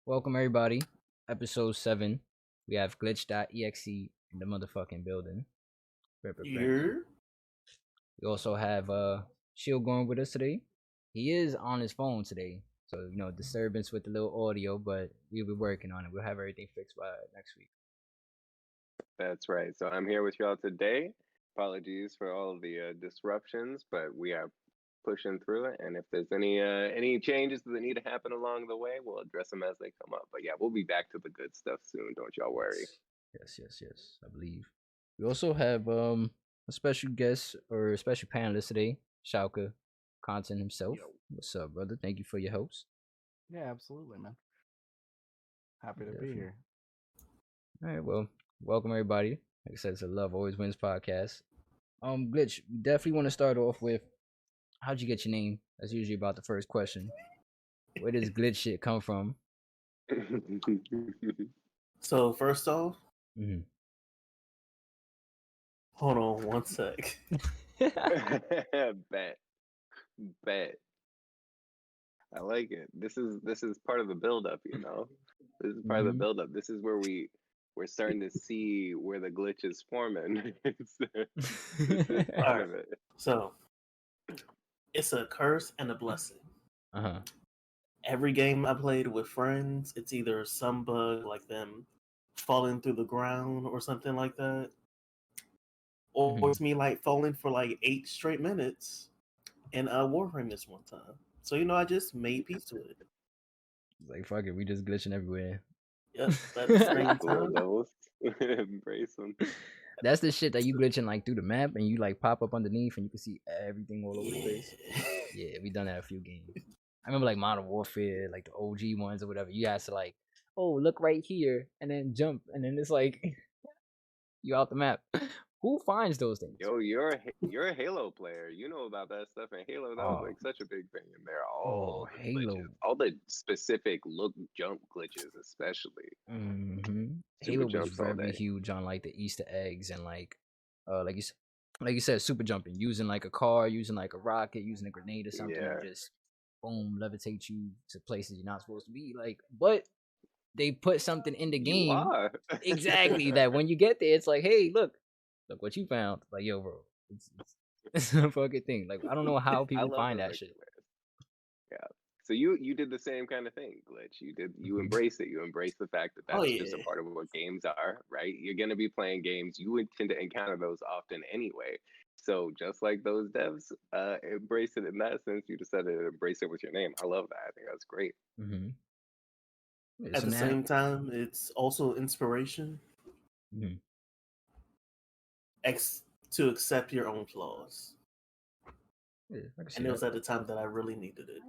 Welcome everybody. Episode 7. We have glitch.exe in the motherfucking building. Perr Perr Perr. Yeah. We also have Shield going with us today. He is on his phone today. So, disturbance with the little audio, but we'll be working on it. We'll have everything fixed by next week. That's right. So I'm here with y'all today. Apologies for all the disruptions, but we are pushing through it. And if there's any changes that need to happen along the way, we'll address them as they come up. But yeah, we'll be back to the good stuff soon. Don't y'all worry. Yes. I believe. We also have a special guest or a special panelist today, Shauka Content himself. Yo. What's up, brother? Thank you for your hopes. Yeah, absolutely, man. Happy to Definitely. be here. All right, well, welcome everybody. Like I said, it's a Love Always Wins podcast. Glitch, we definitely want to start off with how'd you get your name? That's usually about the first question. Where does glitch shit come from? So first off, Mm-hmm. hold on one sec. Bet. I like it. This is part of the build-up, you know. This is part of the Mhm. build-up. This is where we're starting to see where the glitch is forming. This is part of it. So it's a curse and a blessing. Uh-huh. Every game I played with friends, it's either some bug like them falling through the ground or something like that, or Mhm. it's me like falling for like 8 straight minutes in a Warframe this one time. So I just made peace with it. Like fuck it, we just glitching everywhere. Yep, at the same Cool time. those. Embrace them. That's the shit that you glitching like through the map and you like pop up underneath and you can see everything all over the place. Yeah, we done that a few games. I remember like Modern Warfare, like the OG ones or whatever. You guys to like, oh look right here, and then jump, and then it's like you out the map. Who finds those things? Yo, you're a Halo player. You know about that stuff in Halo. That was like such a big thing in there. All the Halo. glitches, all the specific look jump glitches, especially. Mm-hmm. Super Halo was jumps all very day. huge on like the Easter eggs and like like you said, super jumping, using like a car, using like a rocket, using a grenade or something, Yeah. to just boom levitate you to places you're not supposed to be. Like, but they put something in the You game are. exactly that when you get there, it's like, hey, look what you found. Like, yo, bro, it's a fucking thing. Like, I don't know how I people love find it that like shit. Yeah. So you did the same kind of thing, Glitch. You embrace it. You embrace the fact that that's just a part of what games are, right? You're gonna be playing games. You tend to encounter those often anyway. So just like those devs embrace it in that sense, you decided to embrace it with your name. I love that. I think that's great. Mm-hmm. At the same time, it's also inspiration Mm-hmm. to accept your own flaws. Yeah, and it was at the time that I really needed it.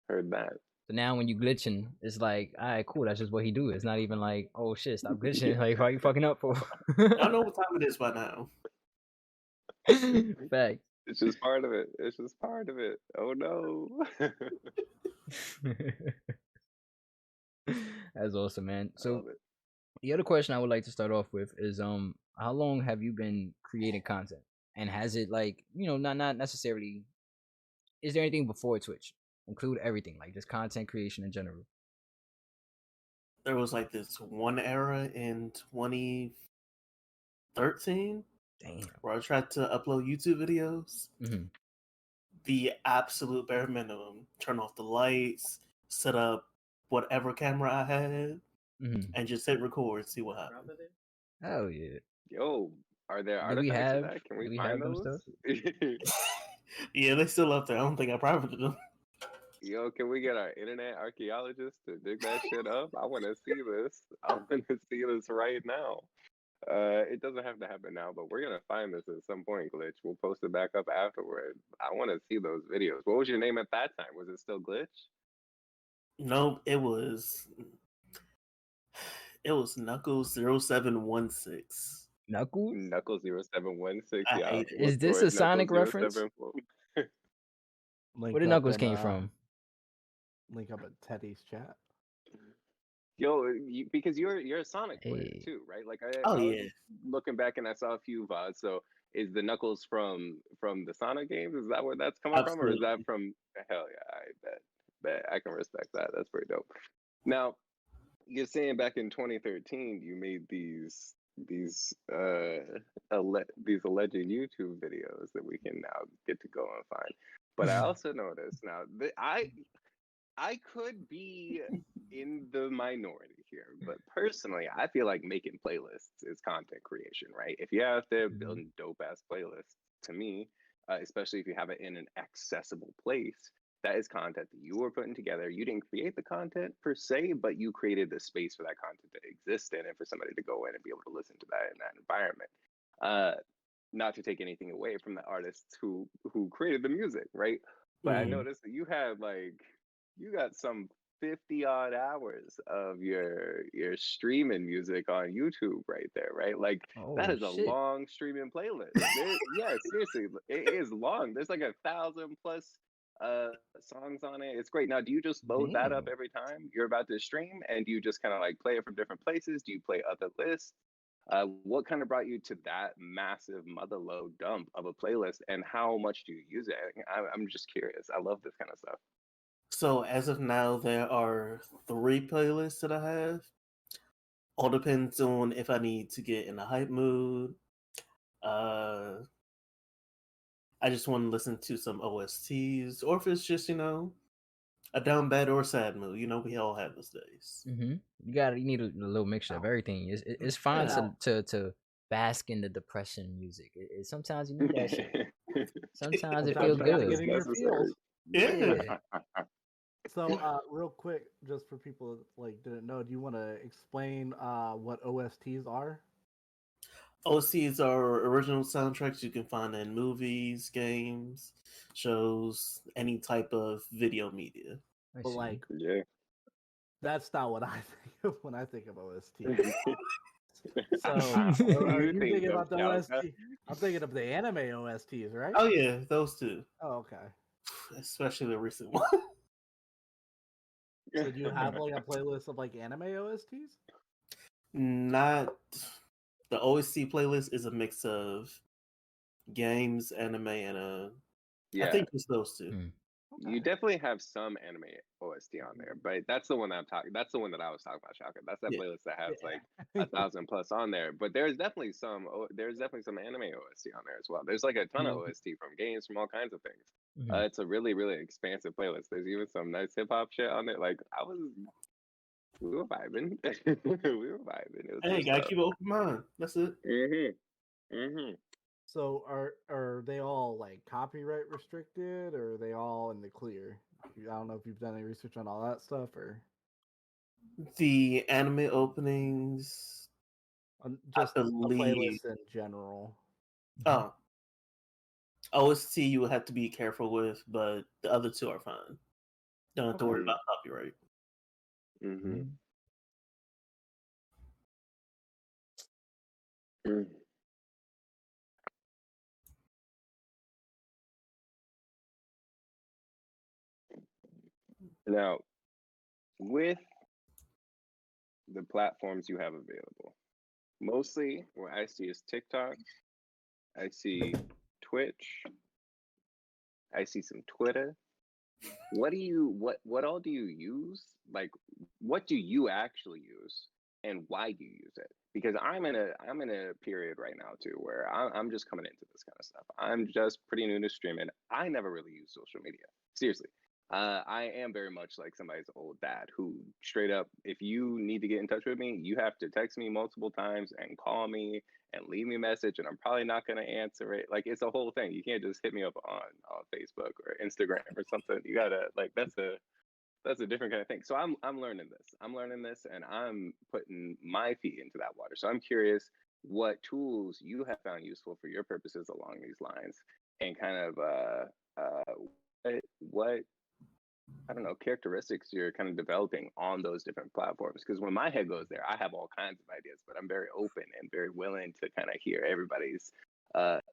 Heard that. So now when you glitching, it's like, all right, cool. That's just what he do. It's not even like, oh shit, stop glitching. Like, why you fucking up for? I know what time it is by now. Fact. It's just part of it. It's just part of it. Oh no. That's awesome, man. So the other question I would like to start off with is how long have you been creating content? And has it like, not necessarily, is there anything before Twitch? Include everything, like just content creation in general. There was like this one era in 2013 where I tried to upload YouTube videos. Mm-hmm. The absolute bare minimum. Turn off the lights, set up whatever camera I had, and just hit record, see what happens. Hell yeah. Yo, are there Do we artifacts have, of that? Can we do we find have them those? stuff? Yeah, they still up there. I don't think I privated them. Yo, can we get our internet archaeologist to dig that shit up? I want to see this. I want to see this right now. It doesn't have to happen now, but we're gonna find this at some point, Glitch. We'll post it back up afterward. I want to see those videos. What was your name at that time? Was it still Glitch? No, it was Knuckles 0716. Knuckles? Knuckles 0716. I Yeah. hate it. Is this a Sonic reference? 074. Where the Knuckles came from? Link up at Teddy's chat. Yo, because you're a Sonic player too, right? Like I was looking back and I saw a few VODs. So is the Knuckles from the Sonic games? Is that where that's coming from, or is that from? Hell yeah, I bet I can respect that. That's pretty dope. Now, you're saying back in 2013 you made these alleged YouTube videos that we can now get to go and find. But I also noticed now that I could be in the minority here, but personally, I feel like making playlists is content creation, right? If you're out there building dope ass playlists, to me, especially if you have it in an accessible place, that is content that you were putting together. You didn't create the content per se, but you created the space for that content to exist in and for somebody to go in and be able to listen to that in that environment. Not to take anything away from the artists who created the music, right? But I noticed that you got some 50 odd hours of your streaming music on YouTube right there, right? Like that is a long streaming playlist. Yeah, seriously, it is long. There's like 1,000 plus songs on it. It's great. Now, do you just load that up every time you're about to stream, and do you just kind of like play it from different places? Do you play other lists? What kind of brought you to that massive motherload dump of a playlist, and how much do you use it? I'm just curious. I love this kind of stuff. So as of now, there are 3 playlists that I have. All depends on if I need to get in a hype mood. I just want to listen to some OSTs, or if it's just, a down bad or sad mood. We all have those days. You need a little mixture of everything. It's fine to bask in the depression music. Sometimes you need that shit. Sometimes it feels good. Yeah. So, real quick, just for people that didn't know, do you want to explain what OSTs are? OSTs are original soundtracks you can find in movies, games, shows, any type of video media. But yeah, that's not what I think of when I think of OSTs. So, are you thinking about the OST? I'm thinking of the anime OSTs, right? Oh yeah, those two. Oh, okay. Especially the recent one. So do you have a playlist of anime OSTs? Not the OST playlist is a mix of games, anime, and I think it's those two. Okay. You definitely have some anime OST on there, but that's the one I'm talking. That's the one that I was talking about, Shaka. That's that playlist that has 1,000 plus on there. But there's definitely some. There's definitely some anime OST on there as well. There's a ton of OST from games, from all kinds of things. It's a really, really expansive playlist. There's even some nice hip hop shit on there. We were vibing. We were vibing. Hey, gotta keep an open mind. That's it. So are they all copyright restricted, or are they all in the clear? I don't know if you've done any research on all that stuff, or the anime openings. Just a playlist in general. Oh, OST you would have to be careful with, but the other two are fine. Don't have to worry about copyright. Now, with the platforms you have available, mostly what I see is TikTok, I see Twitch, I see some Twitter. What all do you use? What do you actually use, and why do you use it? Because I'm in a period right now too where I'm just coming into this kind of stuff. I'm just pretty new to streaming. I never really use social media. Seriously. I am very much like somebody's old dad who straight up, if you need to get in touch with me, you have to text me multiple times and call me and leave me a message, and I'm probably not going to answer it. It's a whole thing. You can't just hit me up on Facebook or Instagram or something. You gotta that's a different kind of thing. So I'm learning this. And I'm putting my feet into that water. So I'm curious what tools you have found useful for your purposes along these lines, and kind of what I don't know, characteristics you're kind of developing on those different platforms. Because when my head goes there, I have all kinds of ideas, but I'm very open and very willing to kind of hear everybody's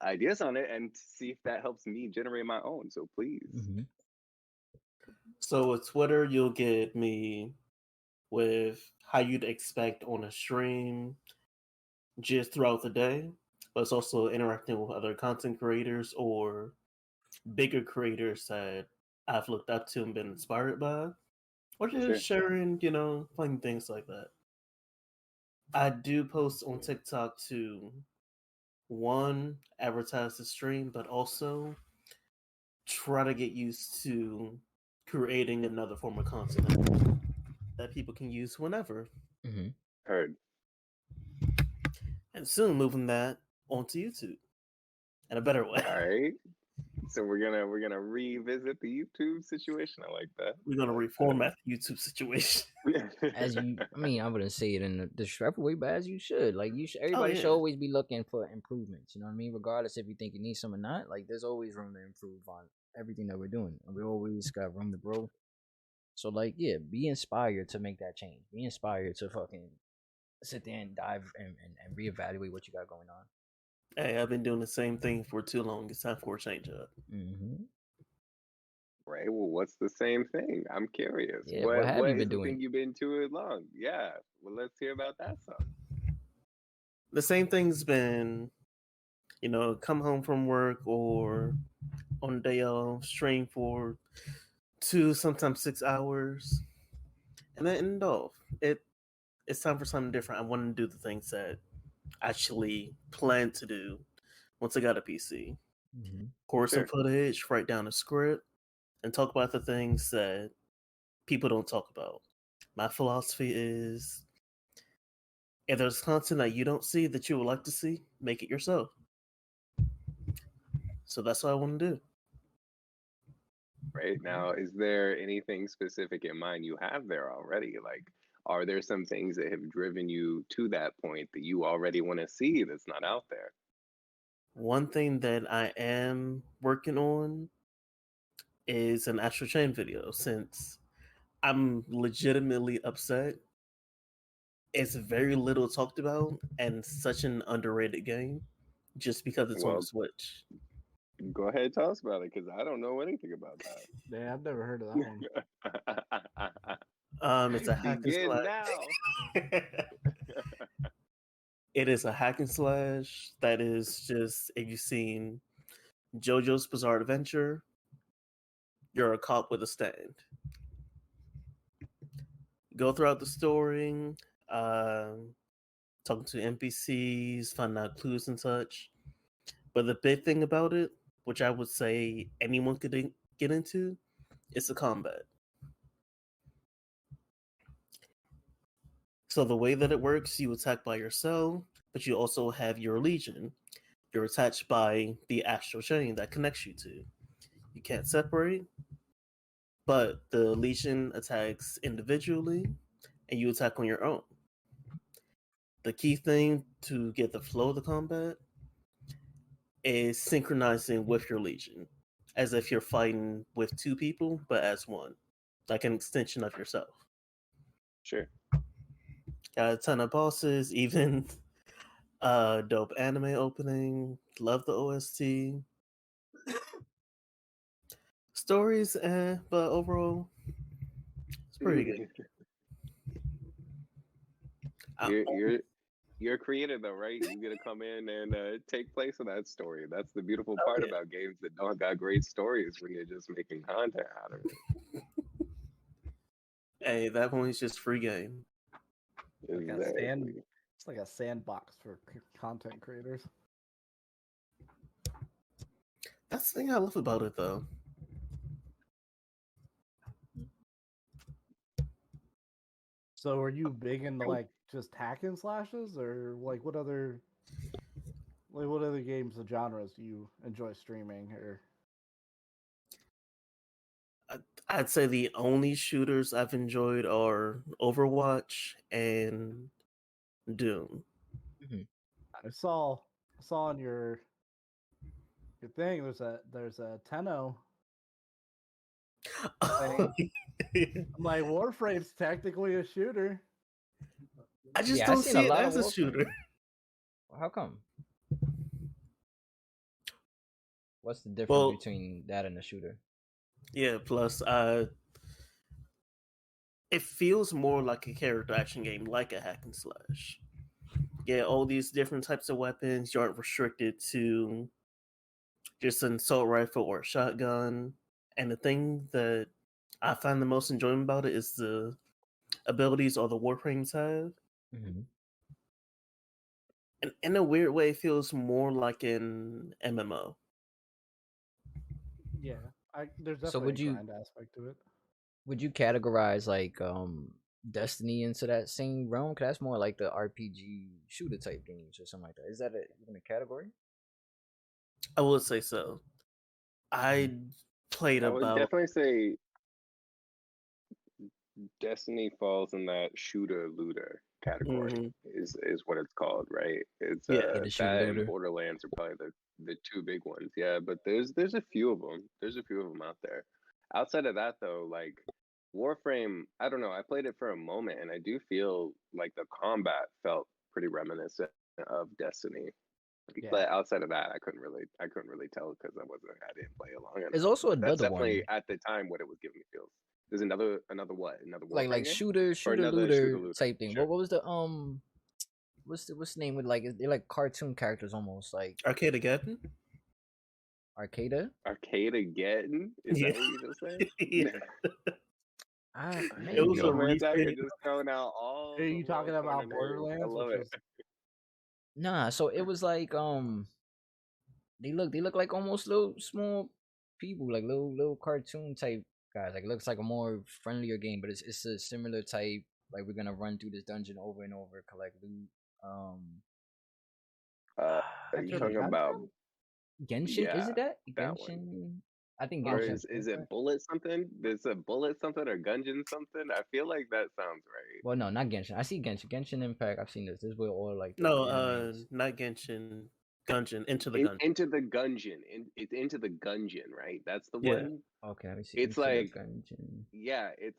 ideas on it and see if that helps me generate my own. So please. So with Twitter, you'll get me with how you'd expect on a stream just throughout the day, but it's also interacting with other content creators or bigger creators that I've looked up to and been inspired by. or just sharing, fun things like that. I do post on TikTok to one, advertise the stream, but also try to get used to creating another form of content that people can use whenever. Mm-hmm. Heard. And soon moving that onto YouTube in a better way. All right. So we're gonna revisit the YouTube situation. I like that. We're gonna reformat the YouTube situation. I wouldn't say it in a disrespectful way, but as you should. Like everybody should always be looking for improvements. You know what I mean? Regardless if you think you need some or not. Like there's always room to improve on everything that we're doing. And we always got room to grow. So like, yeah, be inspired to make that change. Be inspired to fucking sit there and dive and reevaluate what you got going on. Hey, I've been doing the same thing for too long. It's time for a change up. Mm-hmm. Right. Well, what's the same thing? I'm curious. Yeah, what have you been doing? Thing you've been doing long? Yeah. Well, let's hear about that song. The same thing's been, come home from work or on a day off, stream for 2, sometimes 6 hours, and then end off. It's time for something different. I want to do the things that I actually plan to do once I got a PC. Mm-hmm. Record some footage, write down a script, and talk about the things that people don't talk about. My philosophy is, if there's content that you don't see that you would like to see, make it yourself. So that's what I want to do. Right now, is there anything specific in mind you have there already? Like, are there some things that have driven you to that point that you already want to see that's not out there? One thing that I am working on is an Astral Chain video, since I'm legitimately upset. It's very little talked about and such an underrated game just because it's on the Switch. Go ahead, tell us about it, because I don't know anything about that. Yeah, I've never heard of that one. It's a hack and slash. Now. It is a hack and slash that is just, if you've seen JoJo's Bizarre Adventure, you're a cop with a stand. Go throughout the story, talking to NPCs, finding out clues and such. But the big thing about it, which I would say anyone could get into, is the combat. So the way that it works, you attack by yourself, but you also have your legion. You're attached by the astral chain that connects you to. You can't separate, but the legion attacks individually, and you attack on your own. The key thing to get the flow of the combat is synchronizing with your legion, as if you're fighting with 2 people, but as one, like an extension of yourself. Sure. Got a ton of bosses, even dope anime opening. Love the OST. Stories, but overall, it's pretty good. You're a creator though, right? You get to come in and take place in that story. That's the beautiful part about games that don't got great stories when you're just making content out of it. Hey, that one is just free game. It's like a sandbox for content creators. That's the thing I love about it, though. So, are you big into like just hack and slashes, or like what other games or genres do you enjoy streaming? Or I'd say the only shooters I've enjoyed are Overwatch and Doom. Mm-hmm. I saw on your thing there's a Tenno. I'm like, Warframe's technically a shooter. I just don't see it as a shooter. How come? What's the difference between that and a shooter? Yeah, plus it feels more like a character action game, like a hack and slash. Yeah, all these different types of weapons. You aren't restricted to just an assault rifle or a shotgun. And the thing that I find the most enjoyment about it is the abilities all the Warframes have. Mm-hmm. And in a weird way, it feels more like an MMO. Yeah, there's So definitely a grind aspect to it. would you categorize like Destiny into that same realm? Cause that's more like the RPG shooter type games or something like that. Is that even a category? I would say so. I played I would about definitely say Destiny falls in that shooter looter category. Is what it's called, right? It's Yeah, the shooter that and looter. Borderlands are probably the two big ones. Yeah, but there's a few of them. There's a few of them out there. Outside of that though, like Warframe, I don't know. I played it for a moment, and I do feel like the combat felt pretty reminiscent of Destiny. Yeah. But outside of that, I couldn't really tell because I didn't play it long enough. There's also But that's another definitely one. at the time what it was giving me feels. There's another what? Another Like Warframe game? shooter Or another looter looter. type thing. Sure. What was the what's the name with like they're like cartoon characters almost like Arcade Again. Arcada? Arcade-ageddon? Is Yeah. that what you just said? Yeah. Maybe. It was a Man, Zach, you're refit. just throwing out all. Are you the talking World about Corner names. I Borderlands, love which it. is Nah, so it was like they look like almost little small people, like little cartoon type guys. Like it looks like a more friendlier game, but it's a similar type. Like we're gonna run through this dungeon over and over, collect loot. Are you Enter the talking about? Genshin? Is Yeah, it that that one. Genshin? I think Or Genshin. is it bullet something? There's a bullet something or Gungeon something? I feel like that sounds right. Well, no, not Genshin. I see Genshin. Genshin Impact. I've seen this. This is where all like the No, animes. not Genshin. Gungeon. Into the Gungeon. Into the Gungeon. It's into the Gungeon, right? That's the Yeah. one. Okay, let me see. It's Into the like Gungeon. yeah, it's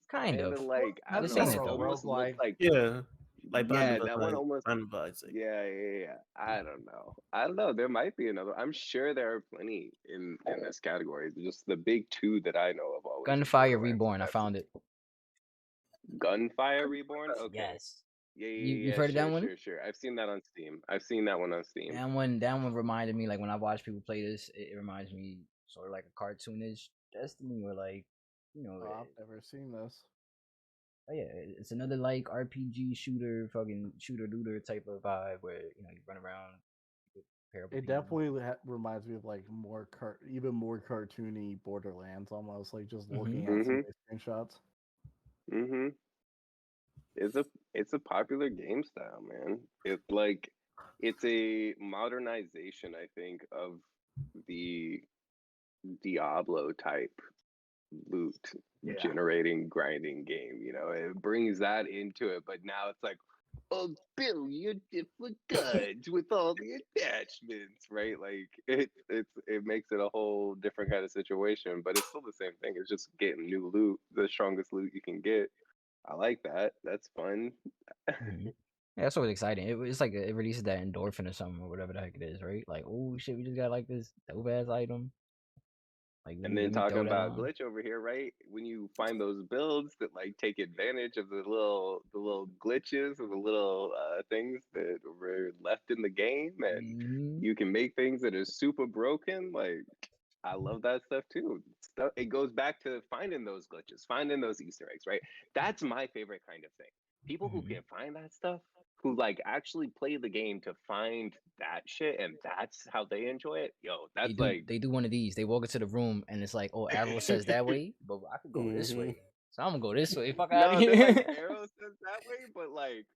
Kind of. like I This don't ain't know. it It though. almost looks like Yeah. Like yeah, that one almost Binding of Isaac. yeah. I don't know. I don't know. There might be another. I'm sure there are plenty in this category. Just the big two that I know of always. are Gunfire Borderlands and Reborn. I Destiny. found it. Gunfire Reborn. Okay. Yes. Yeah, You've heard of that one? sure. I've seen that on Steam. I've seen that one on Steam. That one reminded me like when I watch people play this, it reminds me sort of like a cartoonish Destiny or like I've never seen this. Oh yeah, it's another like RPG shooter, fucking shooter looter type of vibe where you run around. It definitely reminds me of like even more cartoony Borderlands, almost like just looking at some of these screenshots. Mm-hmm. It's a popular game style, man. It's a modernization, I think, of the Diablo type loot generating grinding game. It brings that into it, but now it's like a billion different guns with all the attachments, right? Like it makes it a whole different kind of situation, but it's still the same thing. It's just getting new loot, the strongest loot you can get. I like that. That's fun. Yeah, that's always exciting. It's like it releases that endorphin or something or whatever the heck it is, right? Like, oh shit, we just got like this dope ass item. Like, And then talking throw that about on. glitch over here, right? When you find those builds that like take advantage of the little glitches or the little things that were left in the game, and you can make things that are super broken. Like I love that stuff too. It goes back to finding those glitches, finding those Easter eggs, right? That's my favorite kind of thing. People who can find that stuff, who like actually play the game to find that shit, and that's how they enjoy it. Yo, that's they do one of these. They walk into the room and it's like, oh, arrow says that way, but I could go this way, so I'm gonna go this way. Fuck out of here. they're like arrow says that way, but like,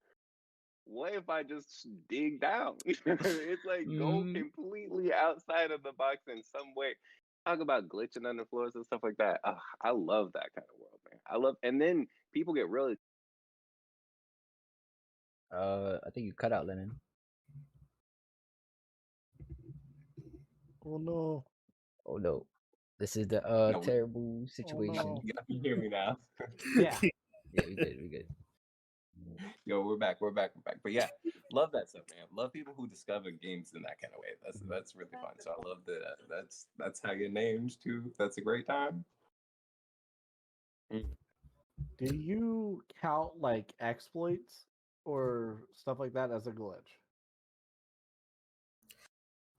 what if I just dig down? It's like go completely outside of the box in some way. Talk about glitching on the floors and stuff like that. I love that kind of world, man. And then people get really. I think you cut out, Lennon. Oh no. Oh no. This is the terrible situation. Oh, no. You can hear me now. Yeah. Yeah, we good. Yo, we're back. But yeah, love that stuff, man. Love people who discover games in that kind of way. That's really fun. So I love that. That's how your names too. That's a great time. Do you count like exploits or stuff like that as a glitch?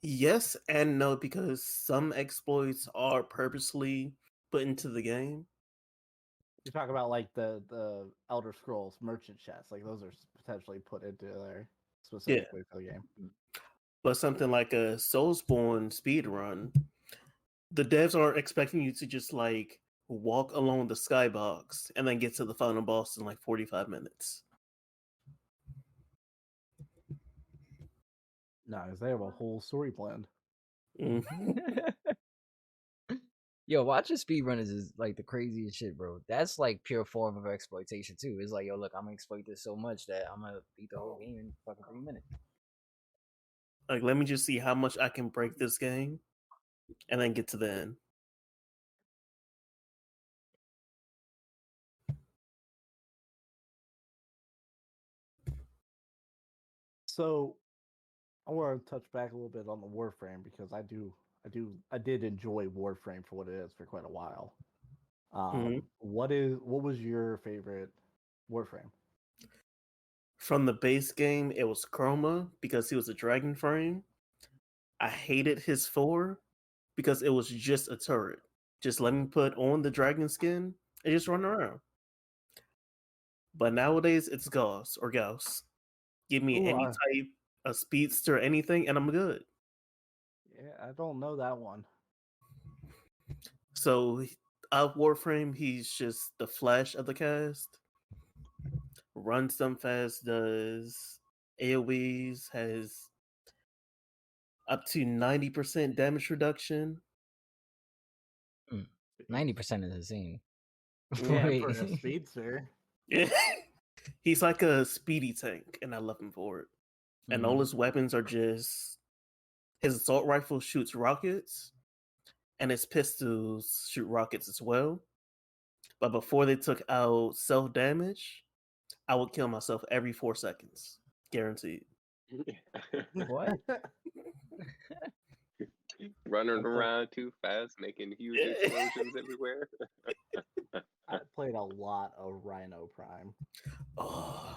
Yes and no, because some exploits are purposely put into the game. You talk about like the Elder Scrolls merchant chests, like those are potentially put into there specifically for the game. But something like a Soulsborne speedrun, the devs aren't expecting you to just like walk along the skybox and then get to the final boss in like 45 minutes. No, because they have a whole story planned. Yo, watching speedrunners is like the craziest shit, bro. That's like pure form of exploitation too. It's like, yo, look, I'm gonna exploit this so much that I'm gonna beat the whole game in fucking 3 minutes. Like, let me just see how much I can break this game and then get to the end. So I want to touch back a little bit on the Warframe because I did enjoy Warframe for what it is for quite a while. What was your favorite Warframe? From the base game, it was Chroma because he was a dragon frame. I hated his 4 because it was just a turret. Just let me put on the dragon skin and just run around. But nowadays, it's Gauss or Gauss. Give me any type of speedster, anything, and I'm good. Yeah, I don't know that one. So, out Warframe, he's just the flash of the cast. Runs them fast, does AoEs, has up to 90% damage reduction. 90% is insane. Yeah, for a speedster. Yeah. He's like a speedy tank, and I love him for it. And all his weapons are just his assault rifle shoots rockets, and his pistols shoot rockets as well. But before they took out self damage, I would kill myself every 4 seconds, guaranteed. What? Running around too fast, making huge explosions everywhere. I played a lot of Rhino Prime. Oh,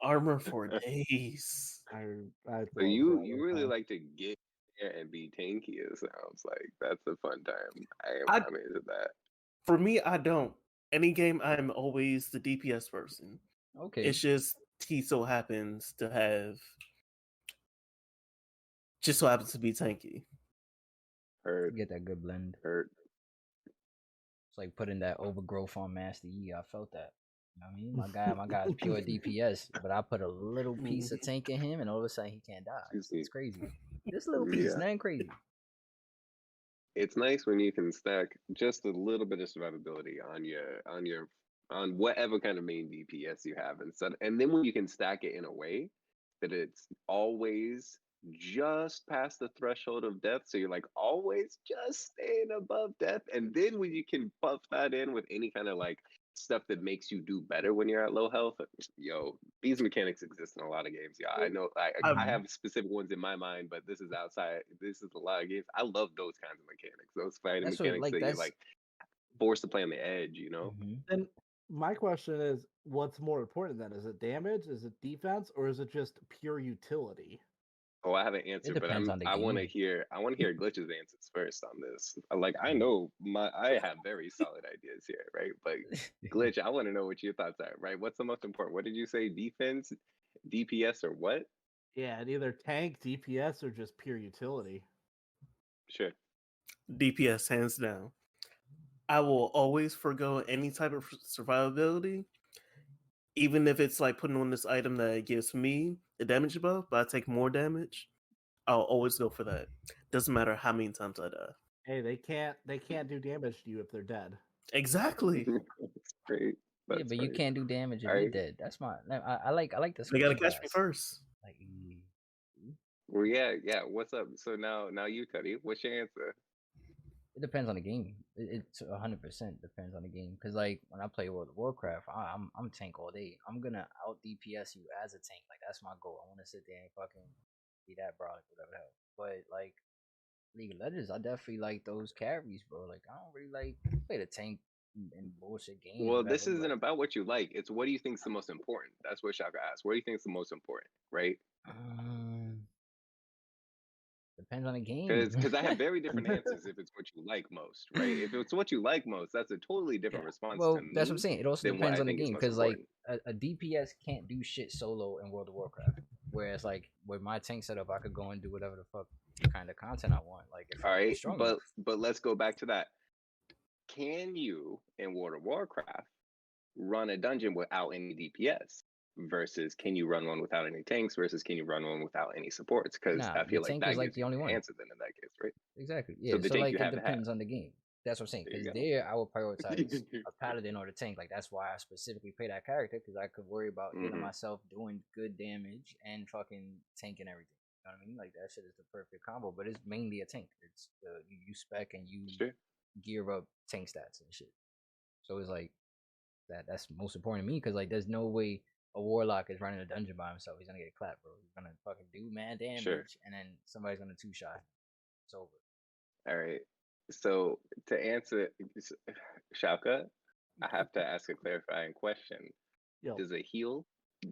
armor for days. So you really like to get there and be tanky. It sounds like that's a fun time. I'm into that. For me, I don't. Any game, I'm always the DPS person. Okay. It's just he so happens to have, just so happens to be tanky. Heard. Get that good blend. Heard. It's like putting that overgrowth on Master Yi. I felt that. You know what I mean? My guy's pure DPS, but I put a little piece of tank in him, and all of a sudden he can't die. It's crazy. This little piece, nothing crazy. It's nice when you can stack just a little bit of survivability on whatever kind of main DPS you have, and then when you can stack it in a way that it's always just past the threshold of death, so you're like always just staying above death, and then when you can buff that in with any kind of like stuff that makes you do better when you're at low health, yo, these mechanics exist in a lot of games. Yeah, I know I have specific ones in my mind, but this is a lot of games. I love those kinds of mechanics, those fighting mechanics that you're like forced to play on the edge, you know? And my question is, what's more important then? Is it damage, is it defense, or is it just pure utility? Oh, I have an answer, but I want to hear Glitch's answers first on this. Like, I know I have very solid ideas here, right? But Glitch, I want to know what your thoughts are, right? What's the most important? What did you say? Defense, DPS, or what? Yeah, either tank, DPS, or just pure utility. Sure. DPS, hands down. I will always forgo any type of survivability, even if it's like putting on this item that gives me the damage buff, but I take more damage. I'll always go for that. Doesn't matter how many times I die. Hey, they can't do damage to you if they're dead. Exactly. That's great. That's yeah, but you can't do damage if you're dead. That's my. I like the. They gotta catch me first. Like, well, yeah. What's up? So now you, Cuddy. What's your answer? It depends on the game. It's 100% depends on the game. Cause like when I play World of Warcraft, I'm tank all day. I'm gonna out DPS you as a tank. Like that's my goal. I want to sit there and fucking be that broad, whatever the hell. But like League of Legends, I definitely like those carries, bro. Like I don't really like play the tank in bullshit games. Well, this isn't about what you like. It's what do you think is the most important? That's what Shaka asked. What do you think is the most important, right? Depends on the game. Because I have very different answers if it's what you like most, right? If it's what you like most, that's a totally different response Well, to that's what I'm me saying. It also than what depends I on the think is game most because like important. a DPS can't do shit solo in World of Warcraft. Whereas like with my tank setup, I could go and do whatever the fuck kind of content I want. Like if All I'm right, strong but enough. let's go back to that. Can you in World of Warcraft run a dungeon without any DPS? Versus can you run one without any tanks? Versus can you run one without any supports? Because Nah, I the feel like tank is that like gives the you only the one. answer then in that case, right? Exactly. So Yeah. the So tank like you it have to have. depends on the game. That's what I'm saying. There you Because go. there I would prioritize a paladin or the tank. Like that's why I specifically play that character because I could worry about healing myself, doing good damage, and fucking tanking everything. You know what I mean? Like that shit is the perfect combo. But it's mainly a tank. It's you spec and you Sure. gear up tank stats and shit. So it's like that's most important to me because like there's no way a warlock is running a dungeon by himself. He's gonna get clapped, bro. He's gonna fucking do mad damage, Sure. and then somebody's gonna two shot. It's over. All right. So to answer Shauka, I have to ask a clarifying question. Yo, Does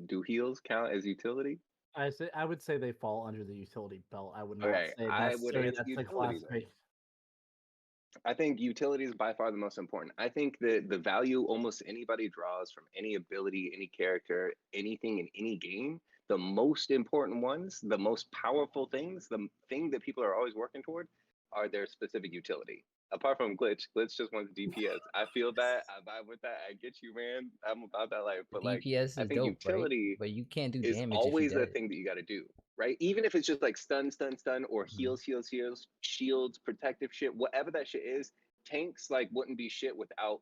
do heals count as utility? I would say they fall under the utility belt. I would not Okay, say I would necessarily answer that's the utility then. classification. I think utility is by far the most important. I think that the value almost anybody draws from any ability, any character, anything in any game, the most important ones, the most powerful things, the thing that people are always working toward are their specific utility. Apart from Glitch just wants DPS. I feel that. I vibe with that. I get you, man. I'm about that life. But like, DPS I is think dope, right? utility But you can't do is damage if you always the dead. thing that you got to do, right? Even if it's just like stun, or heals, shields, protective shit, whatever that shit is, tanks like wouldn't be shit without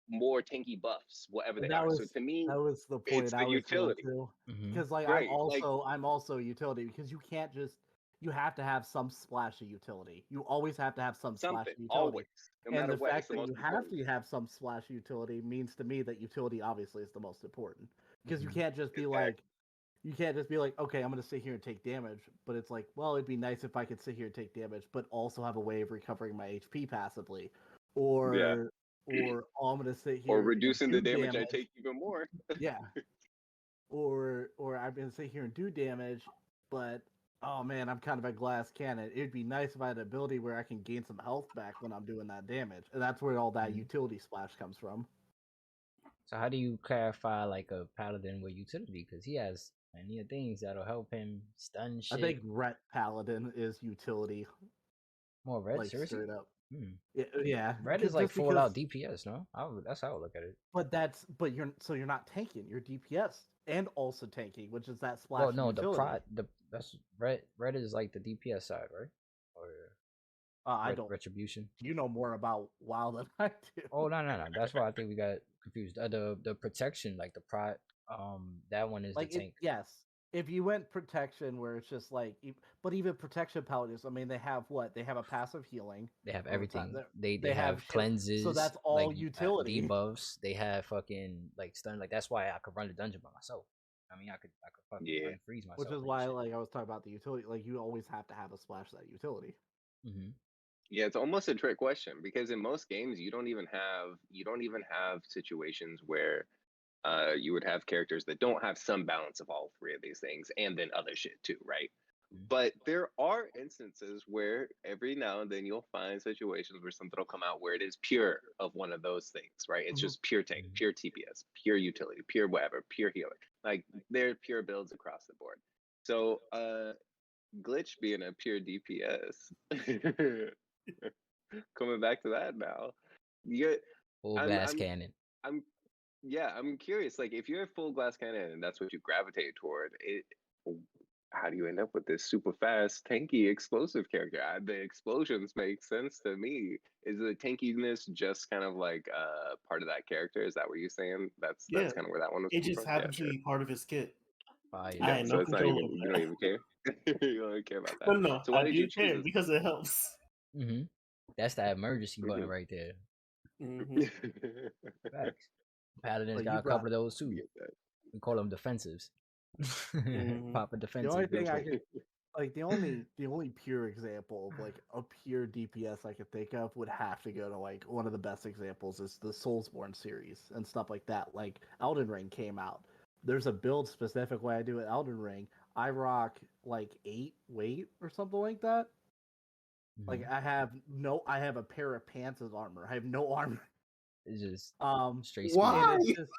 more tanky buffs, whatever they That are. So was to me, the it's point the I was going utility, to, Mm-hmm. because like right? Like I'm also utility because you can't just you have to have some splash of utility. You always have to have some splash something, of utility. always, no And matter the what. It's fact the that most you have important. to have some splash of utility means to me that utility obviously is the most important. Because Mm-hmm. you can't just be Exactly. like, okay, I'm gonna sit here and take damage, but it's like, well, it'd be nice if I could sit here and take damage, but also have a way of recovering my HP passively. Yeah. Or I'm gonna sit Or here and reducing the do damage I damage. take even more. Yeah. Or I'm gonna sit here and do damage, but oh man, I'm kind of a glass cannon. It'd be nice if I had an ability where I can gain some health back when I'm doing that damage. And that's where all that Mhm. utility splash comes from. So how do you clarify like a paladin with utility? Because he has many things that'll help him stun shit. I think Ret Paladin is utility, More red, like seriously? straight up. Hmm. Yeah. Red is like Just full because, out DPS, no? That's how I would look at it. but you're not tanking. You're DPS and also tanking, which is that splash Well, of no, utility. that's red. Red is like the DPS side, right? Or I don't. retribution. You know more about WoW than I do. Oh no. That's why I think we got confused. The protection, like the prot, that one is Like the tank. yes, if you went protection where it's just like, but even protection paladins, I mean, they have what? They have a passive healing. They have over time. everything. They They have shield, so cleanses, that's all like utility. debuffs. They have fucking like stun. Like that's why I could run the dungeon by myself. I mean, I could fucking Yeah. unfreeze myself. Which is why, like I was talking about the utility, like you always have to have a splash of that utility. Mm-hmm. Yeah, it's almost a trick question because in most games you don't even have situations where you would have characters that don't have some balance of all three of these things and then other shit too, right? But there are instances where every now and then you'll find situations where something will come out where it is pure of one of those things, right? It's just pure tank, pure TPS, pure utility, pure whatever, pure healer. Like they're pure builds across the board. So Glitch being a pure DPS. Coming back to that now. Yeah, Full I'm glass I'm cannon. I'm yeah, I'm curious. Like, if you're a full glass cannon and that's what you gravitate toward, how do you end up with this super fast, tanky, explosive character? The explosions make sense to me. Is the tankiness just kind of like part of that character? Is that what you're saying? That's Yeah, kind of where that one was it coming just from. Yeah, happens to sure. be part of his kit. Fire. I had So no it's not control even over you that. don't even care. You don't even care about that. But no, So why I did do you choose care this? because it helps. Mm-hmm. That's that emergency button right there. Mm-hmm. Facts. Paladins But got you a couple brought of those too. Get that. We call them defensives. Mm-hmm. Pop a the defensive only real thing I quick. could like the only pure example of like a pure DPS I could think of would have to go to like one of the best examples is the Soulsborne series and stuff like that. Like Elden Ring came out. There's a build specific way I do it Elden Ring. I rock like 8 weight or something like that. Like I have a pair of pants as armor. I have no armor. It's just straight speed. Why? And it's just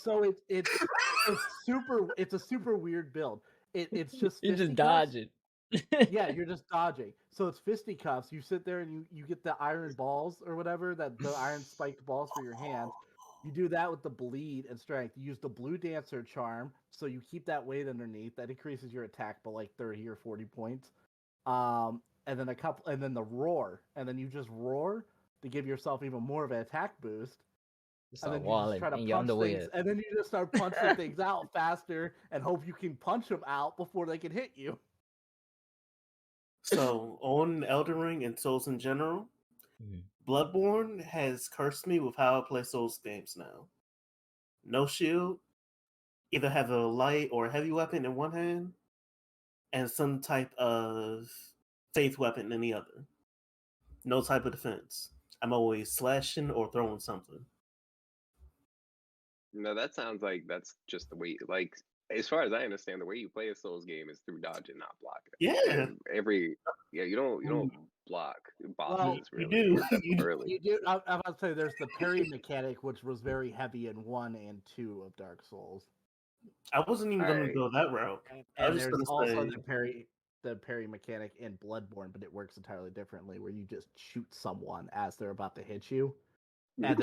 so it's a super weird build. It's just You're just fisticuffs. dodging. Yeah, you're just dodging. So it's fisticuffs. You sit there and you get the iron balls or whatever, that the iron spiked balls for your hands. You do that with the bleed and strength. You use the blue dancer charm, so you keep that weight underneath. That increases your attack by like 30 or 40 points. And then the roar, and then you just roar to give yourself even more of an attack boost. And then you just try to punch things, and then you just start punching things out faster and hope you can punch them out before they can hit you. So on Elden Ring and Souls in general, Bloodborne has cursed me with how I play Souls games now. No shield, either have a light or a heavy weapon in one hand, and some type of faith weapon in the other. No type of defense. I'm always slashing or throwing something. No, that sounds like that's just the way. Like, as far as I understand, the way you play a Souls game is through dodging, not blocking. Yeah. And you don't block bosses you really. do. Except You do. early. You do. I'm about to say there's the parry mechanic, which was very heavy in 1 and 2 of Dark Souls. I wasn't even going to go that route. And there's also the parry mechanic in Bloodborne, but it works entirely differently, where you just shoot someone as they're about to hit you, and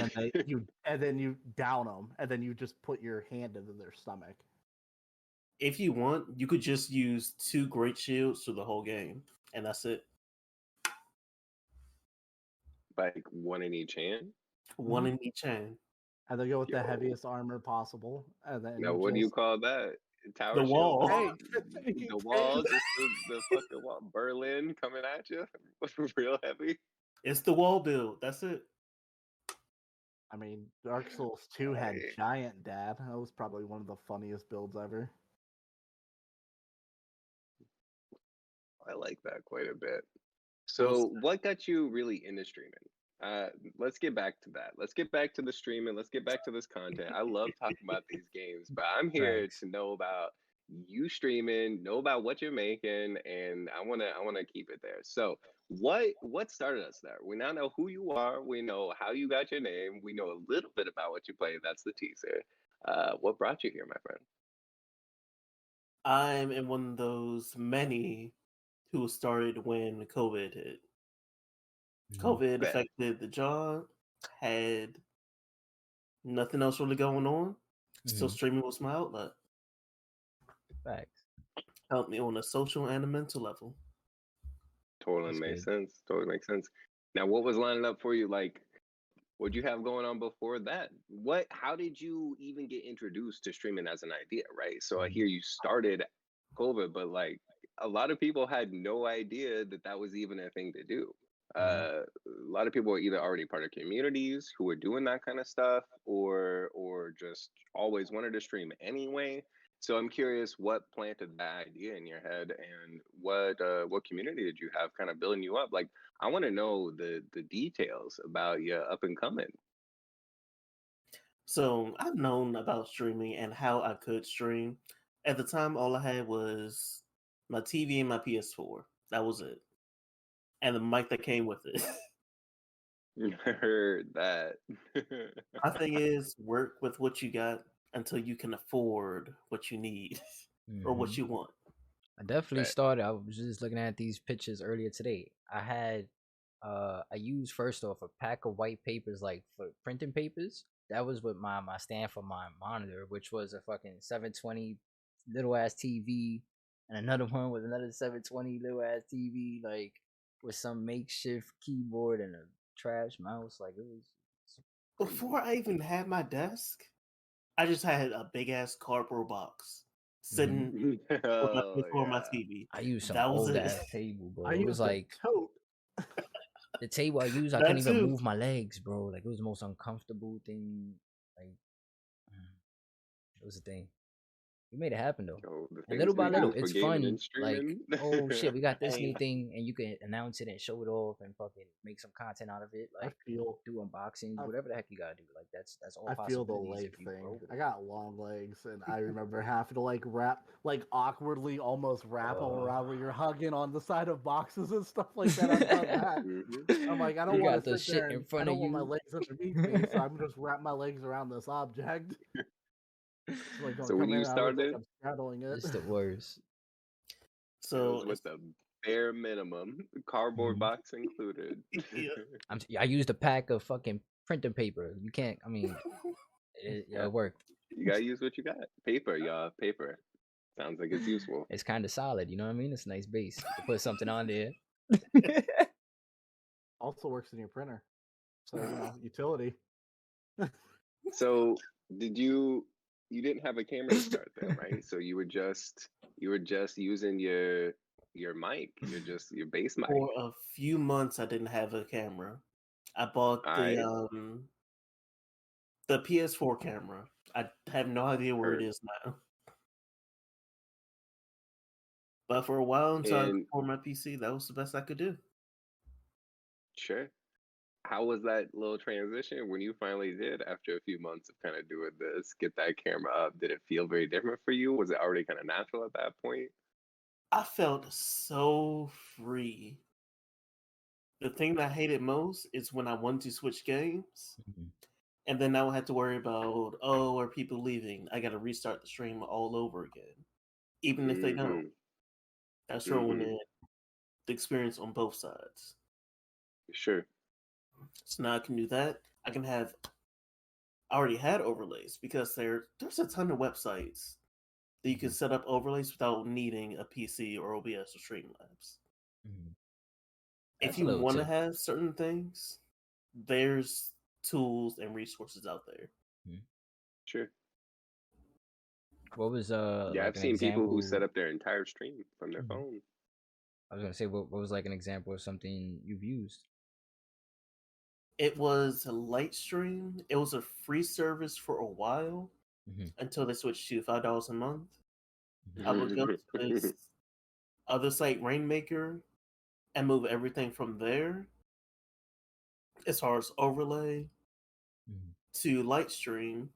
then you down them, and then you just put your hand into their stomach. If you want, you could just use 2 great shields through the whole game, and that's it. Like one in each hand. One in each hand. And they go with the heaviest armor possible. And then now, what do you call that? Tower the wall. The wall, just the fucking wall. Berlin coming at you, real heavy. It's the wall build. That's it. I mean, Dark Souls 2 had Giant Dad. That was probably one of the funniest builds ever. I like that quite a bit. So, what got you really into streaming? Let's get back to that. Let's get back to the streaming. Let's get back to this content. I love talking about these games, but I'm here to know about you streaming, know about what you're making, and I wanna keep it there. So, what started us there? We now know who you are. We know how you got your name. We know a little bit about what you play. That's the teaser. What brought you here, my friend? I'm in one of those many who started when COVID hit. COVID affected the job, had nothing else really going on. So streaming was my outlet. Facts. Helped me on a social and a mental level. Totally makes sense. Totally makes sense. Now, what was lining up for you? Like, what'd you have going on before that? How did you even get introduced to streaming as an idea, right? So I hear you started COVID, but like a lot of people had no idea that was even a thing to do. A lot of people were either already part of communities who were doing that kind of stuff, or just always wanted to stream anyway. So I'm curious, what planted that idea in your head, and what community did you have kind of building you up? Like, I want to know the details about your up and coming. So I've known about streaming and how I could stream. At the time, all I had was my TV and my PS4. That was it. And the mic that came with it. I heard that. My thing is, work with what you got until you can afford what you need or what you want. I definitely started. I was just looking at these pictures earlier today. I used first off a pack of white papers, like for printing papers. That was what my stand for my monitor, which was a fucking 720 little ass TV, and another one with another 720 little ass TV, like with some makeshift keyboard and a trash mouse. Like it was. Before I even had my desk, I just had a big ass cardboard box sitting before my TV. I used some old ass table, bro. It was like tote. The table I used, I couldn't even move my legs, bro. Like it was the most uncomfortable thing. Like it was a thing. We made it happen though. Yo, the And things little by we little, do for it's gaming fun. and Like, streaming. oh shit, we got this Hey. new thing, and you can announce it and show it off and fucking make some content out of it. I Like, feel do unboxings, whatever the heck you gotta do. Like, that's all I feel the possibilities leg if you thing. grow with I it. got long legs, and I remember having to like wrap, like awkwardly, almost wrap them around where you're hugging on the side of boxes and stuff like that. I've done that. Mhm. I'm like, I You don't want got to the sit shit there in and I front don't of want my you. legs underneath me, so I'm just wrap my legs around this object. It's like, don't So when come you in. I look like started, I'm straddling it. It's the worst. it So was with the bare minimum, cardboard Mhm. box included. yeah. I used a pack of fucking printing paper. You can't. I mean, Yeah. it worked. You gotta use what you got. Paper, y'all. Paper. Sounds like it's useful. It's kind of solid. You know what I mean? It's a nice base to put something on there. Also works in your printer, so utility. So did you didn't have a camera to start then, right? So you were just using your mic, your base mic. For a few months, I didn't have a camera. I bought Alright. the PS4 camera. I have no idea where it Heard. is now. But for a while until I And bought my PC, that was the best I could do. sure. How was that little transition when you finally did after a few months of kind of doing this, get that camera up? Did it feel very different for you? Was it already kind of natural at that point? I felt so free. The thing that I hated most is when I wanted to switch games, Mhm. and then I would have to worry about, oh, are people leaving? I got to restart the stream all over again, even if they don't. Mm-hmm. That's Mm-hmm. ruining the experience on both sides. Sure. So now I can do that. I can have. I already had overlays because there's a ton of websites that you can set up overlays without needing a PC or OBS or Streamlabs. Mhm. If That's a you little want to tip. have certain things, there's tools and resources out there. Sure. What was Yeah, like I've an seen people who set example? up their entire stream from their Mhm. phone. I was gonna say what was like an example of something you've used. It was a Lightstream. It was a free service for a while Mhm. until they switched to $5 a month. Mhm. I would go to this other site, Rainmaker, and move everything from there, as far as overlay, Mhm. to Lightstream,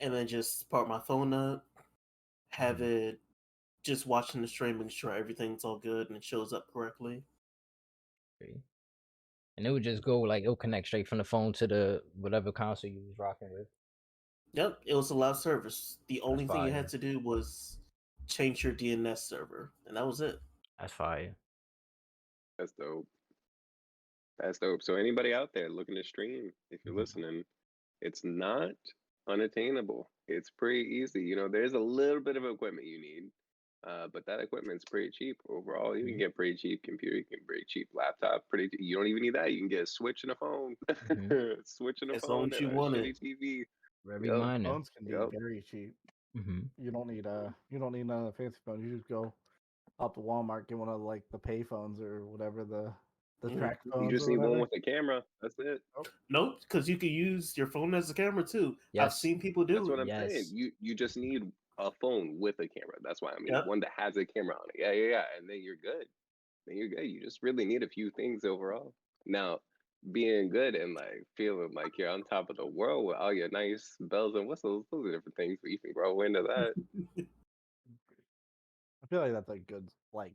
and then just part my phone up, have it just watching the stream, making sure everything's all good and it shows up correctly. Okay. And it would just go like it'll connect straight from the phone to the whatever console you was rocking with. Yep, it was a live service. The only thing you fire. had to do was change your DNS server, and that was it. That's fire. That's dope. That's dope. So anybody out there looking to stream, if you're listening, it's not unattainable. It's pretty easy. You know, there's a little bit of equipment you need, but that equipment's pretty cheap overall. You can get pretty cheap computer, you can get pretty cheap laptop. You don't even need that. You can get a Switch and a phone, switch and a As long phone as and you a want shitty it. TV. Very Yep. minor. Phones can be Yep. very cheap. Mm-hmm. You don't need none of the fancy phones. You just go up to Walmart, get one of like the pay phones or whatever the track You phones just or need whatever. one with a camera. That's it. Nope, because you can use your phone as a camera too. I've Yes. seen people do That's it. what I'm Yes. saying. You just need a phone with a camera. That's why I mean Yep. one that has a camera on it. Yeah. And then you're good. You just really need a few things overall. Now, being good and like feeling like you're on top of the world with all your nice bells and whistles, those are different things, but you can grow into that. I feel like that's a good like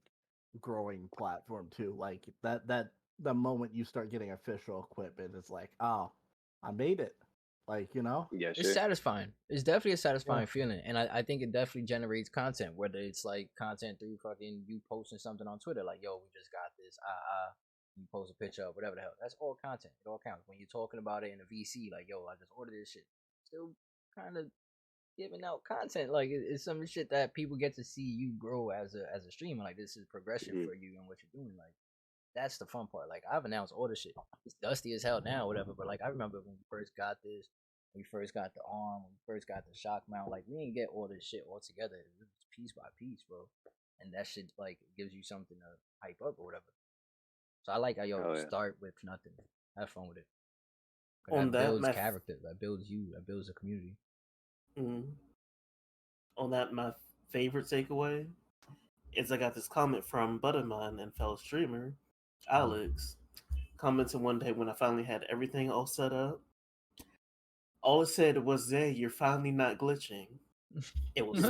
growing platform too. Like that the moment you start getting official equipment, it's like, oh, I made it. Like, Yeah, It's sure. satisfying. It's definitely a satisfying feeling. And I think it definitely generates content, whether it's like content through fucking you posting something on Twitter, like, yo, we just got this. You post a picture of whatever the hell. That's all content. It all counts. When you're talking about it in a VC, like, yo, I just ordered this shit. Still kind of giving out content. Like it's some shit that people get to see you grow as a streamer. Like this is progression for you and what you're doing. Like that's the fun part. Like I've announced all the shit. It's dusty as hell now, whatever. But like I remember when we first got this, when we first got the arm, when we first got the shock mount. Like we didn't get all this shit all together. It was piece by piece, bro. And that shit like gives you something to hype up or whatever. So I like how Oh, yeah. start with nothing. Have fun with it. On That that, builds my character. That builds you. That builds a community. Mhm. on that, my favorite takeaway is I got this comment from buddy of mine and fellow streamer, Alex, commented one day when I finally had everything all set up. All it said was, "Zay, you're finally not glitching." It was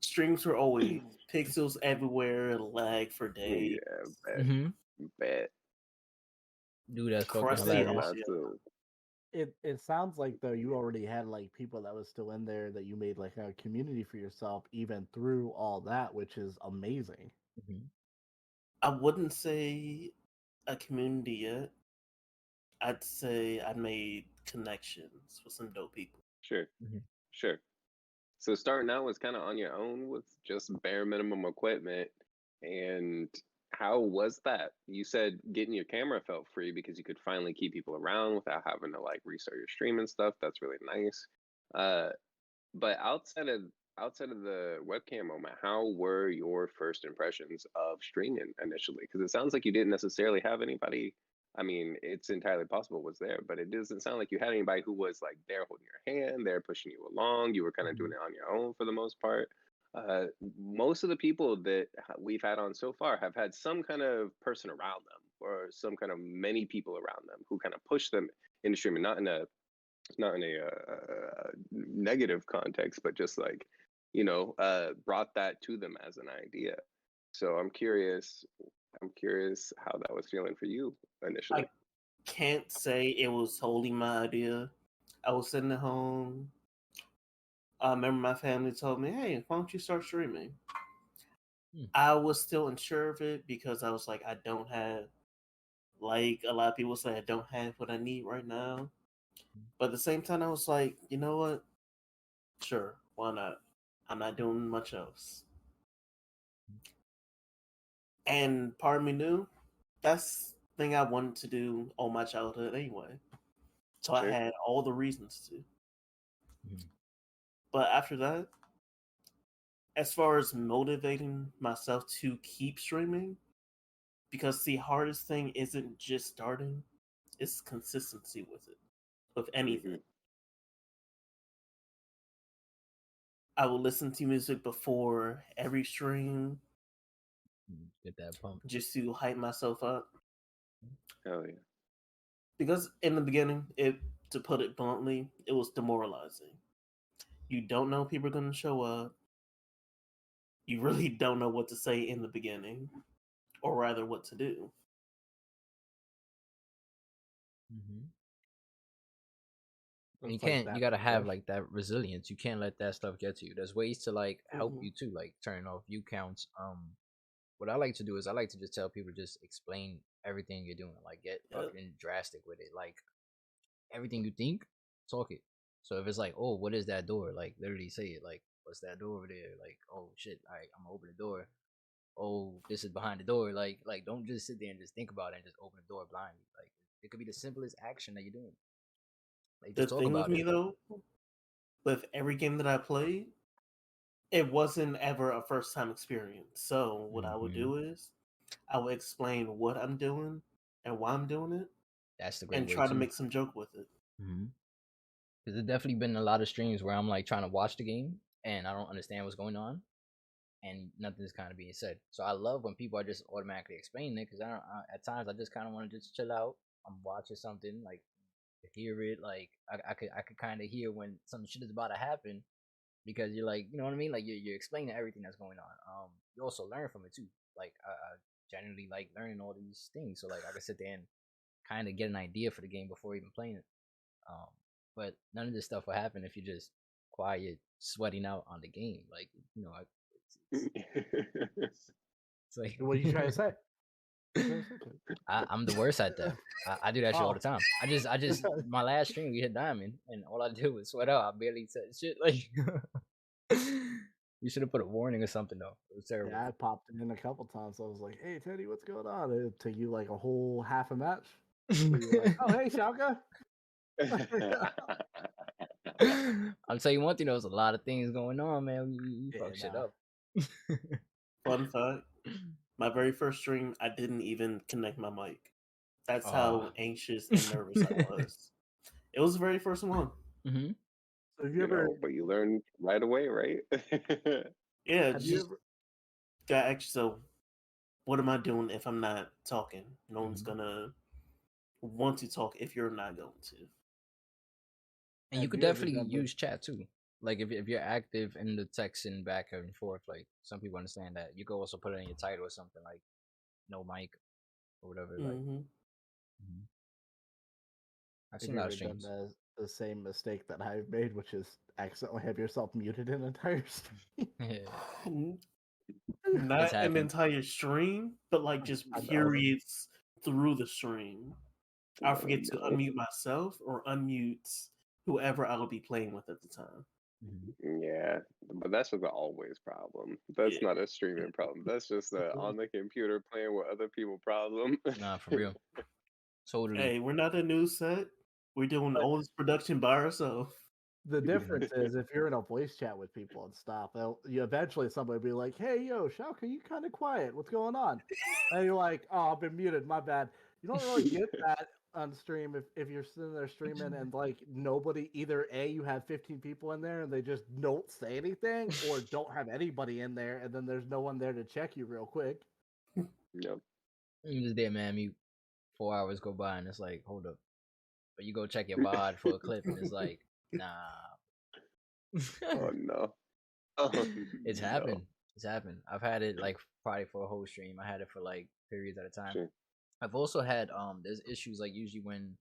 streams were always pixels everywhere, lag for days. Yeah, bet. Dude, that's fucking Crusty hilarious. audio. It sounds like though you already had like people that was still in there that you made like a community for yourself even through all that, which is amazing. I wouldn't say a community yet. I'd say I made connections with some dope people. Sure. So starting out was kind of on your own with just bare minimum equipment. And how was that? You said getting your camera felt free because you could finally keep people around without having to like restart your stream and stuff. That's really nice. But outside of the webcam moment, how were your first impressions of streaming initially? Because it sounds like you didn't necessarily have anybody. I mean, it's entirely possible was there, but it doesn't sound like you had anybody who was like there holding your hand, there pushing you along. You were kind of doing it on your own for the most part. Most of the people that we've had on so far have had some kind of person around them or some kind of many people around them who kind of push them into streaming, not in a negative context, but just like, brought that to them as an idea. So I'm curious how that was feeling for you initially. I can't say it was wholly my idea. I was sitting at home. I remember my family told me, "Hey, why don't you start streaming?" I was still unsure of it because I was like, I don't have, like a lot of people say, I don't have what I need right now. But at the same time, I was like, you know what? Sure, why not? I'm not doing much else. And part of me knew that's the thing I wanted to do all my childhood anyway. So I had all the reasons to. But after that, as far as motivating myself to keep streaming, because the hardest thing isn't just starting, it's consistency with it, with anything. I will listen to music before every stream. Get that pump. Just to hype myself up. Oh yeah. Because in the beginning, to put it bluntly, it was demoralizing. You don't know people are going to show up. You really don't know what to say in the beginning, or rather, what to do. And you can't. You gotta have like that resilience. You can't let that stuff get to you. There's ways to like help you too, like turn off view counts. What I like to do is I like to just tell people, just explain everything you're doing. Like get fucking drastic with it. Like everything you think, talk it. So if it's like, oh, what is that door? Like literally say it. Like, what's that door over there? Like, oh shit, all right, I'm gonna open the door. Oh, this is behind the door. Like don't just sit there and just think about it and just open the door blindly. Like it could be the simplest action that you're doing. Like the just talk thing about with me it. though, with every game that I played, it wasn't ever a first time experience. So what I would do is I would explain what I'm doing and why I'm doing it. That's the great and way try too. to make some joke with it. Because there's definitely been a lot of streams where I'm like trying to watch the game and I don't understand what's going on, and nothing's kind of being said. So I love when people are just automatically explaining it, because at times I just kind of want to just chill out. I'm watching something, like hear it, like I could kind of hear when some shit is about to happen, because you're like, you know what I mean, like you're explaining everything that's going on. You also learn from it too. Like I generally like learning all these things, so like I can sit there and kind of get an idea for the game before even playing it. But none of this stuff will happen if you're just quiet, sweating out on the game. Like, it's like, what are you trying to say? I'm the worst at that. I do that shit all the time. I just my last stream we hit diamond, and all I did was sweat out. I barely said shit. Like, you should have put a warning or something though. It was terrible. Yeah, I popped in a couple times. I was like, "Hey, Teddy, what's going on?" It took you like a whole half a match. Where you're like, "Oh, hey, Shaka." I'll tell you one thing, there was a lot of things going on, man. You fuck shit up. Fun fact, my very first stream, I didn't even connect my mic. That's how anxious and nervous I was. It was the very first one. Have you ever? But you learn right away, right? Yeah, Have you just ever? got actually. So, what am I doing if I'm not talking? No one's Mhm. gonna want to talk if you're not going to. And you Have could you ever definitely done the? use chat too. Like if you're active in the texting back and forth, like some people understand that. You could also put it in your title or something like no mic or whatever. Like, Mm-hmm. mhm. I've Have seen you a lot of ever done streams. the same mistake that I've made, which is accidentally have yourself muted an entire stream? It's Not an happened. entire stream, but like just I know. periods through the stream. I Oh forget to no. unmute myself or unmute whoever I'll be playing with at the time. Mhm. Yeah, but that's just an always problem. That's Yeah. not a streaming problem. That's just a on the computer playing with other people problem. Nah, for real. Totally. Hey, we're not a news set. We're doing But all this production by ourselves. the difference is if you're in a voice chat with people and stuff, you eventually somebody will be like, "Hey, yo, Shauka, you kind of quiet. What's going on?" And you're like, "Oh, I've been muted. My bad." You don't really get that on stream if you're sitting there streaming and like nobody either A, you have 15 people in there and they just don't say anything, or don't have anybody in there and then there's no one there to check you real quick. Yep. You just did man mute. 4 hours go by and it's like, hold up. But you go check your VOD for a clip and it's like, nah. Oh no. Oh It's no. happened. It's happened. I've had it like probably for a whole stream. I had it for like periods at a time. Sure. I've also had there's issues like usually when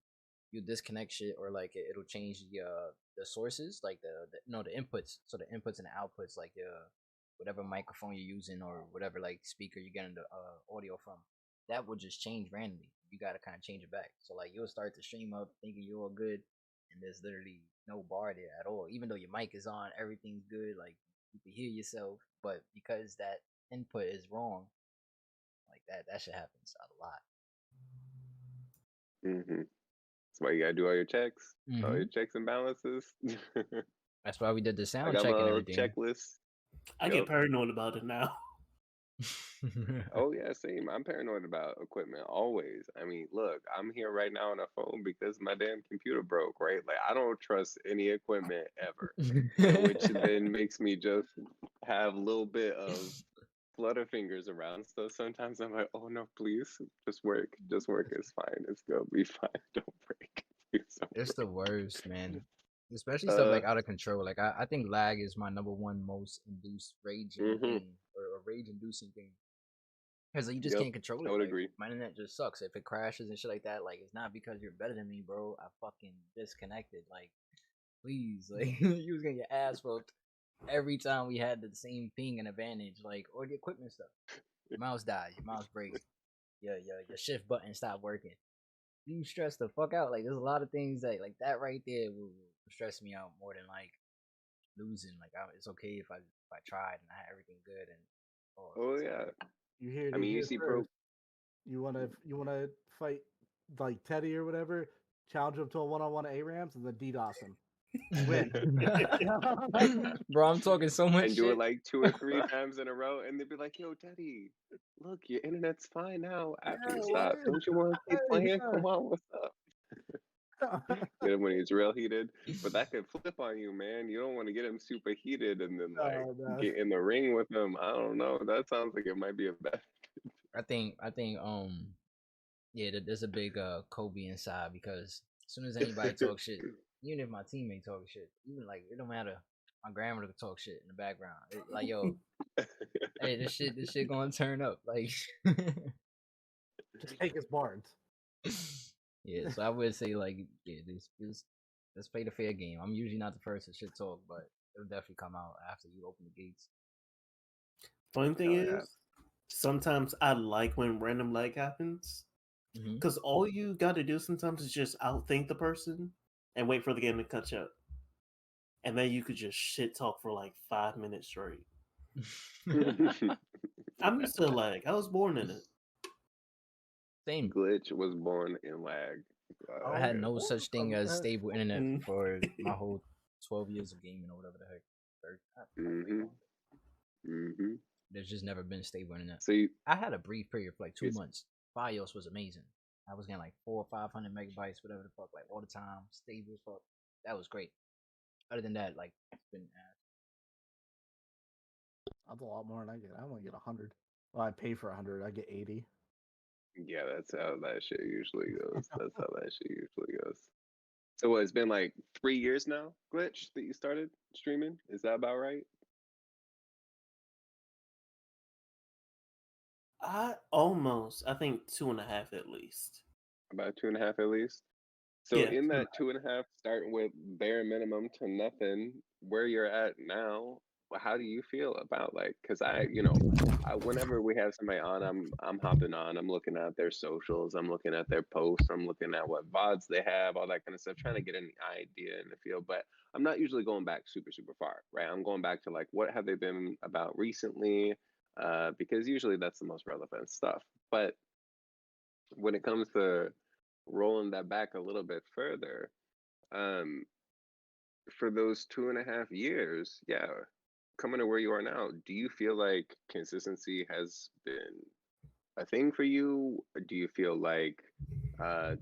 you disconnect shit or like it'll change the sources like the no the inputs, so the inputs and the outputs, like whatever microphone you're using or whatever like speaker you're getting the audio from, that will just change randomly. You got to kind of change it back. So like you'll start the stream up thinking you're all good and there's literally no bar there at all, even though your mic is on, everything's good, like you can hear yourself, but because that input is wrong, like that shit happens a lot. Mm-hmm. That's why you gotta do all your checks, all your Mm-hmm. checks and balances. That's why we did the I sound got my check and little everything. checklist. I Yep. get paranoid about it now. Oh yeah, same. I'm paranoid about equipment always. I mean, look, I'm here right now on a phone because my damn computer broke, right? Like I don't trust any equipment ever. Which then makes me just have a little bit of flutter fingers around. So sometimes I'm like, oh no, please, just work. Just work. It's fine. It's gonna be fine. Don't break. Please It's don't the break. worst, man. Especially stuff Uh, like out of control. Like I think lag is my number one most induced raging mm-hmm. thing, or a rage inducing thing. Because you just Yep. can't control I it. would Like agree. my internet just sucks. If it crashes and shit like that, like it's not because you're better than me, bro. I fucking disconnected. Like, please, like you was gonna get ass whooped every time we had the same ping and advantage, like or the equipment stuff. Your mouse died, your mouse breaks, your shift button stopped working. You stress the fuck out. Like there's a lot of things that like that right there will stress me out more than like losing. Like it's okay if I tried and I had everything good and Oh it's yeah. You hear I it mean, you here see pro. first. You wanna fight like Teddy or whatever, challenge him to a one-on-one ARAMs and then DDoS him. Win. bro, I'm talking so much And do it shit. like 2 or 3 times in a row, and they'd be like, "Yo, Daddy, look, your internet's fine now after Yeah, it what? stopped. Don't you want to keep Hey, playing? Come on, what's up?" Get him when he's real heated, but that could flip on you, man. You don't want to get him super heated and then like no, no. get in the ring with him. I don't know. That sounds like it might be a bad. I think yeah, there's a big Kobe inside because as soon as anybody talks shit, even if my teammate talk shit, even like it don't matter. My grandmother could talk shit in the background. Like yo, hey, this shit gonna turn up. Like Just take his barns. yeah, so I would say like yeah, this let's play the fair game. I'm usually not the first to shit talk, but it'll definitely come out after you open the gates. Funny thing Oh yeah. is, sometimes I like when random lag happens Mm-hmm. because all you got to do sometimes is just outthink the person and wait for the game to catch up, and then you could just shit talk for like 5 minutes straight. I'm used to lag. I was born in it. Same. Glitch was born in lag. I Oh, had Yeah. no such thing as stable internet Mm. for my whole 12 years of gaming or whatever the heck. Mhm. Mhm. There's just never been stable internet. So you, I had a brief period for like 2 it's, months. Fios was amazing. I was getting like 400 or 500 megabytes, whatever the fuck, like all the time, stable as fuck. That was great. Other than that, like it's been asked. That's a lot more than I get. I only get 100. Well, I pay for 100. I get 80. Yeah, that's how that shit usually goes. That's how that shit usually goes. So what, it's been like 3 years now, Glitch, that you started streaming? Is that about right? I think 2.5 at least. About 2.5 at least. So Yeah, in that 2.5, starting with bare minimum to nothing, where you're at now, how do you feel about like? Because whenever we have somebody on, I'm hopping on, I'm looking at their socials, I'm looking at their posts, I'm looking at what VODs they have, all that kind of stuff, trying to get an idea in the field. But I'm not usually going back super super far, right? I'm going back to like what have they been about recently, because usually that's the most relevant stuff. But when it comes to rolling that back a little bit further, um, for those 2.5 years, yeah, coming to where you are now, do you feel like consistency has been a thing for you? Or do you feel like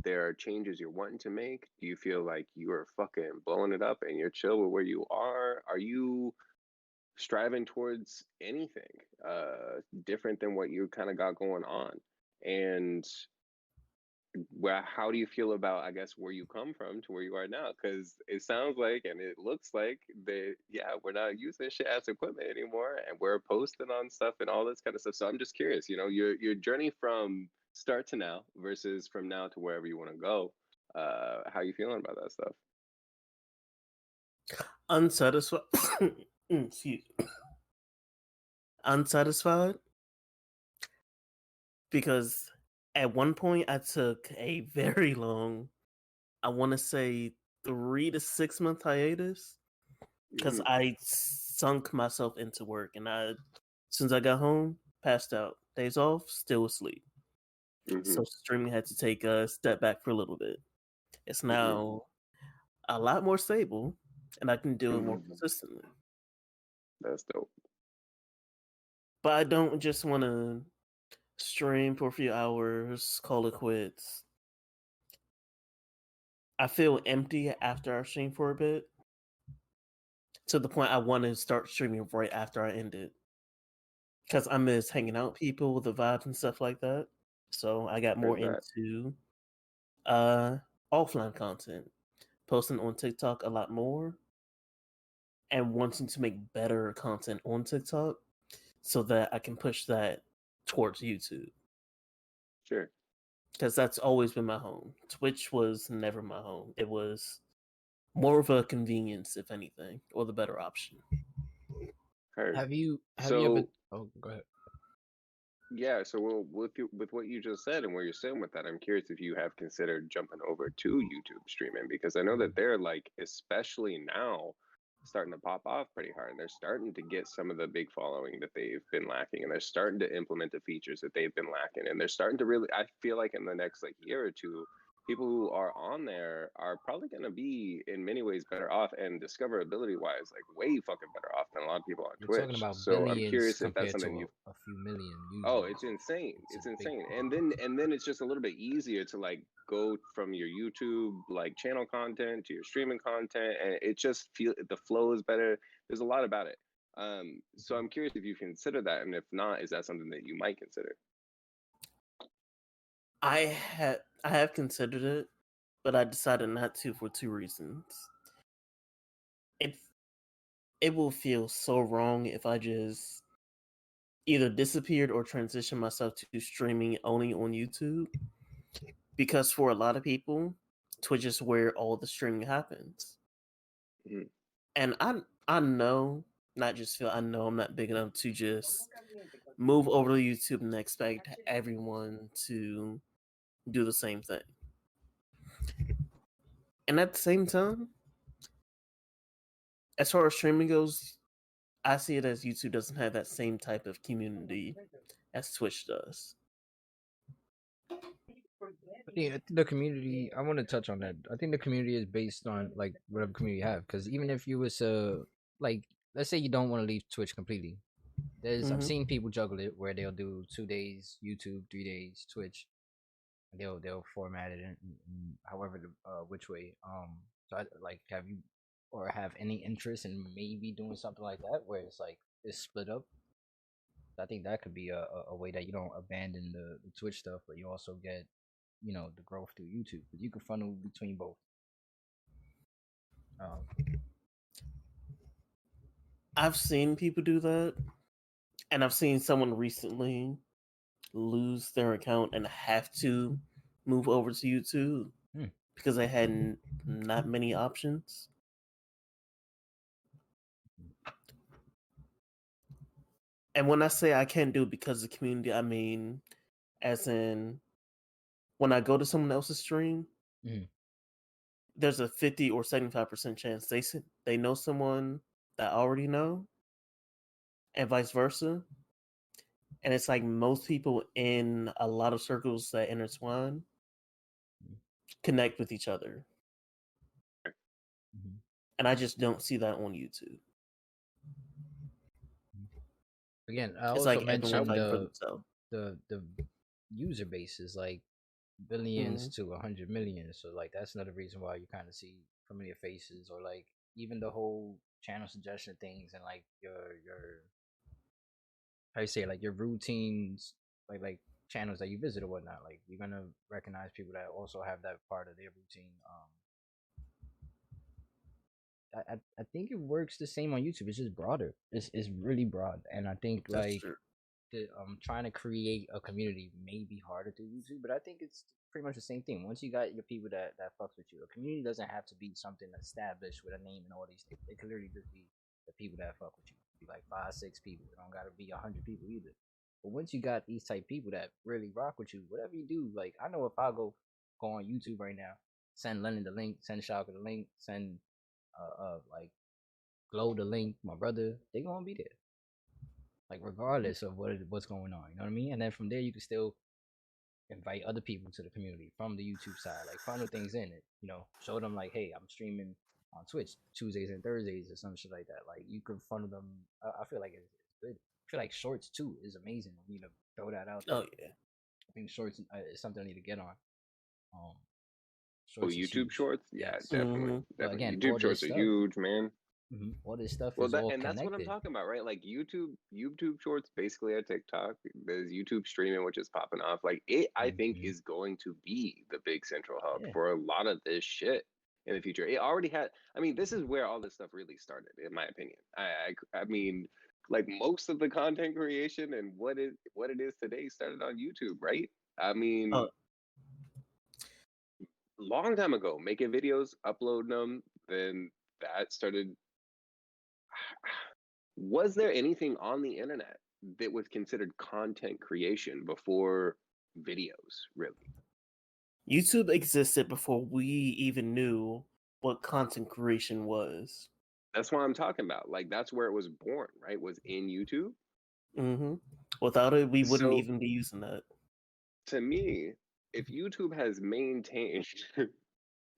there are changes you're wanting to make? Do you feel like you are fucking blowing it up and you're chill with where you are? Are you striving towards anything different than what you kind of got going on? And well, how do you feel about, I guess, where you come from to where you are now? Because it sounds like and it looks like that, yeah, we're not using shit as equipment anymore, and we're posting on stuff and all this kind of stuff. So I'm just curious, your journey from start to now versus from now to wherever you want to go. How you feeling about that stuff? unsatisfied. Excuse. Unsatisfied because at one point I took a very long, I want to say 3 to 6 month hiatus because I sunk myself into work, and as soon as I got home, passed out. Days off, still asleep. So streaming had to take a step back for a little bit. It's now a lot more stable, and I can do it more consistently. That's dope. But I don't just want to stream for a few hours, call it quits. I feel empty after I stream for a bit, to the point I want to start streaming right after I end it. Because I miss hanging out with people, the vibes and stuff like that. So I got more into offline content, posting on TikTok a lot more, and wanting to make better content on TikTok so that I can push that towards YouTube. Sure. Because that's always been my home. Twitch was never my home. It was more of a convenience, if anything, or the better option. Heard. Have you ever? Oh, go ahead. Yeah, so with what you just said and where you're sitting with that, I'm curious if you have considered jumping over to YouTube streaming, because I know that they're like, especially now, starting to pop off pretty hard. And they're starting to get some of the big following that they've been lacking, and they're starting to implement the features that they've been lacking, and they're starting to really, I feel like in the next like year or two, people who are on there are probably going to be in many ways better off, and discoverability wise, like way fucking better off than a lot of people on You're Twitch. talking about So I'm billions curious if that's compared something to you've. a few million users. Oh, it's insane. It's a big insane. And then it's just a little bit easier to like go from your YouTube like channel content to your streaming content, and it just feel the flow is better. There's a lot about it. So I'm curious if you consider that, and if not, is that something that you might consider? I have considered it, but I decided not to for two reasons. It will feel so wrong if I just either disappeared or transitioned myself to streaming only on YouTube. Because for a lot of people, Twitch is where all the streaming happens. And I know, not just feel, I know I'm not big enough to just move over to YouTube and expect everyone to do the same thing. And at the same time, as far as streaming goes, I see it as YouTube doesn't have that same type of community as Twitch does. Yeah, I think the community. I want to touch on that. I think the community is based on like whatever community you have. Because even if you was like, let's say you don't want to leave Twitch completely, I've seen people juggle it where they'll do 2 days YouTube, 3 days Twitch. They'll format it in however which way. So have you or have any interest in maybe doing something like that, where it's like it's split up. I think that could be a way that you don't abandon the Twitch stuff, but you also get, you know, the growth through YouTube. But you can funnel between both. I've seen people do that, and I've seen someone recently lose their account and have to move over to YouTube because they had not many options. And when I say I can't do it because of the community, I mean, as in, when I go to someone else's stream, there's a 50 or 75% chance they know someone that I already know, and vice versa. And it's like most people in a lot of circles that intertwine connect with each other. And I just don't see that on YouTube. Again, I it's also like mentioned the the user base is like billions to 100 million. So like that's another reason why you kind of see familiar faces, or like even the whole channel suggestion things, and like your how you say it, like your routines, like channels that you visit or whatnot. Like you're gonna recognize people that also have that part of their routine. I think it works the same on YouTube. It's just broader. It's really broad, and I think like trying to create a community may be harder through YouTube, but I think it's pretty much the same thing. Once you got your people that fucks with you, a community doesn't have to be something established with a name and all these things. It can literally just be the people that fuck with you. Be like 5, 6 people. It don't gotta be 100 people either. But once you got these type people that really rock with you, whatever you do, like I know if I go on YouTube right now, send Lennon the link, send Shaka the link, send like Glow the link, my brother, they gonna be there. Like regardless of what's going on, you know what I mean? And then from there you can still invite other people to the community from the YouTube side, like funnel things in it, you know, show them like, hey, I'm streaming on Twitch Tuesdays and Thursdays or some shit like that. Like you can funnel them. I feel like it's good. I feel like shorts too is amazing. I need to throw that out there. Oh yeah, I think shorts is something I need to get on. YouTube Shorts, yeah, yes. definitely. But again, YouTube Shorts are huge, man. All this stuff is all connected. That's what I'm talking about, right? Like YouTube Shorts basically are TikTok. There's YouTube streaming, which is popping off. Like it, I think, is going to be the big central hub for a lot of this shit in the future. It already had. I mean, this is where all this stuff really started, in my opinion. I mean, like most of the content creation and what it is today started on YouTube, right? I mean, long time ago, making videos, uploading them, then that started. Was there anything on the internet that was considered content creation before videos, really? YouTube existed before we even knew what content creation was. That's what I'm talking about. Like that's where it was born, right? Was in YouTube. Without it, we wouldn't even be using that. To me, if YouTube has maintained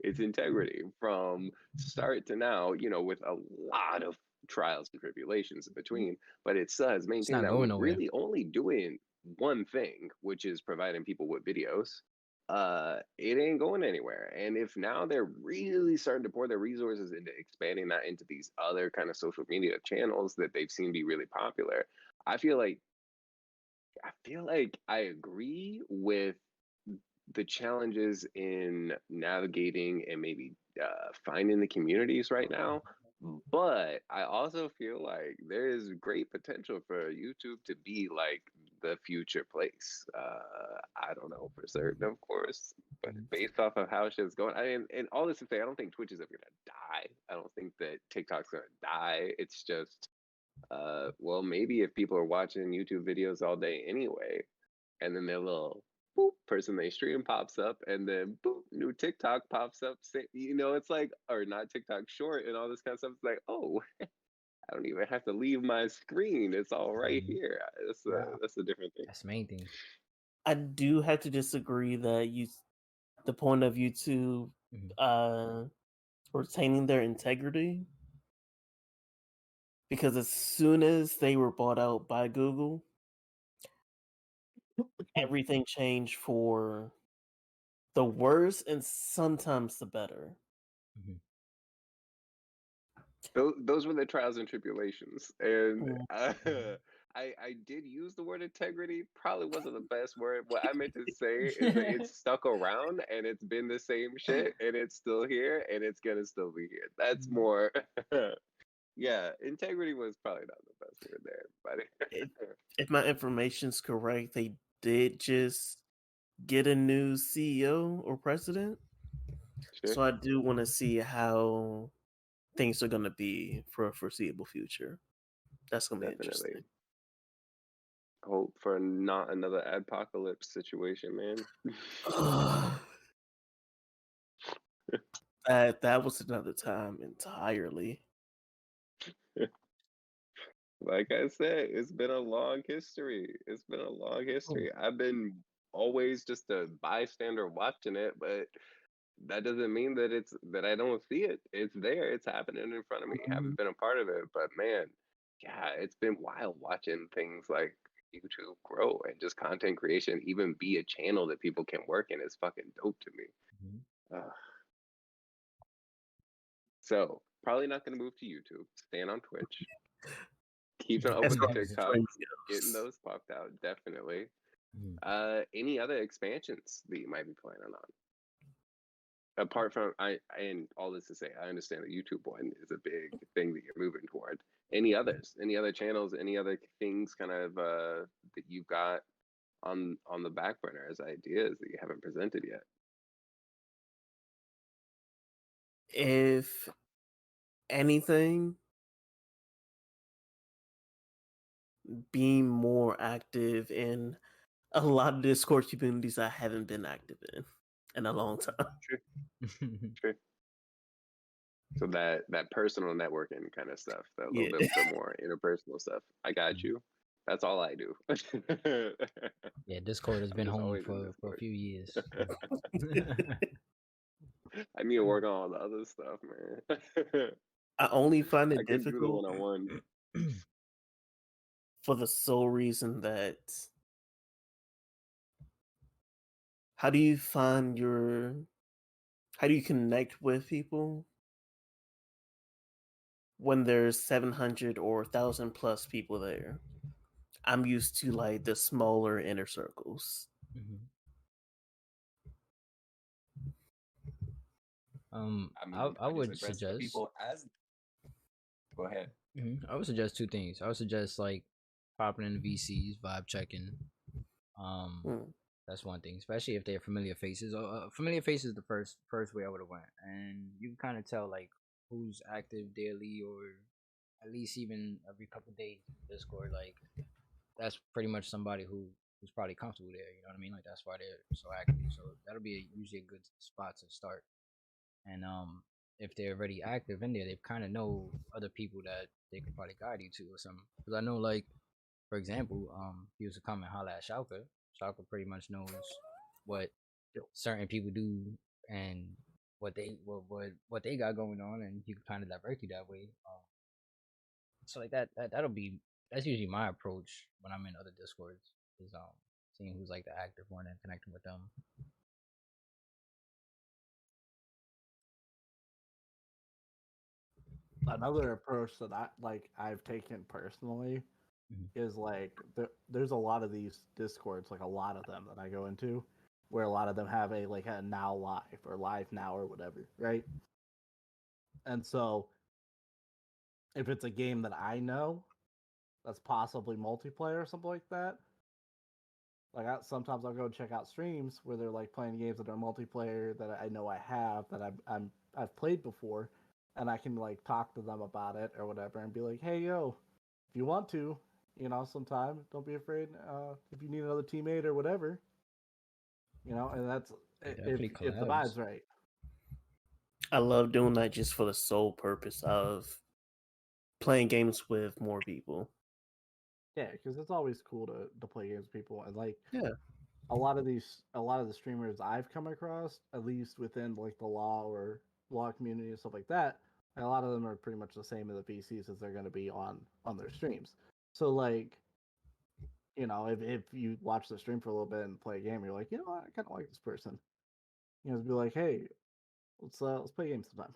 its integrity from start to now, you know, with a lot of trials and tribulations in between, but it still has maintained that we're really only doing one thing, which is providing people with videos. It ain't going anywhere. And if now they're really starting to pour their resources into expanding that into these other kind of social media channels that they've seen be really popular, I feel like I agree with the challenges in navigating and maybe finding the communities right now. But I also feel like there is great potential for YouTube to be like the future place. I don't know for certain, of course, but based off of how shit's going, and all this to say, I don't think Twitch is ever gonna die. I don't think that TikTok's gonna die. It's just, well, maybe if people are watching YouTube videos all day anyway, and then their little boop person they stream pops up, and then boop new TikTok pops up. You know, it's like, or not TikTok short and all this kind of stuff. It's like, oh, I don't even have to leave my screen. It's all right here. That's a different thing. That's the main thing. I do have to disagree that the point of YouTube retaining their integrity, because as soon as they were bought out by Google, everything changed for the worse and sometimes the better. those were the trials and tribulations, and Mm. I did use the word integrity. Probably wasn't the best word. What I meant to say is that it's stuck around and it's been the same shit and it's still here and it's gonna still be here. That's more. Yeah, integrity was probably not the best word there, but If my information's correct, they did just get a new CEO or president. sure, So I do want to see how things are going to be for a foreseeable future. That's going to be definitely. interesting. Hope for not another apocalypse situation, man. That was another time entirely. Like I said, it's been a long history. It's been a long history. I've been always just a bystander watching it, but that doesn't mean that it's that I don't see it. It's there. It's happening in front of me. Mhm. Haven't been a part of it, but man, yeah, it's been wild watching things like YouTube grow and just content creation even be a channel that people can work in is fucking dope to me. Uh, so probably not going to move to YouTube. Staying on Twitch. Keeping up As with the far as TikToks. streaming Getting goes. those popped out. Definitely. Any other expansions that you might be planning on? Apart from and all this to say, I understand the YouTube one is a big thing that you're moving toward. Any others? Any other channels? Any other things kind of that you've got on the back burner as ideas that you haven't presented yet? If anything, being more active in a lot of Discord communities I haven't been active in a long time. True. True. So that personal networking kind of stuff, that little Yeah. bit more interpersonal stuff. I got you. That's all I do. Yeah, Discord has I'm been just home always in for a Discord. few years. I need to work on all the other stuff, man. I only find I it couldn't do the difficult one-on-one. for the sole reason that how do you find your how do you connect with people when there's 700 or 1,000 plus people there? I'm used to like the smaller inner circles. I mean, I just would address the suggest. people as. Go ahead. I would suggest two things. I would suggest like popping in the VCs, vibe checking. Mm. That's one thing, especially if they're familiar faces. Familiar faces is the first way I would have went, and you can kind of tell like who's active daily or at least even every couple days in Discord. Like that's pretty much somebody who's probably comfortable there. You know what I mean? Like that's why they're so active. So that'll be usually a good spot to start. And if they're already active in there, they kind of know other people that they could probably guide you to or something. Because I know, like for example, he used to come and holler at Schalke. Schalke pretty much knows what certain people do and what they got going on, and you can kind of divert you that way. So like that'll be that's usually my approach when I'm in other discords is seeing who's like the active one and connecting with them. Another approach that I've taken personally is like there's a lot of these discords, like a lot of them that I go into, where a lot of them have a like a now live or live now or whatever, right? And so if it's a game that I know that's possibly multiplayer or something like that, sometimes I'll go check out streams where they're like playing games that are multiplayer that I know I have that I've played before, and I can like talk to them about it or whatever and be like, hey yo, if you want to, sometime don't be afraid. If you need another teammate or whatever, and that's if the vibe's right. I love doing that just for the sole purpose of playing games with more people. Yeah, because it's always cool to play games with people, and like yeah, a lot of the streamers I've come across, at least within like the law community and stuff like that, a lot of them are pretty much the same in the PCs as they're going to be on their streams. So like, if you watch the stream for a little bit and play a game, you're like, you know what, I kind of like this person. Be like, hey, let's play games sometime.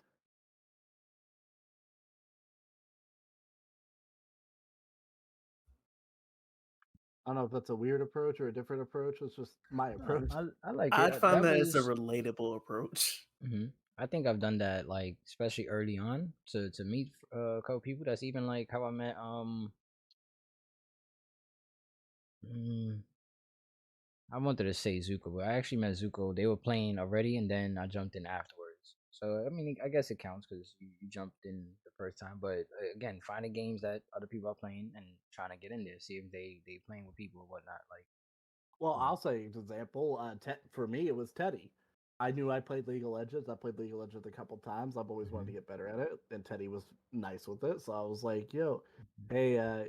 I don't know if that's a weird approach or a different approach. It's just my approach. I like I'd it. find That that as a was. relatable approach. I think I've done that, like especially early on, to meet a couple people. That's even like how I met mm, I wanted to say Zuko, but I actually met Zuko. They were playing already, and then I jumped in afterwards. So I mean, I guess it counts because you jumped in the first time. But again, finding games that other people are playing and trying to get in there, see if they playing with people or whatnot. Like, Well, you know. I'll say an example. For me, it was Teddy. I knew I played League of Legends. I played League of Legends a couple times. I've always wanted to get better at it, and Teddy was nice with it. So I was like, "Yo, hey,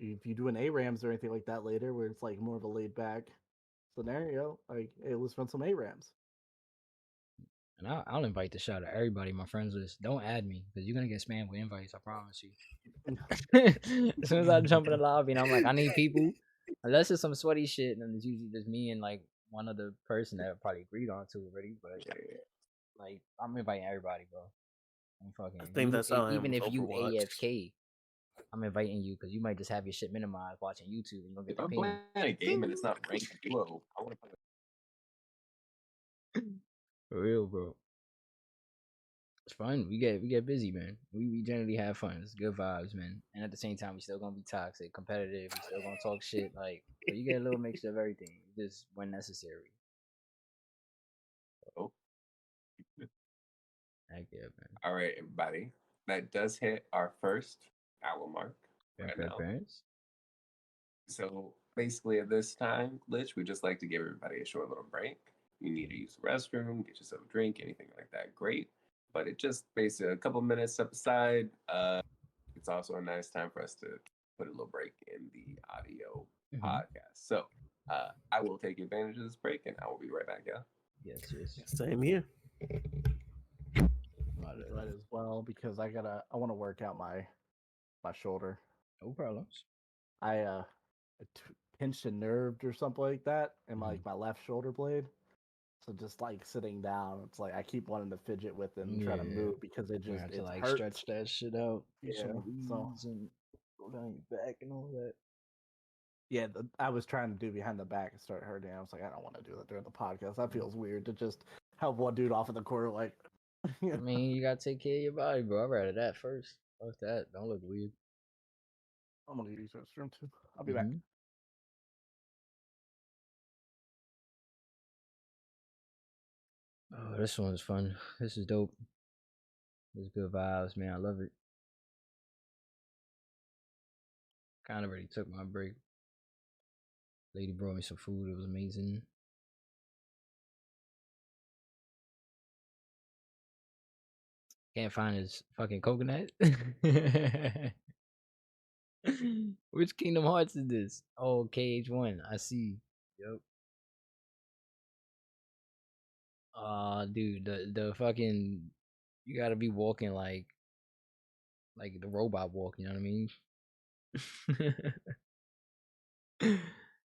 if you do an ARAMs or anything like that later, where it's like more of a laid back scenario, like, hey, let's run some ARAMs." And I'll invite the shot of everybody in my friends list. Don't add me because you're gonna get spammed with invites. I promise you. As soon as I jump in the lobby and I'm like, I need people, unless it's some sweaty shit, and it's usually just me and like one other person that I probably agreed on to already. But like, I'm inviting everybody, bro. I'm fucking I think that's how I am even with if you Overwatch. AFK, I'm inviting you because you might just have your shit minimized watching YouTube and you gonna get If the I'm ping. playing a game and it's not ranked duo, I want to play. For real, bro. It's fun. We get busy, man. We generally have fun. It's good vibes, man. And at the same time, we still gonna be toxic, competitive. We still gonna talk shit. Like, so you get a little mixture of everything, just when necessary. Oh, Heck yeah, man. all right, everybody. That does hit our first hour mark right now. Parents. So basically, at this time, Lich, we just like to give everybody a short little break. You need to use the restroom, get yourself a drink, anything like that, great. But it just basically a couple minutes step aside. It's also a nice time for us to put a little break in the audio podcast. So I will take advantage of this break and I will be right back, yeah? Yes. Same here. Right as well because I want to work out my shoulder. No problems. I pinched a nerve or something like that in like my left shoulder blade. So just like sitting down, it's like I keep wanting to fidget with it and try to move because it just to like hurts. stretch that shit out. Yeah, so and go down your back and all that. yeah, I was trying to do behind the back and start hurting. I was like, I don't want to do that during the podcast. That feels weird to just help one dude off in the corner. Like, I mean, you gotta take care of your body, bro. I'd rather that first. Fuck that. Don't look weird. I'm gonna use the restroom too. I'll be back. Oh, this one's fun. This is dope. This is good vibes, man. I love it. Kind of already took my break. Lady brought me some food. It was amazing. Can't find his fucking coconut. Which Kingdom Hearts is this? Oh, KH1. I see. Yep. Dude, the fucking, you gotta be walking like the robot walk. You know what I mean?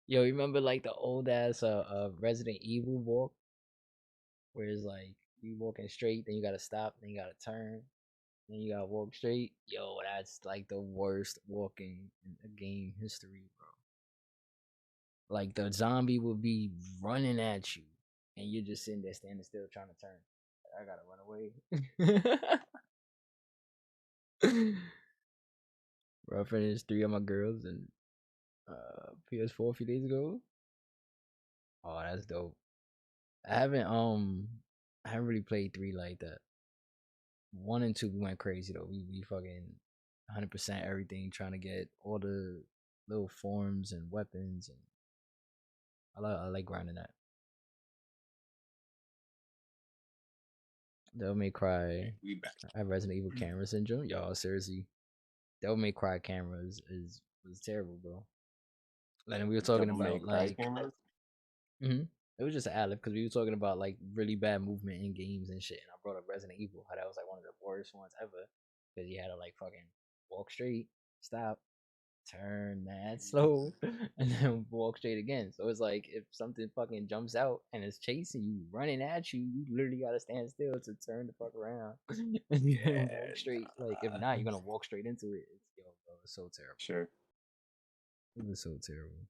Yo, remember like the old ass Resident Evil walk, where it's like you walking straight, then you gotta stop, then you gotta turn, then you gotta walk straight. Yo, that's like the worst walking in the game history, bro. Like the zombie will be running at you, and you're just sitting there standing still trying to turn. I gotta run away. Bro, I finished 3 of my girls and PS4 a few days ago. Oh, that's dope. I haven't really played 3 like that. 1 and 2 we went crazy though. We fucking 100% everything, trying to get all the little forms and weapons, and I like grinding that. Devil May Cry. We back. I have Resident Evil camera syndrome. Y'all, seriously. Devil May Cry cameras was terrible, bro. Like we were talking about like it was just an ad lib because we were talking about like really bad movement in games and shit. And I brought up Resident Evil, how that was like one of the worst ones ever because you had to like fucking walk straight, stop, turn mad slow, and then walk straight again. So it's like if something fucking jumps out and is chasing you, running at you, you literally gotta stand still to turn the fuck around and then walk straight. Like if not, you're gonna walk straight into it. It's, yo, bro, it's so terrible. Sure. It was so terrible.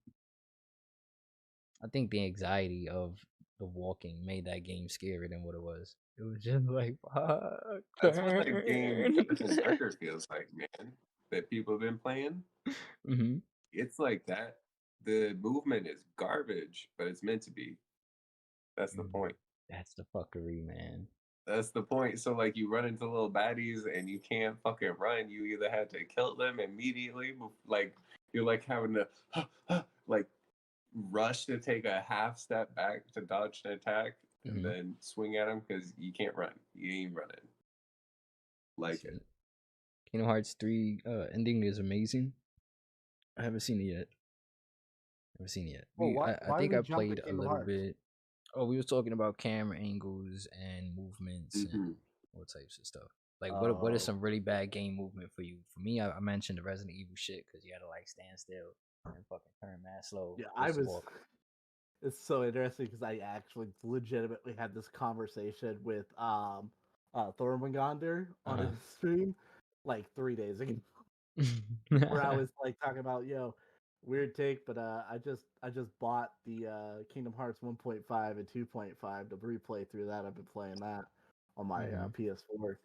I think the anxiety of the walking made that game scarier than what it was. It was just like, fuck. That's what that game Dark and Darker feels like, man. That people have been playing. Mm-hmm. It's like that. The movement is garbage, but it's meant to be. That's the point. That's the fuckery, man. That's the point. So like you run into little baddies and you can't fucking run. You either have to kill them immediately, like you're like having to like rush to take a half step back to dodge an attack and then swing at them because you can't run. You ain't running. Like it. Kingdom Hearts 3 ending is amazing. I haven't seen it yet. Well, I think I played a little bit. Oh, we was talking about camera angles and movements and all types of stuff. Like, what is some really bad game movement for you? For me, I mentioned the Resident Evil shit because you had to like stand still and fucking turn mad slow. Yeah, It's so interesting because I actually legitimately had this conversation with Thormagander on his stream like 3 days ago, where I was like talking about, weird take, but I just bought the Kingdom Hearts 1.5 and 2.5 to replay through that. I've been playing that on my PS4,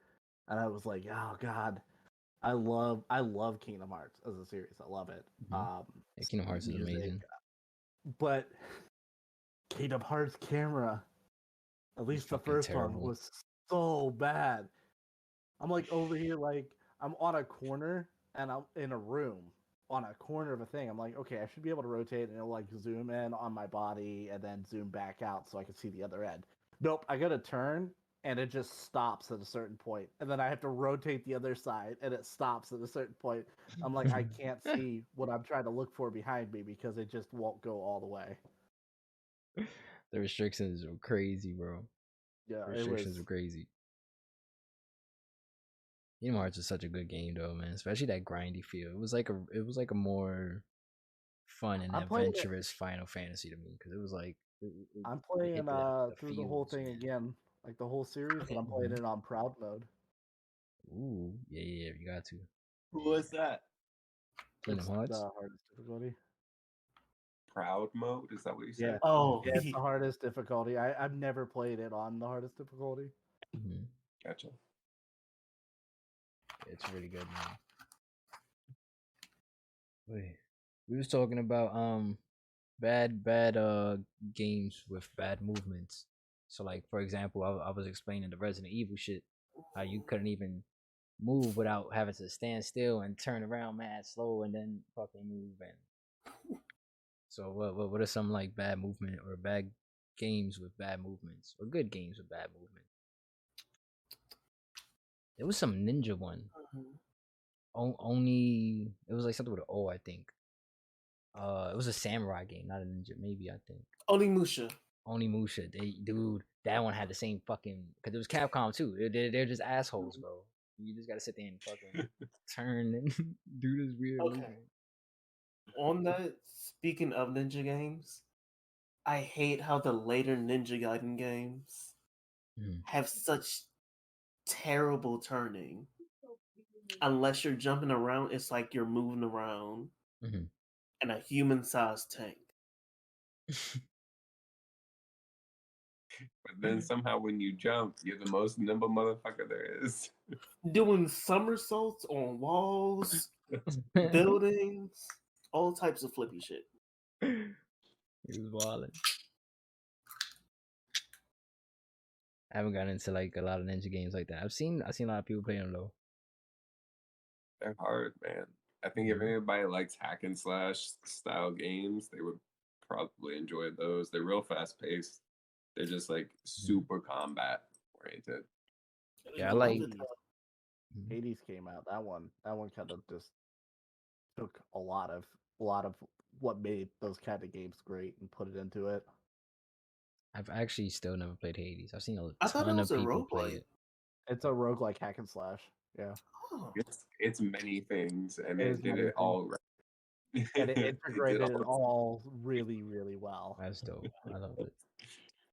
and I was like, oh god, I love Kingdom Hearts as a series. I love it. Yeah, Kingdom Hearts is amazing, but Kingdom Hearts camera, at least the first one, was so bad. I'm like over here, like I'm on a corner and I'm in a room on a corner of a thing. I'm like, okay, I should be able to rotate and it'll like zoom in on my body and then zoom back out so I can see the other end. Nope, I gotta turn and it just stops at a certain point, and then I have to rotate the other side and it stops at a certain point. I'm like, I can't see what I'm trying to look for behind me because it just won't go all the way. The restrictions were crazy, bro. Yeah, restrictions were crazy. Kingdom Hearts is such a good game, though, man. Especially that grindy feel. It was like a more fun and adventurous Final Fantasy to me because it was like I'm playing through the whole thing again, like the whole series, but I'm playing it on proud mode. Ooh, yeah, you got to. What's that? Kingdom Hearts. The hardest difficulty. Proud mode? Is that what you said? Yeah. Oh, yeah, it's the hardest difficulty. I've never played it on the hardest difficulty. Gotcha. It's really good, man. Wait, we was talking about bad games with bad movements. So like for example, I was explaining the Resident Evil shit, how you couldn't even move without having to stand still and turn around mad slow and then fucking move. And so what are some like bad movement or bad games with bad movements or good games with bad movement? There was some ninja one. Only it was like something with an O, I think. It was a samurai game, not a ninja. Maybe I think. Onimusha. Dude, that one had the same fucking because it was Capcom too. They're just assholes, bro. You just gotta sit there and fucking turn and do this weird movement. On that, speaking of ninja games, I hate how the later Ninja Gaiden games have such terrible turning. Unless you're jumping around, it's like you're moving around in a human-sized tank. But then somehow when you jump, you're the most nimble motherfucker there is. Doing somersaults on walls, buildings, all types of flippy shit. He was wilding. I haven't gotten into like a lot of ninja games like that. I've seen a lot of people playing them though. They're hard, man. I think if anybody likes hack and slash style games, they would probably enjoy those. They're real fast paced. They're just like super combat oriented. Yeah, I like. Hades came out. That one kind of just took a lot of what made those kind of games great and put it into it. I've actually still never played Hades. I've seen a ton of people play it. It's a roguelike hack and slash. Yeah. It's many things, and it did it all right. And it integrated it all really, really well. That's dope. I love it.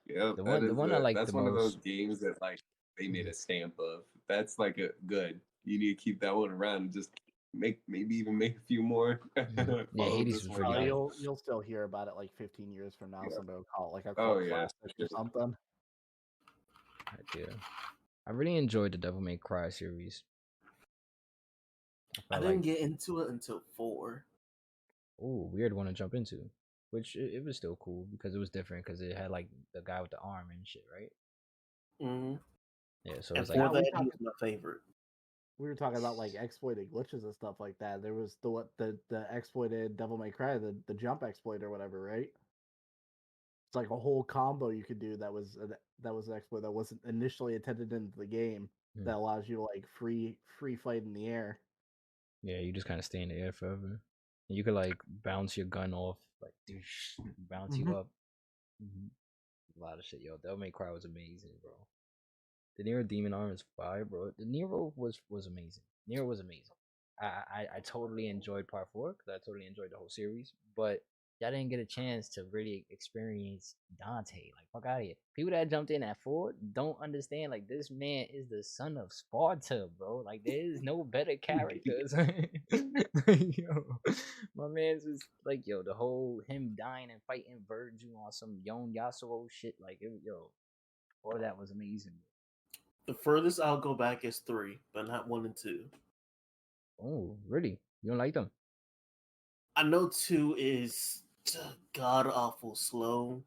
Yeah, the one I like that's the one most. Of those games that like they made a stamp of. That's like a good. You need to keep that one around. And just maybe even make a few more. Yeah, Follow Hades this was one really up. good. You'll still hear about it like 15 years from now. Yeah. Somebody will call it like a Oh cult yeah. classic or something. Heck yeah. I really enjoyed the Devil May Cry series. I didn't get into it until 4. Oh, weird one to jump into. Which it was still cool because it was different because it had like the guy with the arm and shit, right? Mm-hmm. Yeah, so And it's for like that, he was my favorite. We were talking about like exploited glitches and stuff like that. There was the exploited Devil May Cry, the jump exploit or whatever, right? It's like a whole combo you could do that was an exploit that wasn't initially intended into the game that allows you to like free fight in the air. Yeah, you just kind of stay in the air forever. And you could like bounce your gun off, like bounce you up. A lot of shit, yo. Devil May Cry was amazing, bro. The Nero Demon Arm is fire, bro. The Nero was amazing. Nero was amazing. I totally enjoyed part 4 because I totally enjoyed the whole series, but y'all didn't get a chance to really experience Dante. Like, fuck out of here. People that jumped in at 4 don't understand. Like, this man is the son of Sparta, bro. Like, there is no better characters. Yo, my man's was like, yo, the whole him dying and fighting Virgil on some Yon Yasuo shit. Like, all of that was amazing. The furthest I'll go back is 3, but not 1 and 2. Oh, really? You don't like them? I know 2 is god awful slow,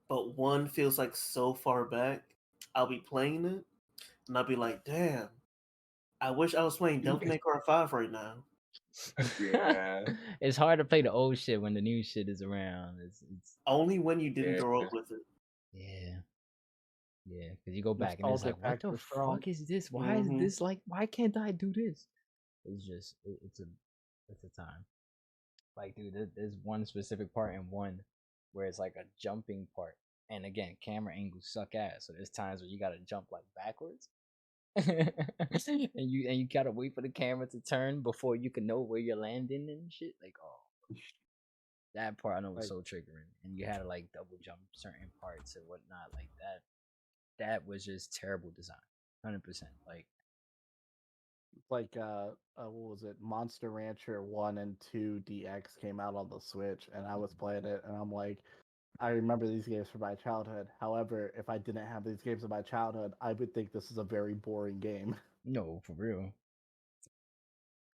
but 1 feels like so far back. I'll be playing it, and I'll be like, damn, I wish I was playing Devil May Cry 5 right now. Yeah. It's hard to play the old shit when the new shit is around. It's only when you didn't grow up with it. Yeah. Yeah, because you go back and it's like, what the fuck is this? Why is this like? Why can't I do this? It's just it's a time. Like, dude, there's one specific part in 1 where it's like a jumping part, and again, camera angles suck ass. So there's times where you gotta jump like backwards, and you gotta wait for the camera to turn before you can know where you're landing and shit. Like, oh, that part I know was so triggering, and you had to like double jump certain parts and whatnot like that. That was just terrible design, 100%. Like what was it? Monster Rancher 1 and 2 DX came out on the Switch, and I was playing it, and I'm like, I remember these games from my childhood. However, if I didn't have these games in my childhood, I would think this is a very boring game. No, for real.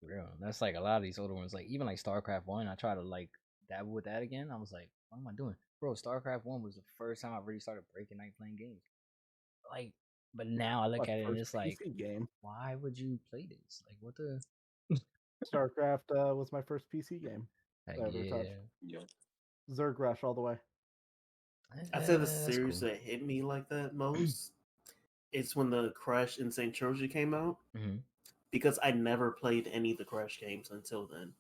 For real. That's like a lot of these older ones. Like, even like StarCraft 1, I try to like dabble with that again. I was like, what am I doing? Bro, StarCraft 1 was the first time I really started breaking night playing games. Like, but now I look at it and it's like, game. Why would you play this? Like, what the? StarCraft was my first PC game I ever touched. Yeah. Zerg Rush all the way. I'd say the series that hit me like that most is when the Crash Insane Trilogy came out, because I never played any of the Crash games until then.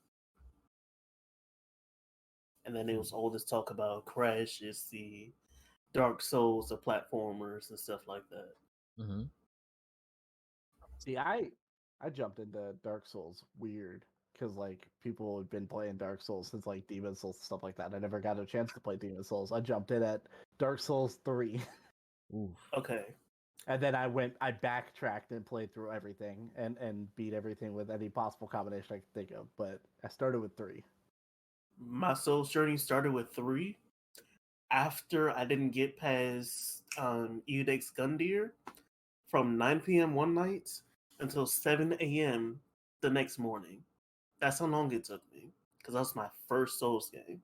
And then it was all this talk about Crash is the Dark Souls of platformers and stuff like that. See, I jumped into Dark Souls weird because like people had been playing Dark Souls since like Demon Souls stuff like that. I never got a chance to play Demon Souls. I jumped in at Dark Souls 3. Okay. And then I backtracked and played through everything and beat everything with any possible combination I could think of. But I started with 3. My Souls journey started with 3. After I didn't get past Eudex Gundyr from 9 p.m. one night until 7 a.m. the next morning. That's how long it took me, because that was my first Souls game.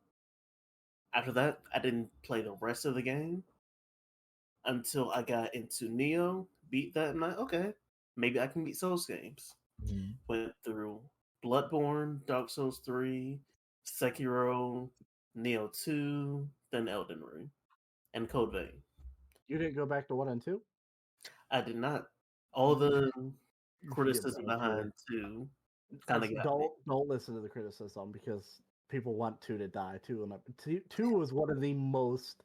After that, I didn't play the rest of the game until I got into Neo, beat that, and like, okay, maybe I can beat Souls games. Went through Bloodborne, Dark Souls 3, Sekiro, Neo 2, then Elden Ring, and Code Vein. You didn't go back to 1 and 2? I did not. All the criticism behind 2 kind of got me. Don't listen to the criticism because people want 2 to die. 2 was one of the most.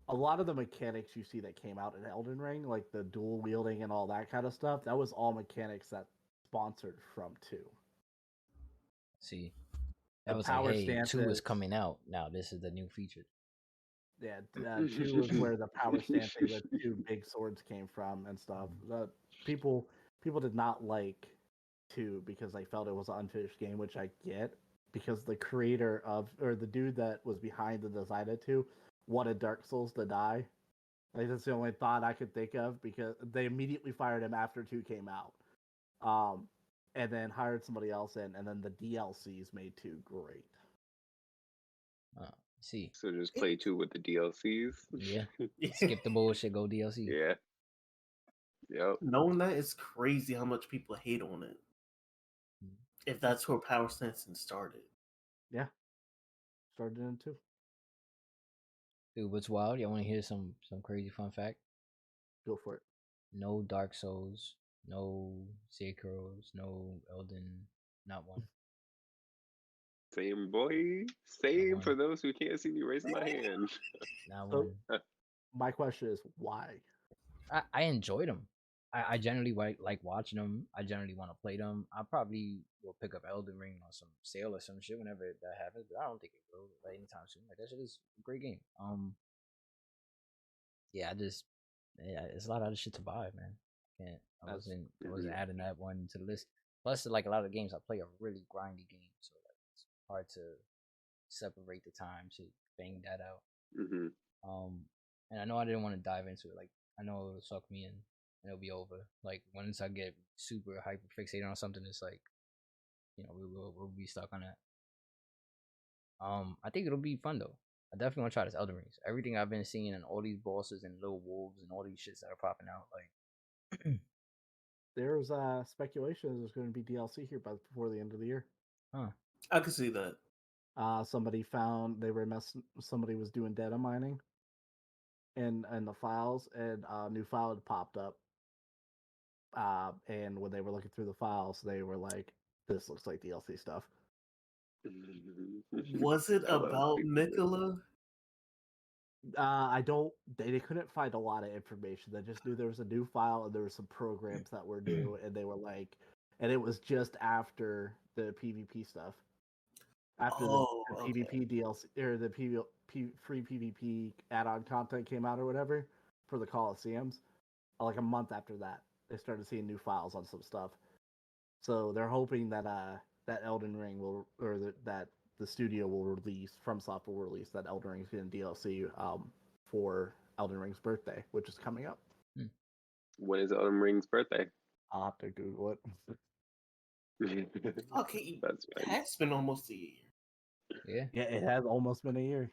A lot of the mechanics you see that came out in Elden Ring, like the dual wielding and all that kind of stuff, that was all mechanics that sponsored from 2. See, that was like, hey, 2 is coming out now. This is the new feature. Yeah, 2 was where the power stancing with 2 big swords came from and stuff. People did not like 2 because they felt it was an unfinished game, which I get because the creator of or the dude that was behind the design of 2 wanted Dark Souls to die. Like that's the only thought I could think of because they immediately fired him after 2 came out. And then hired somebody else in, and then the DLCs made 2 great. See. So just play 2 with the DLCs. Yeah. Skip the bullshit, go DLC. Yeah. Yep. Knowing that, it's crazy how much people hate on it. If that's where Power Stanson started. Yeah. Started in 2. Dude, what's wild? Y'all want to hear some crazy fun fact? Go for it. No Dark Souls, no Sekiros, no Elden, not one. Same, boy. Same for those who can't see me raising my hand. Not So, one. my question is why? I enjoyed them. I generally like watching them. I generally want to play them. I probably will pick up Elden Ring on some sale or some shit whenever that happens, but I don't think it will like anytime soon. Like that shit is a great game. Yeah, it's a lot of other shit to buy, man. I wasn't adding that one to the list. Plus, like a lot of games I play are really grindy games, so like it's hard to separate the time to bang that out. And I know I didn't want to dive into it. Like I know it'll suck me in and it'll be over. Like once I get super hyper fixated on something, it's like, we'll be stuck on that. I think it'll be fun though. I definitely want to try this Elden Rings. Everything I've been seeing and all these bosses and little wolves and all these shits that are popping out, like there's speculation there's going to be DLC here before the end of the year. Huh. I can see that. Somebody found somebody was doing data mining in the files, and a new file had popped up. And when they were looking through the files, they were like, "This looks like DLC stuff." Was it about Mikola? I don't. They couldn't find a lot of information. They just knew there was a new file and there were some programs that were new, and they were like, and it was just after the PvP stuff, after the PvP DLC or the free PvP add-on content came out or whatever for the Colosseums. Like a month after that, they started seeing new files on some stuff. So they're hoping that that Elden Ring will, or that the studio will release, FromSoft will release that Elden Ring's getting DLC for Elden Ring's birthday, which is coming up. When is Elden Ring's birthday? I'll have to Google it. Okay, it has been almost a year. Yeah, it has almost been a year.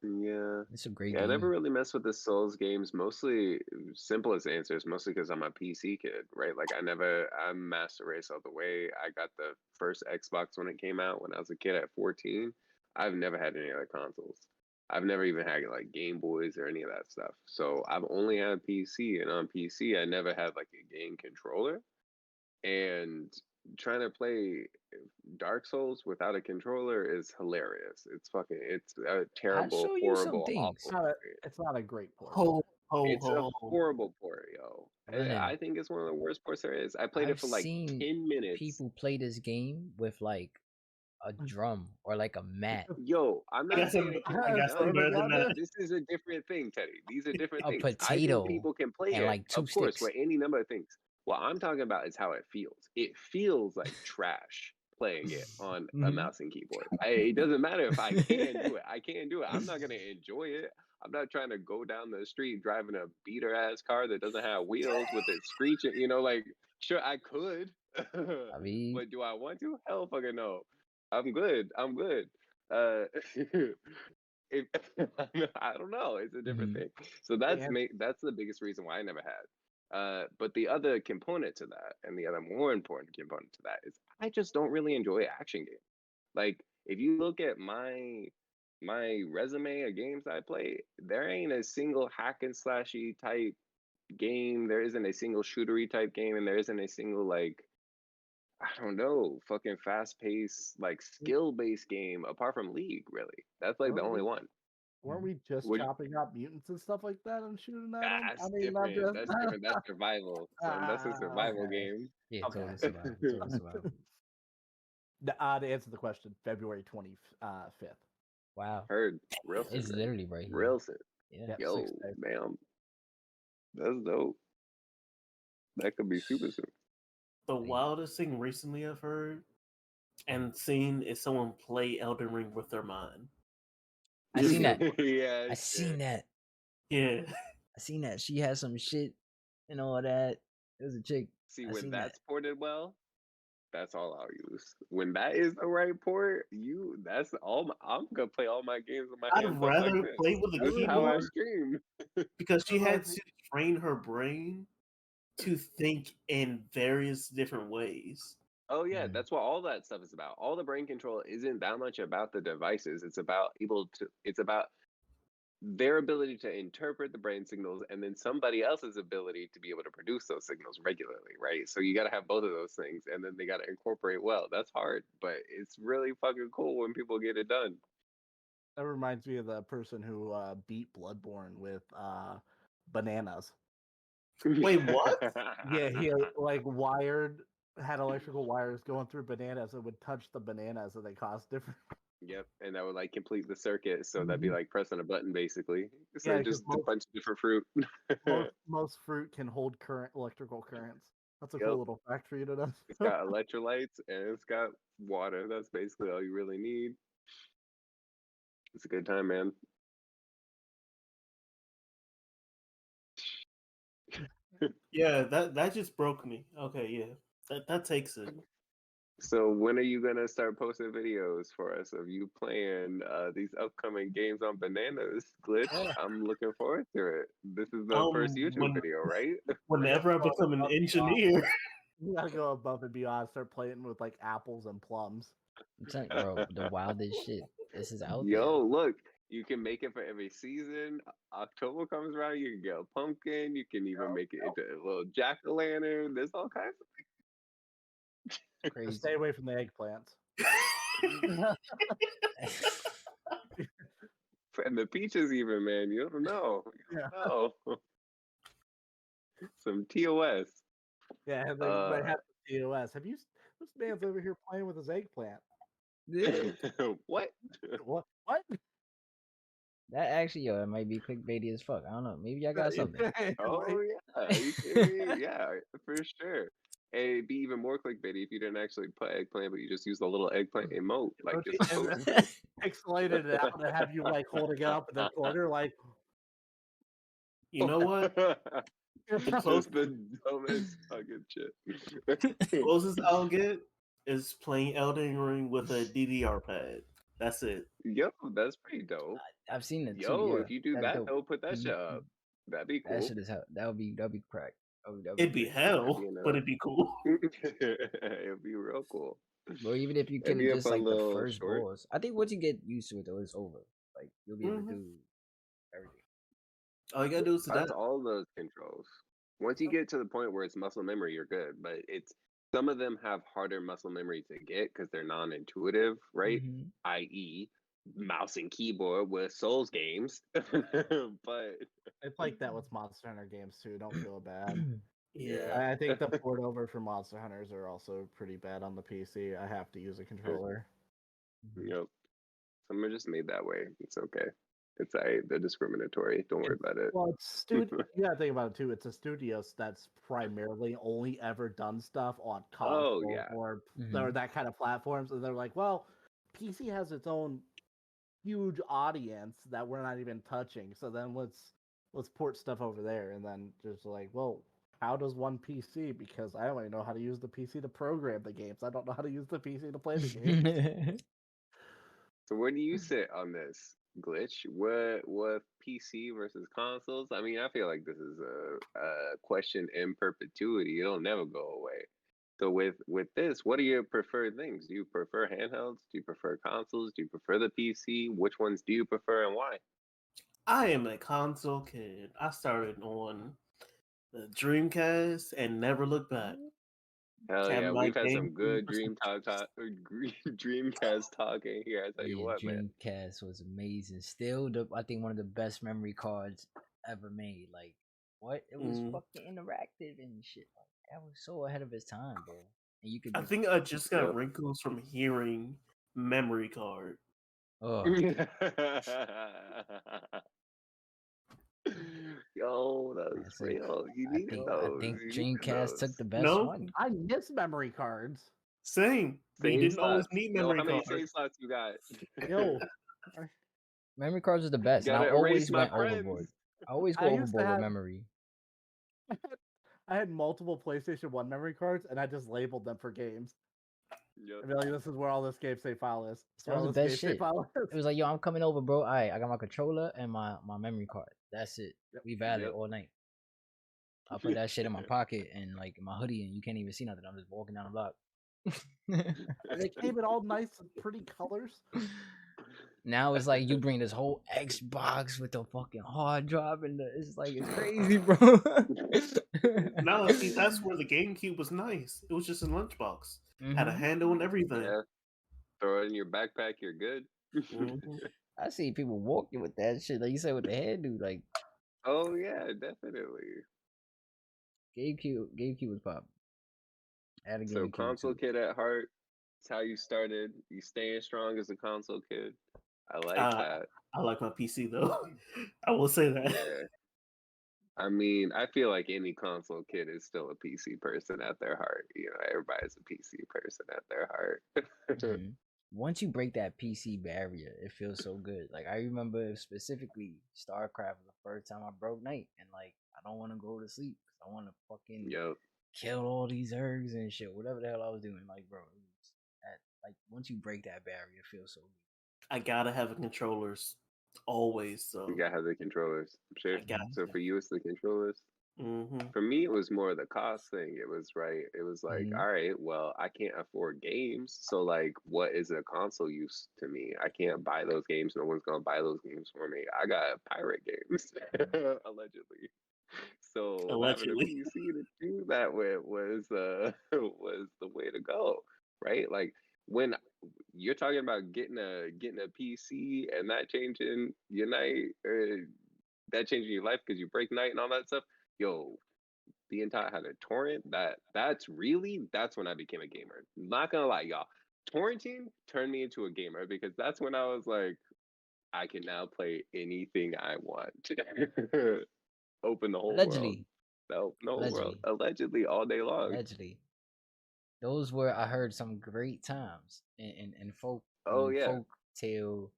Yeah, it's a great game. I never really messed with the Souls games. Mostly simplest answers, mostly because I'm a PC kid, right? Like I'm Master Race all the way. I got the first Xbox when it came out when I was a kid at 14. I've never had any other consoles. I've never even had like Game Boys or any of that stuff. So I've only had PC, and on PC I never had like a game controller. And trying to play Dark Souls without a controller is hilarious. It's a terrible, horrible, awful. It's not a great port. It's a horrible port, yo. I think it's one of the worst ports there is. I played it for like 10 minutes. People play this game with like a drum or like a mat. Yo, I'm not saying it can be done. This is a different thing, Teddy. These are different things. Potato. I think people can play it, like 2 of course, sticks. with any number of things. What I'm talking about is how it feels. It feels like trash playing it on a mouse and keyboard. It doesn't matter if I can do it. I can't do it. I'm not going to enjoy it. I'm not trying to go down the street driving a beater ass car that doesn't have wheels with it screeching. Like, sure, I could. I mean, but do I want to? Hell fucking no. I'm good. I don't know. It's a different thing. So that's the biggest reason why I never had. But the other component to that, and the other more important component to that, is I just don't really enjoy action games. Like if you look at my resume of games I play, there ain't a single hack and slashy type game. There isn't a single shootery type game, and there isn't a single like, I don't know, fucking fast-paced, like skill-based game apart from League, really. That's like the only one. Weren't we just chopping up mutants and stuff like that and shooting at them? That's different. That's different. That's survival. That's a survival game. Yeah, totally survival. To answer the question, February 25th. Wow. Heard. Real It's literally right here. Real soon. Yeah. Yo, man. That's dope. That could be super soon. The wildest thing recently I've heard and seen is someone play Elden Ring with their mind. I seen that. Yeah, I seen that. Yeah. I seen that. She had some shit and all that. It was a chick. See, I when seen that's ported well, that's all I'll use. When that is the right port, that's all. I'm gonna play all my games with my I'd hands up like rather this. play with a This is how I keyboard stream. because she had to train her brain to think in various different ways. Oh yeah, that's what all that stuff is about. All the brain control isn't that much about the devices. It's about it's about their ability to interpret the brain signals and then somebody else's ability to be able to produce those signals regularly, right? So you got to have both of those things and then they got to incorporate well. That's hard, but it's really fucking cool when people get it done. That reminds me of the person who beat Bloodborne with bananas. Wait, what? Yeah, he had electrical wires going through bananas and would touch the bananas and they caused different. Yep, and that would like complete the circuit. So that'd be like pressing a button basically. So Yeah, just a bunch of different fruit. most fruit can hold electrical currents. That's a Yep. cool little fact for you to know. It's got electrolytes and it's got water. That's basically all you really need. It's a good time, man. Yeah, that just broke me. Okay, yeah. That takes it. So when are you gonna start posting videos for us of you playing these upcoming games on bananas, Glitch? I'm looking forward to it. This is the first YouTube video, right? Whenever I become an engineer. You gotta go above and beyond, start playing with like apples and plums. I'm telling you, bro, the wildest shit. This is out Yo, look, you can make it for every season. October comes around, you can get a pumpkin. You can even make it into a little jack-o'-lantern. There's all kinds of there. Crazy. Stay away from the eggplants. And the peaches, even, man. You don't know. You don't know. Some TOS. Yeah, they have the TOS. Have you? This man's over here playing with his eggplant. What? What? That actually, it might be clickbaity as fuck. I don't know. Maybe I got something. Oh yeah, are you kidding me? Yeah, for sure. And it'd be even more clickbaity if you didn't actually put eggplant, but you just use the little eggplant emote, like you're supposed to. Pixelated it out to have you like holding it up in the corner, like. You know what? Just the dumbest fucking shit. Closest I'll get is playing Elden Ring with a DDR pad. That's it. Yo, that's pretty dope. I've seen it too. Yo, Yeah. if you do That's that, dope. though, put that shit up. That'd be cool. That shit is hell. That'll be crack. It'd be hell, but it'd be cool. It'd be real cool. Well, even if you It'd kill be a just fun like the little first short. boss, I think once you get used to it though, it's over. Like you'll be able to do everything. All you gotta do is That's all those controls. Once you get to the point where it's muscle memory, you're good. But it's some of them have harder muscle memory to get because they're non-intuitive, right? Mhm. I.e., mouse and keyboard with Souls games. But It's like that with Monster Hunter games too. Don't feel bad. Yeah. I think the port over for Monster Hunters are also pretty bad on the PC. I have to use a controller. Yep. Some are just made that way. It's okay. It's they're discriminatory. Don't worry about it. Well, it's studio. You gotta think about it too. It's a studio that's primarily only ever done stuff on console or that kind of platforms, and they're like, well, PC has its own huge audience that we're not even touching. So then let's port stuff over there, and then just like, well, how does one PC? Because I only know how to use the PC to program the games. I don't know how to use the PC to play the games. So where do you sit on this, Glitch? What PC versus consoles? I mean, I feel like this is a question in perpetuity. It'll never go away. So with this, what are your preferred things? Do you prefer handhelds? Do you prefer consoles? Do you prefer the PC? Which ones do you prefer and why? I am a console kid. I started on the Dreamcast and never looked back. Hell yeah, we've had some good Dreamcast talking here. I tell you what, man. Dreamcast was amazing. Still, I think one of the best memory cards ever made. Like, what? It was fucking interactive and shit. Like, that was so ahead of its time, bro. And you could. I think I just got wrinkles from hearing memory card. Oh. Yo, that's That's it. real. You I needed think those. You needed Dreamcast took those. the best No, one. I miss memory cards. same. But you Save didn't always slots. need Yo, memory how many cards. save slots you got? Yo, Memory cards are the best, and I Gotta erase always my went friends. overboard. I always I go used to overboard with have memory. I had multiple PlayStation 1 memory cards, and I just labeled them for games. Yep. I'd be like, this is where all this game save file is. This is That where was all the this best game save shit. file is. It was like, yo, I'm coming over, bro. All right, I got my controller and my memory card. That's it. We valid Yep. all night. I put that shit in my pocket and like my hoodie, and you can't even see nothing. I'm just walking down the block. And they came in all nice and pretty colors. Now it's like you bring this whole Xbox with the fucking hard drive, and it's like it's crazy, bro. No, see, that's where the GameCube was nice. It was just a lunchbox. Had a handle and everything. Yeah. Throw it in your backpack. You're good. Mhm. I see people walking with that shit, like you said, with the hairdo. Like Oh yeah, definitely. GameCube was pop. I had a So GameCube console too. kid at heart. It's how you started. You staying strong as a console kid. I like Uh, that. I like my PC though. I will say that. Yeah. I mean, I feel like any console kid is still a PC person at their heart. You know, everybody's a PC person at their heart. Mhm. Once you break that PC barrier, it feels so good. Like I remember specifically StarCraft was the first time I broke night, and like I don't want to go to sleep because I want to fucking Yep. kill all these ergs and shit, whatever the hell I was doing. Like, bro, it was like once you break that barrier, it feels so good. I gotta have a controllers always. You So gotta have the controllers. Sure. I got. So for you, it's the controllers. Mm-hmm. For me, it was more the cost thing. It was right. It was like, Mhm. all right, well, I can't afford games. So like, what is a console use to me? I can't buy those games. No one's gonna buy those games for me. I got pirate games, allegedly. So having a Allegedly. PC to do that with was was the way to go, right? Like when you're talking about getting a PC and that changing your night, that changing your life because you break night and all that stuff. Yo, the entire had a torrent. That's when I became a gamer. Not gonna lie, y'all. Torrenting turned me into a gamer because that's when I was like, I can now play anything I want. Open the whole world. Allegedly, Open the whole world. allegedly, Allegedly all day long. allegedly. Those were I heard some great times in Oh yeah. folk tale.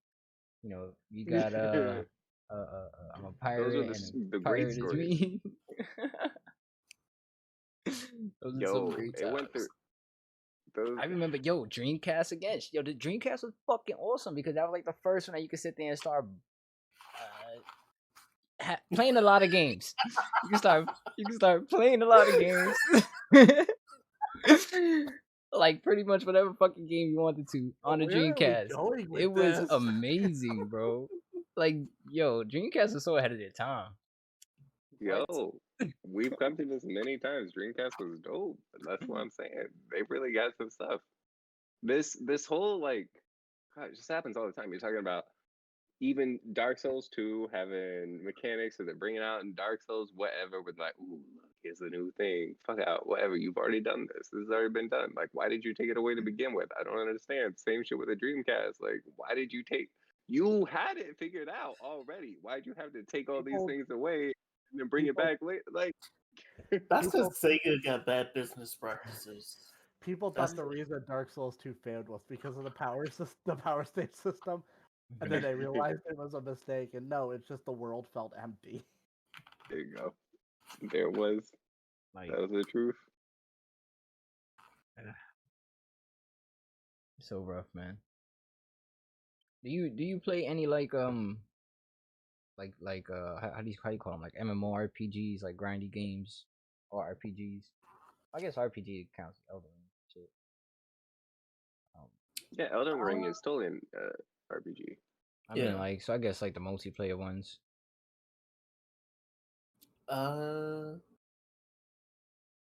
You know, you got I'm a Those were pirate and the a great pirate is stories. me. Those are some Yo, great it went through times. those. I remember, Dreamcast again. Yo, the Dreamcast was fucking awesome because that was like the first one that you could sit there and start playing a lot of games. You can start playing a lot of games. Like pretty much whatever fucking game you wanted to on the Where are we Dreamcast. going with It was this? amazing, bro. Like, yo, Dreamcast was so ahead of their time. What? Yo, we've come to this many times. Dreamcast was dope. And that's what I'm saying. They really got some stuff. This whole like, God, it just happens all the time. You're talking about even Dark Souls 2 having mechanics that they're bringing out in Dark Souls, whatever, with like, ooh, look, here's a new thing. Fuck out, whatever. You've already done this. This has already been done. Like, why did you take it away to begin with? I don't understand. Same shit with the Dreamcast. Like, why did you take? You had it figured out already. Why'd you have to take all these People, things away and then bring it people, back later? Like, That's people, because Sega got bad business practices. people That's thought the reason Dark Souls 2 failed was because of the the power stage system, and then they realized it was a mistake. And no, it's just the world felt empty. there you go. There it was. Like, That was the truth. so rough, man. Do you play any like how do you call them, like MMORPGs, like grindy games or RPGs? I guess RPG counts Elden Ring. Shit. Yeah, Elden Ring is totally an RPG. I mean, Yeah. like, so I guess like the multiplayer ones.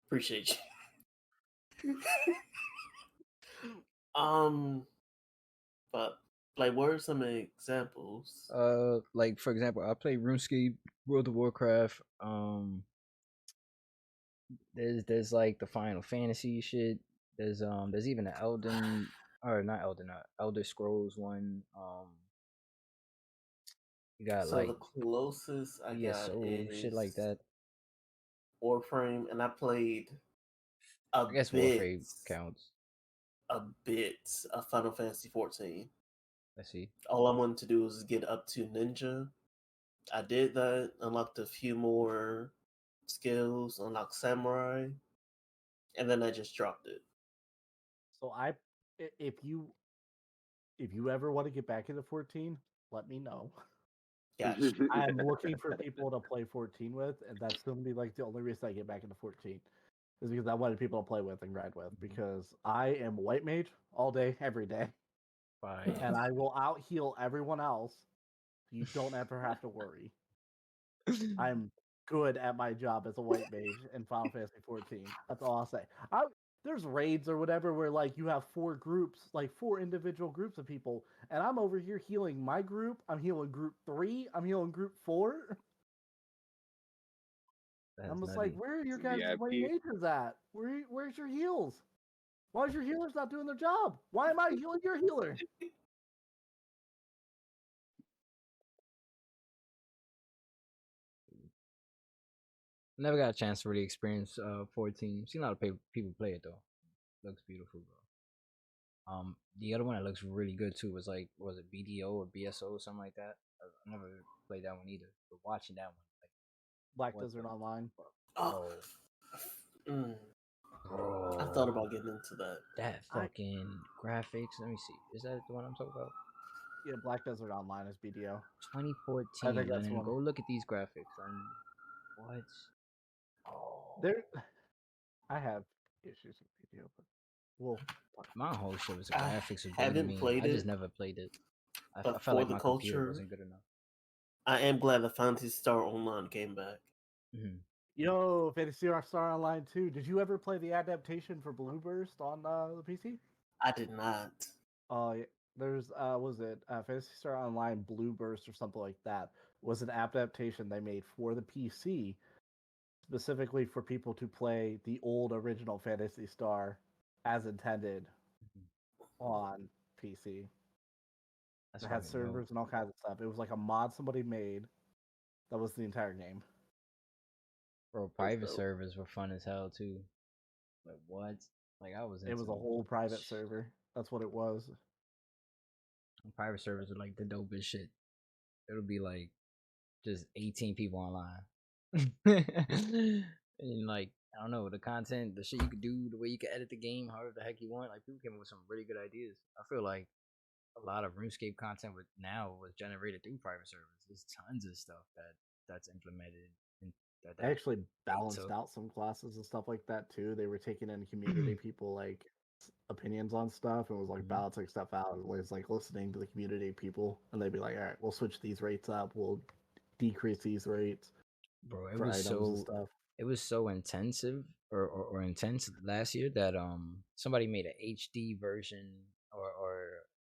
Appreciate you. But like, what are some examples? Like for example, I play RuneScape, World of Warcraft. There's like the Final Fantasy shit. There's even an Elder Scrolls one. You got So like the closest I got ESO shit like is that. Warframe, and I played a I guess bit, Warframe counts. a bit of Final Fantasy 14. Let's see. All I wanted to do was get up to Ninja. I did that, unlocked a few more skills, unlocked Samurai, and then I just dropped it. So if you ever want to get back into 14, let me know. Gosh. I'm looking for people to play 14 with, and that's going to be like the only reason I get back into 14 is because I wanted people to play with and grind with. Because I am white mage all day, every day, Fine. and I will out heal everyone else. You don't ever have to worry. I'm good at my job as a white mage in Final Fantasy 14. That's all I'll say. There's raids or whatever where like you have 4 groups, like 4 individual groups of people, and I'm over here healing my group. I'm healing group 3. I'm healing group 4. That's I'm just nutty. like, where are your It's guys' white VIP. mages at? Where's your heals? Why is your healers not doing their job? Why am I healing your healer? Never got a chance to really experience 14. Seen a lot of people play it though. Looks beautiful, bro. The other one that looks really good too was like, was it BDO or BSO or something like that? I never played that one either. But watching that one, like, Black what Desert the Online. Oh, bro, bro, I thought about getting into that. that fucking graphics. Let me see. Is that the one I'm talking about? Yeah, Black Desert Online is BDO. 2014. I think that's And one. go look at these graphics. And what? Oh, There, I have issues with BDO, but well, my whole shit was the I graphics was getting haven't me. played I just it, never played it. I but felt for like the my computer culture, wasn't good enough. I am glad the Fantasy Star Online came back. Mm-hmm. yo, Fantasy Star Online 2. Did you ever play the adaptation for Blueburst on the PC? I did not. Oh, yeah. There's was it Fantasy Star Online Blueburst or something like that? Was an adaptation they made for the PC, specifically for people to play the old original Fantasy Star as intended on PC. That's It had fucking dope. servers and all kinds of stuff. It was like a mod somebody made. That was the entire game. Bro, private servers were fun as hell too. Like what? Like I was into It was a whole private server. That's what it was. private servers are like the dopest shit. It'll be like just 18 people online. And like, I don't know, the content, the shit you could do, the way you could edit the game, however the heck you want. Like people came up with some really good ideas. I feel like a lot of RuneScape content with now was generated through private servers. There's tons of stuff that's implemented and I actually they balanced took. out some classes and stuff like that too. They were taking in community people like opinions on stuff and was like balancing stuff out. It was like listening to the community people, and they'd be like, "All right, we'll switch these rates up. We'll decrease these rates Bro, for items and stuff." it was so intensive or intense last year that somebody made a HD version or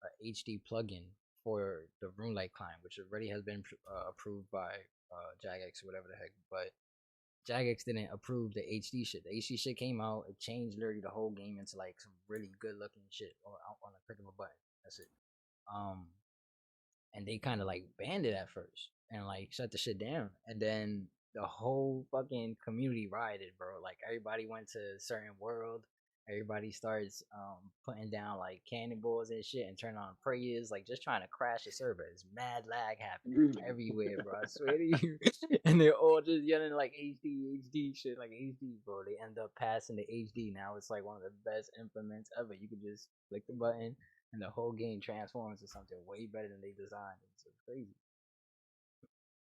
a HD plugin for the RuneLite client, which already has been approved by Jagex or whatever the heck. But Jagex didn't approve the HD shit. The HD shit came out, it changed literally the whole game into like some really good looking shit on a click of a button. That's it. Um, and they kind of like banned it at first and like shut the shit down, and then the whole fucking community rioted, bro. Like everybody went to a certain world, everybody starts putting down like cannonballs and shit and turn on prayers, like just trying to crash the server. It's mad lag happening everywhere, bro. I swear to you. And they're all just yelling like HD shit, like HD, bro. They end up passing the HD. Now it's like one of the best implements ever. You could just click the button and the whole game transforms to something way better than they designed. It's crazy.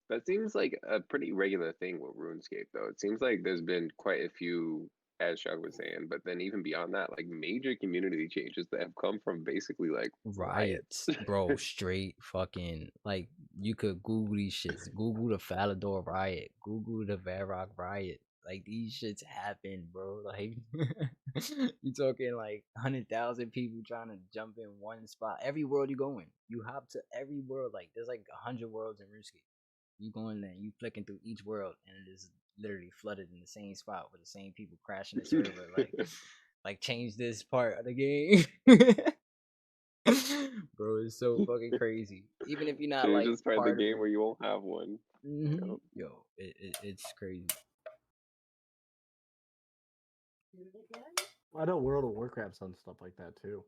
That seems like a pretty regular thing with RuneScape, though. It seems like there's been quite a few, as Chuck was saying, but then even beyond that, like major community changes that have come from basically like riots. Bro. Straight fucking like you could Google these shits. Google the Falador riot. Google the Varrock riot. Like these shits happen, bro. Like you talking like 100,000 people trying to jump in one spot. Every world you go in, you hop to every world. Like there's like 100 worlds in RuneScape. You go in there, you flicking through each world, and it is literally flooded in the same spot with the same people crashing the server. Like change this part of the game. bro. It's so fucking crazy. Even if you're So not you're like just part of the part of game it. where you won't have one. Yo, it's crazy. I know World of Warcraft's done stuff like that too.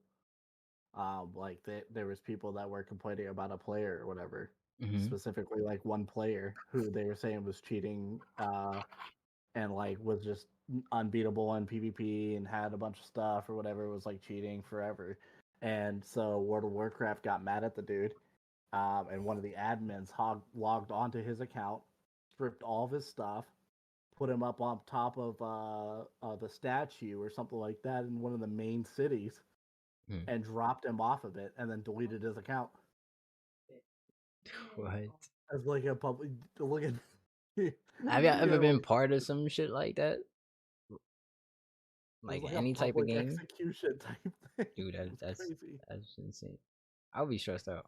Like there was people that were complaining about a player or whatever, specifically like one player who they were saying was cheating, and like was just unbeatable in PvP and had a bunch of stuff or whatever, was like cheating forever. And so World of Warcraft got mad at the dude, and one of the admins logged onto his account, stripped all of his stuff, put him up on top of a statue or something like that in one of the main cities, and dropped him off of it, and then deleted his account. What? As like a public look at. Have y'all ever been part of some shit like that? Like Any type of game? Execution type thing. Dude, that's crazy. That's insane. I would be stressed out.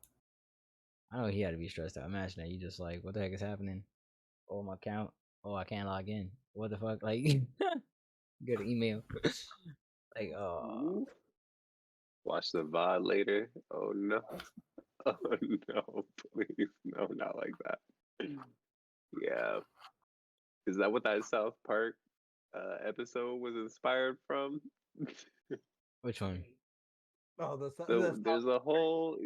I know he had to be stressed out. Imagine that you just like, what the heck is happening? Oh, my account. Oh, I can't log in. What the fuck? Like, get an email. Like, oh, Watch the VOD later. Oh no. Oh no, please. No, not like that. Yeah. Is that what that South Park episode was inspired from? which one? Oh, So there's a whole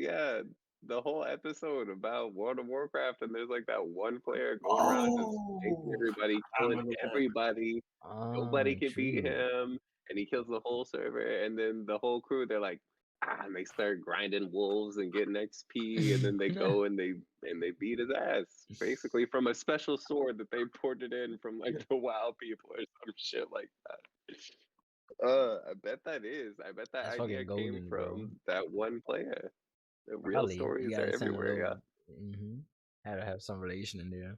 the whole episode about World of Warcraft, and there's like that one player going around just making everybody, killing everybody. Nobody can beat True. him, and he kills the whole server. And then the whole crew, they're like, and they start grinding wolves and getting XP, and then they go and they beat his ass, basically from a special sword that they ported in from like the WoW people or some shit like that. I bet that is. I bet that That's idea fucking came golden, bro. from that one player. The real Probably. You stories are gotta send a everywhere. little. Had to have some relation in there.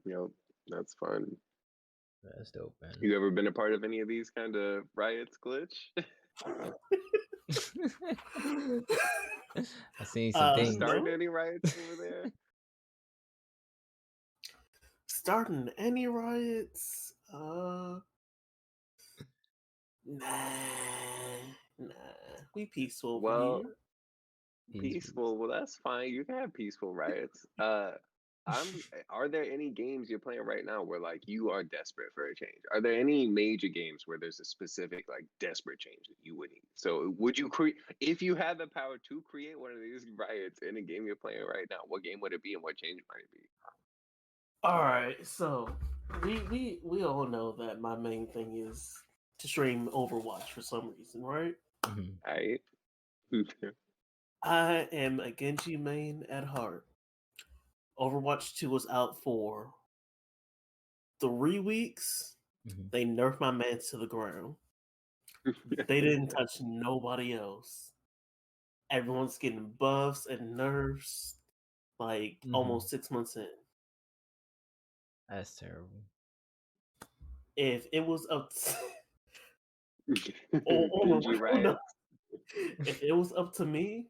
Yep, that's fun. That's dope, man. You ever been a part of any of these kind of riots, Glitch? I seen some things. Starting any riots over there? Starting any riots? Nah. We peaceful over Well, here. peaceful. Well, that's fine. You can have peaceful riots. Are there any games you're playing right now where like you are desperate for a change? Are there any major games where there's a specific like desperate change that you would need? So would you create, if you had the power to create one of these riots in a game you're playing right now, what game would it be and what change might it be? All right, so we all know that my main thing is to stream Overwatch for some reason, right? Right. I am a Genji main at heart. Overwatch 2 was out for 3 weeks. They nerfed my man to the ground. They didn't touch nobody else. Everyone's getting buffs and nerfs like almost 6 months in. That's terrible. If it was up if it was up to me,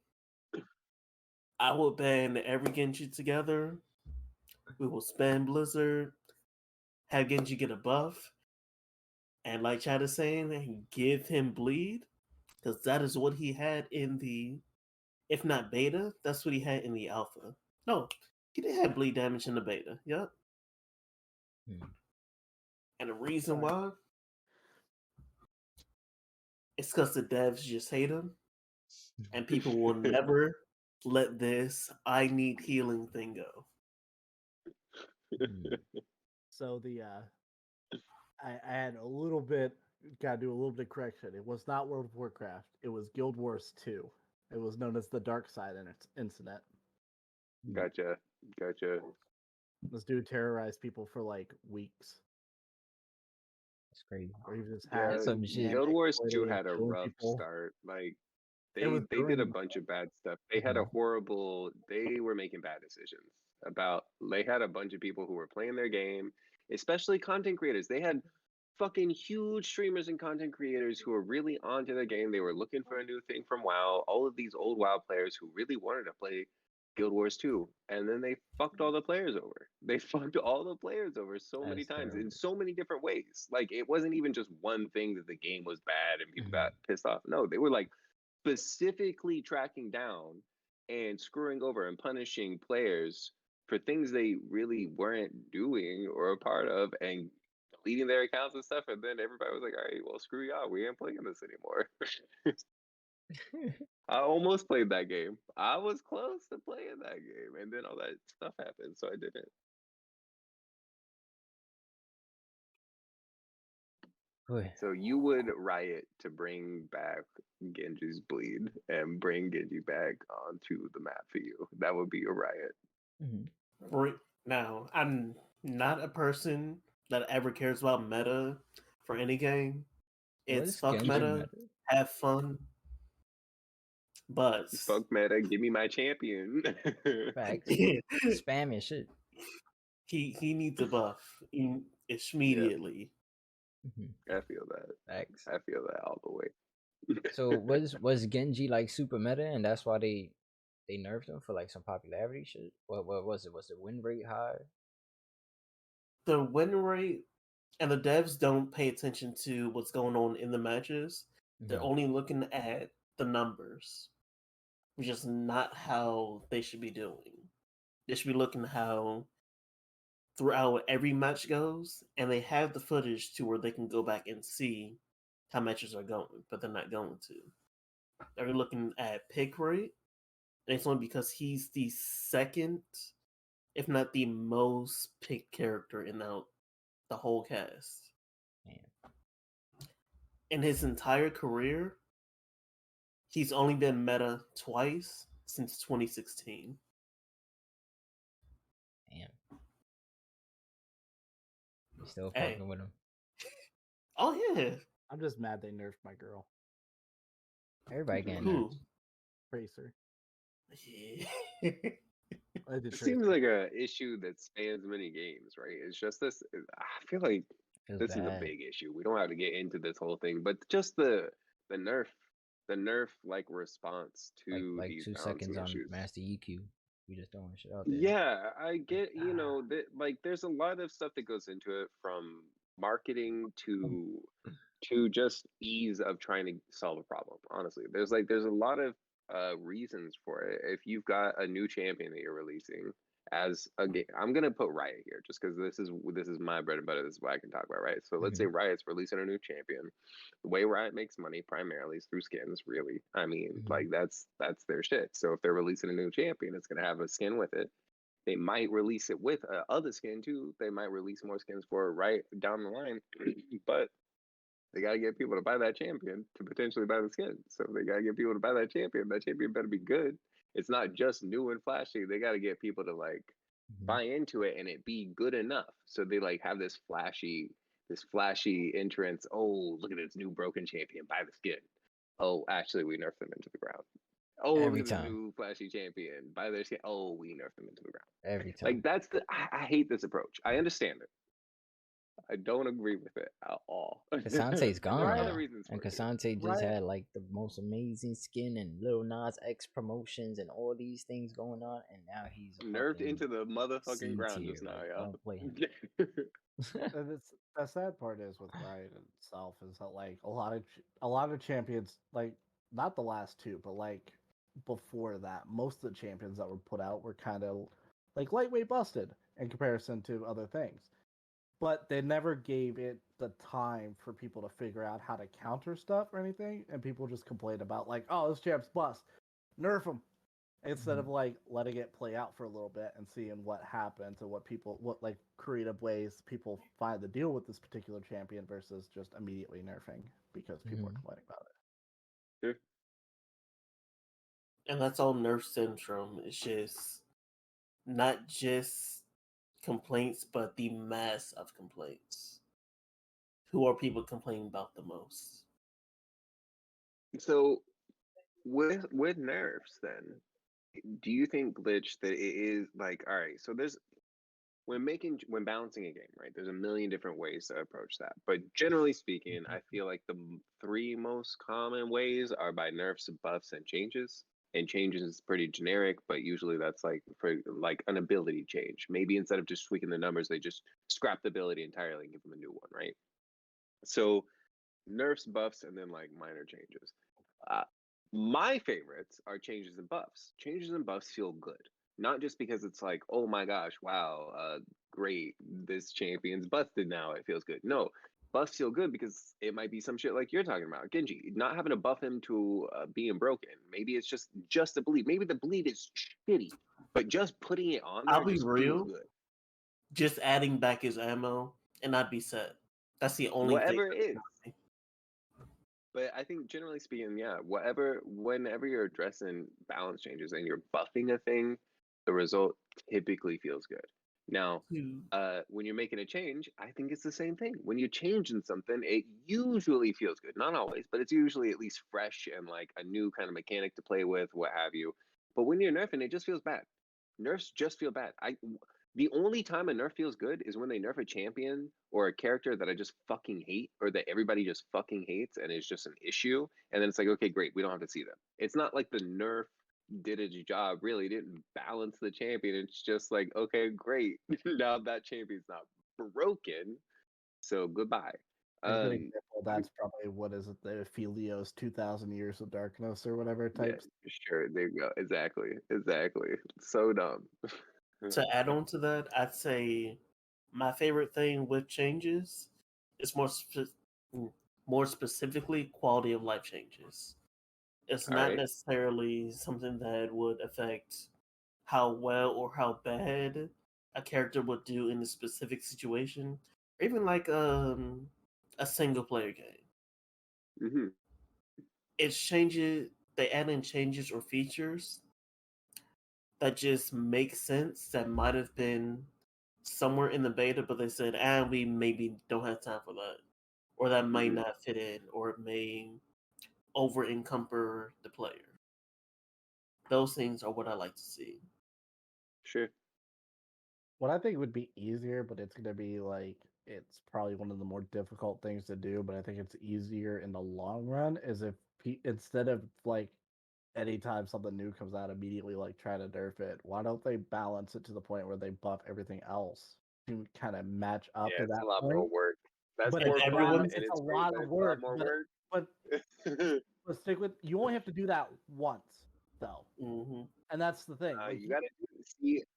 I would ban every Genji together. We will spam Blizzard, have Genji get a buff, and like Chad is saying, give him bleed, because that is what he had in the, if not beta, that's what he had in the alpha. No, he did have bleed damage in the beta. Yep. And the reason why, it's because the devs just hate him, and people will never let this "I need healing" thing go. So I had a little bit, gotta do a little bit of correction. It was not World of Warcraft. It was Guild Wars 2. It was known as the Dark Side Incident. Gotcha. This dude terrorized people for like weeks. That's crazy. Or he just Yeah, some shit. Guild Wars 2 had a rough start. Like they did a bunch of bad stuff. They had they were making bad decisions they had a bunch of people who were playing their game, especially content creators. They had fucking huge streamers and content creators who were really onto the game. They were looking for a new thing from WoW. All of these old WoW players who really wanted to play Guild Wars 2, and then they fucked all the players over. They fucked all the players over so many times in so many different ways. Like it wasn't even just one thing that the game was bad and people got pissed off. No, they were like specifically tracking down and screwing over and punishing players for things they really weren't doing or a part of, and deleting their accounts and stuff. And then everybody was like, all right, well, screw y'all, we ain't playing this anymore. I almost played that game. I was close to playing that game, and then all that stuff happened, so I didn't. So you would riot to bring back Genji's bleed and bring Genji back onto the map for you. That would be a riot. Right now, I'm not a person that ever cares about meta for any game. It's fuck meta, have fun. But fuck meta, give me my champion. Facts. Spam and shit. He needs a buff immediately. I feel that. Facts. I feel that all the way. So was Genji like super meta, and that's why they nerfed him for like some popularity shit? What was it? Was the win rate high? The win rate, and the devs don't pay attention to what's going on in the matches. They're only looking at the numbers, which is not how they should be doing. They should be looking how throughout every match goes, and they have the footage to where they can go back and see how matches are going, but they're not going to. They're looking at pick rate, and it's only because he's the second, if not the most picked character in the whole cast. Man. In his entire career, he's only been meta twice since 2016. Damn. You still fucking with him? Oh yeah. I'm just mad they nerfed my girl. Everybody getting nerfed. Tracer. Yeah. It seems like a issue that spans many games, right? It's just this. I feel like this is a big issue. We don't have to get into this whole thing, but just the nerf like response to like these 2 seconds issues. On Master EQ. We just throwing shit out there. Yeah, I get. You know that like there's a lot of stuff that goes into it, from marketing to just ease of trying to solve a problem. Honestly, there's a lot of reasons for it. If you've got a new champion that you're releasing as a game, I'm gonna put Riot here just because this is my bread and butter. This is what I can talk about, right? So let's say Riot's releasing a new champion. The way Riot makes money primarily is through skins. Really, I mean, like that's their shit. So if they're releasing a new champion, it's gonna have a skin with it. They might release it with other skin too. They might release more skins for right down the line, but they got to get people to buy that champion to potentially buy the skin. So they got to get people to buy that champion. That champion better be good. It's not just new and flashy. They got to get people to like buy into it and it be good enough. So they like have this flashy entrance. Oh, look at this new broken champion. Buy the skin. Oh, actually, we nerfed them into the ground. Oh, every look at time. the new flashy champion. Buy their skin. Oh, we nerfed them into the ground. Every time. Like that's I hate this approach. I understand it. I don't agree with it at all. Kasante's gone now. And for Kasante just had like the most amazing skin and Lil Nas X promotions and all these things going on, and now he's nerfed into the motherfucking ground just now, like, y'all. don't play him. And the sad part is with Riot itself is that like a lot of champions, like not the last two, but like before that, most of the champions that were put out were kind of like lightweight busted in comparison to other things. But they never gave it the time for people to figure out how to counter stuff or anything, and people just complained about like, oh, this champ's bust, nerf him, instead of like letting it play out for a little bit and seeing what happens and what like creative ways people find to deal with this particular champion versus just immediately nerfing because people are complaining about it. Sure. And that's all nerf stems from. It's just not just complaints, but the mass of complaints. Who are people complaining about the most? So, with nerfs, then, do you think, Glitch, that it is like, all right? So there's when balancing a game, right? There's a million different ways to approach that, but generally speaking, I feel like the three most common ways are by nerfs, buffs, and changes. And changes is pretty generic, but usually that's like for like an ability change. Maybe instead of just tweaking the numbers, they just scrap the ability entirely and give them a new one, right? So nerfs, buffs, and then like minor changes. My favorites are changes and buffs. Changes and buffs feel good. Not just because it's like, oh my gosh, wow, great, this champion's busted now, it feels good. No, buffs feel good because it might be some shit like you're talking about, Genji, not having to buff him to being broken. Maybe it's just a bleed. Maybe the bleed is shitty, but just putting it on there I'll be just real. feels good. Just adding back his ammo and not be set. That's the only Whatever thing. it is. But I think generally speaking, yeah, whenever you're addressing balance changes and you're buffing a thing, the result typically feels good. Now, when you're making a change, I think it's the same thing. When you're changing something, it usually feels good. Not always, but it's usually at least fresh and like a new kind of mechanic to play with, what have you. But when you're nerfing, it just feels bad. Nerfs just feel bad. The only time a nerf feels good is when they nerf a champion or a character that I just fucking hate or that everybody just fucking hates and it's just an issue. And then it's like, okay, great, we don't have to see them. It's not like the nerf did its job, really didn't balance the champion. It's just like, okay, great. Now that champion's not broken. So goodbye. A good example, that's probably, what is it, the Philios 2000 Years of Darkness or whatever type. Yeah, sure, there you go. Exactly. So dumb. To add on to that, I'd say my favorite thing with changes is more specifically quality of life changes. It's not necessarily something that would affect how well or how bad a character would do in a specific situation, or even like a single player game. Mm-hmm. It's changes. They add in changes or features that just make sense, that might have been somewhere in the beta, but they said, we maybe don't have time for that. Or that might not fit in, or it may over encumber the player. Those things are what I like to see. Sure. What I think would be easier, but it's going to be like, it's probably one of the more difficult things to do, but I think it's easier in the long run, is if instead of like anytime something new comes out, immediately like try to nerf it, why don't they balance it to the point where they buff everything else to kind of match up to that it's a lot point? more work. That's But more fun, and it's a great, lot but of it's a lot work. more work. But stick with, you only have to do that once, though. Mm-hmm. And that's the thing. Like, you gotta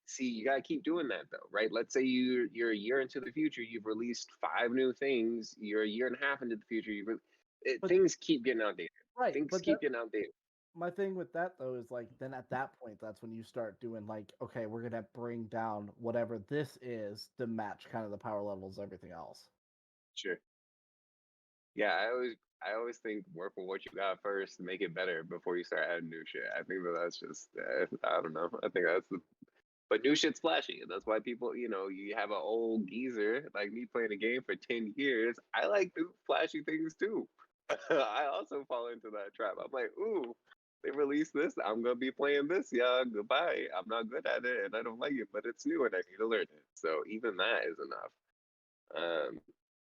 see. You gotta keep doing that though, right? Let's say you're a year into the future. You've released 5 new things. You're a year and a half into the future. Things keep getting outdated. Right. Things keep getting outdated. My thing with that though is like, then at that point, that's when you start doing like, okay, we're gonna bring down whatever this is to match kind of the power levels, everything else. Sure. Yeah, I always think work with what you got first to make it better before you start adding new shit. I think that's just I don't know. I think but new shit's flashy, and that's why people, you have an old geezer like me playing a game for 10 years. I like new flashy things too. I also fall into that trap. I'm like, ooh, they released this. I'm gonna be playing this. Yeah, goodbye. I'm not good at it, and I don't like it, but it's new, and I need to learn it. So even that is enough.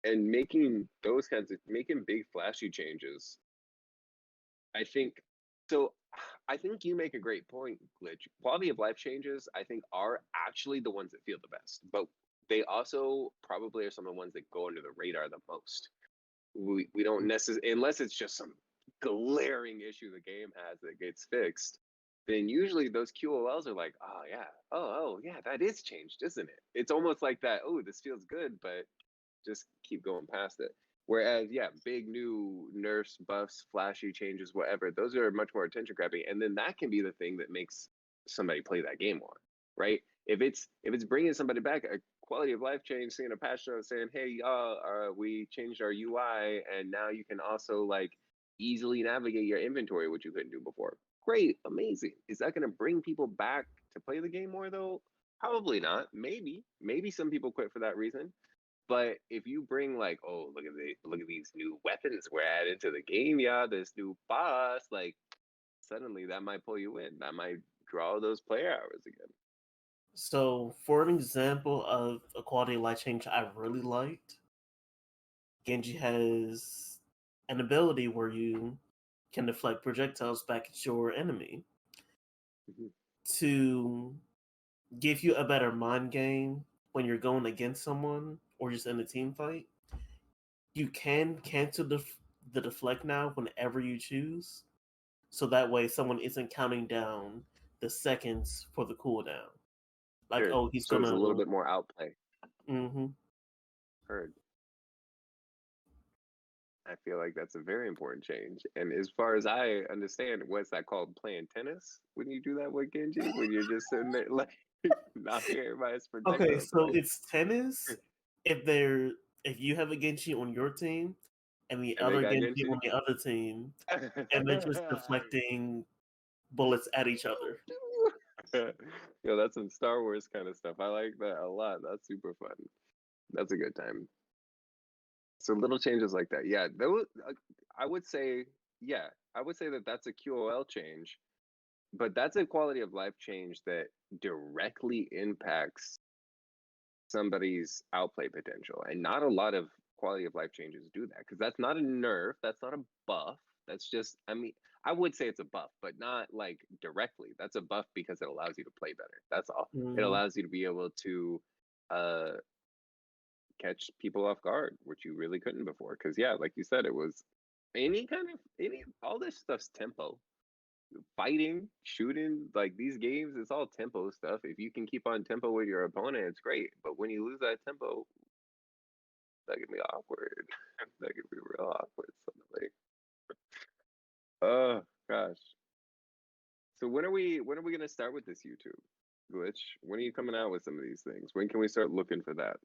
And making big flashy changes, I think. So I think you make a great point, Glitch. Quality of life changes, I think, are actually the ones that feel the best, but they also probably are some of the ones that go under the radar the most. We don't necessarily, unless it's just some glaring issue the game has that gets fixed, then usually those QOLs are like, oh yeah, that is changed, isn't it? It's almost like that, oh, this feels good, but just keep going past it. Whereas, yeah, big new nerfs, buffs, flashy changes, whatever, those are much more attention grabbing, and then that can be the thing that makes somebody play that game more, right? If it's bringing somebody back, a quality of life change, seeing a patch note saying, "Hey, y'all, we changed our UI, and now you can also like easily navigate your inventory, which you couldn't do before." Great, amazing. Is that going to bring people back to play the game more though? Probably not. Maybe some people quit for that reason. But if you bring like, oh, look at these new weapons we're adding to the game, yeah, this new boss, like suddenly that might pull you in. That might draw those player hours again. So, for an example of a quality of life change I really liked, Genji has an ability where you can deflect projectiles back at your enemy to give you a better mind game when you're going against someone or just in a team fight. You can cancel the deflect now whenever you choose. so that way someone isn't counting down the seconds for the cooldown. Like, Sure. oh, he's So gonna. there's a little bit more outplay. Mm-hmm. Heard. I feel like that's a very important change. And as far as I understand, what's that called? Playing tennis? When you do that with Genji? When you're just sitting there like knocking everybody's projectile. Okay, so it's tennis if you have a Genji on your team and the And they other got Genji Genji? on the other team, and they're just deflecting bullets at each other. Yo, that's some Star Wars kind of stuff. I like that a lot. That's super fun. That's a good time. So little changes like that. Yeah, those, I would say, yeah, I would say that that's a QOL change, but that's a quality of life change that directly impacts somebody's outplay potential. And not a lot of quality of life changes do that because that's not a nerf, that's not a buff. That's just, I mean, I would say it's a buff, but not like directly. That's a buff because it allows you to play better. That's all. It allows you to be able to uh catch people off guard, which you really couldn't before. Because yeah, like you said, it was all this stuff's tempo. Fighting, shooting, like these games, it's all tempo stuff. If you can keep on tempo with your opponent, it's great. But when you lose that tempo, that can be awkward. That can be real awkward suddenly. Oh gosh. So when are we gonna start with this YouTube glitch? When are you coming out with some of these things? When can we start looking for that?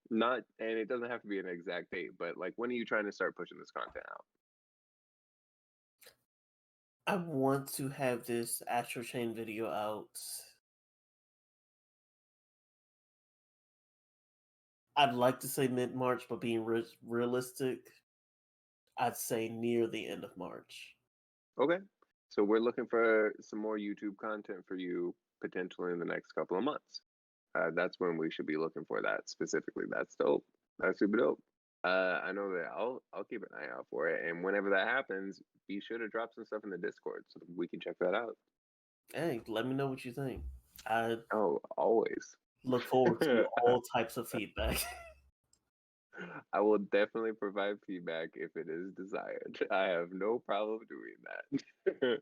Not, and it doesn't have to be an exact date, but like when are you trying to start pushing this content out? I want to have this Astro Chain video out. I'd like to say mid-March, but being realistic, I'd say near the end of March. Okay. So we're looking for some more YouTube content for you potentially in the next couple of months. That's when we should be looking for that specifically. That's dope. That's super dope. I know that I'll keep an eye out for it, and whenever that happens, be sure to drop some stuff in the Discord so that we can check that out. Hey, let me know what you think. I Always look forward to all types of feedback. I will definitely provide feedback if it is desired. I have no problem doing that.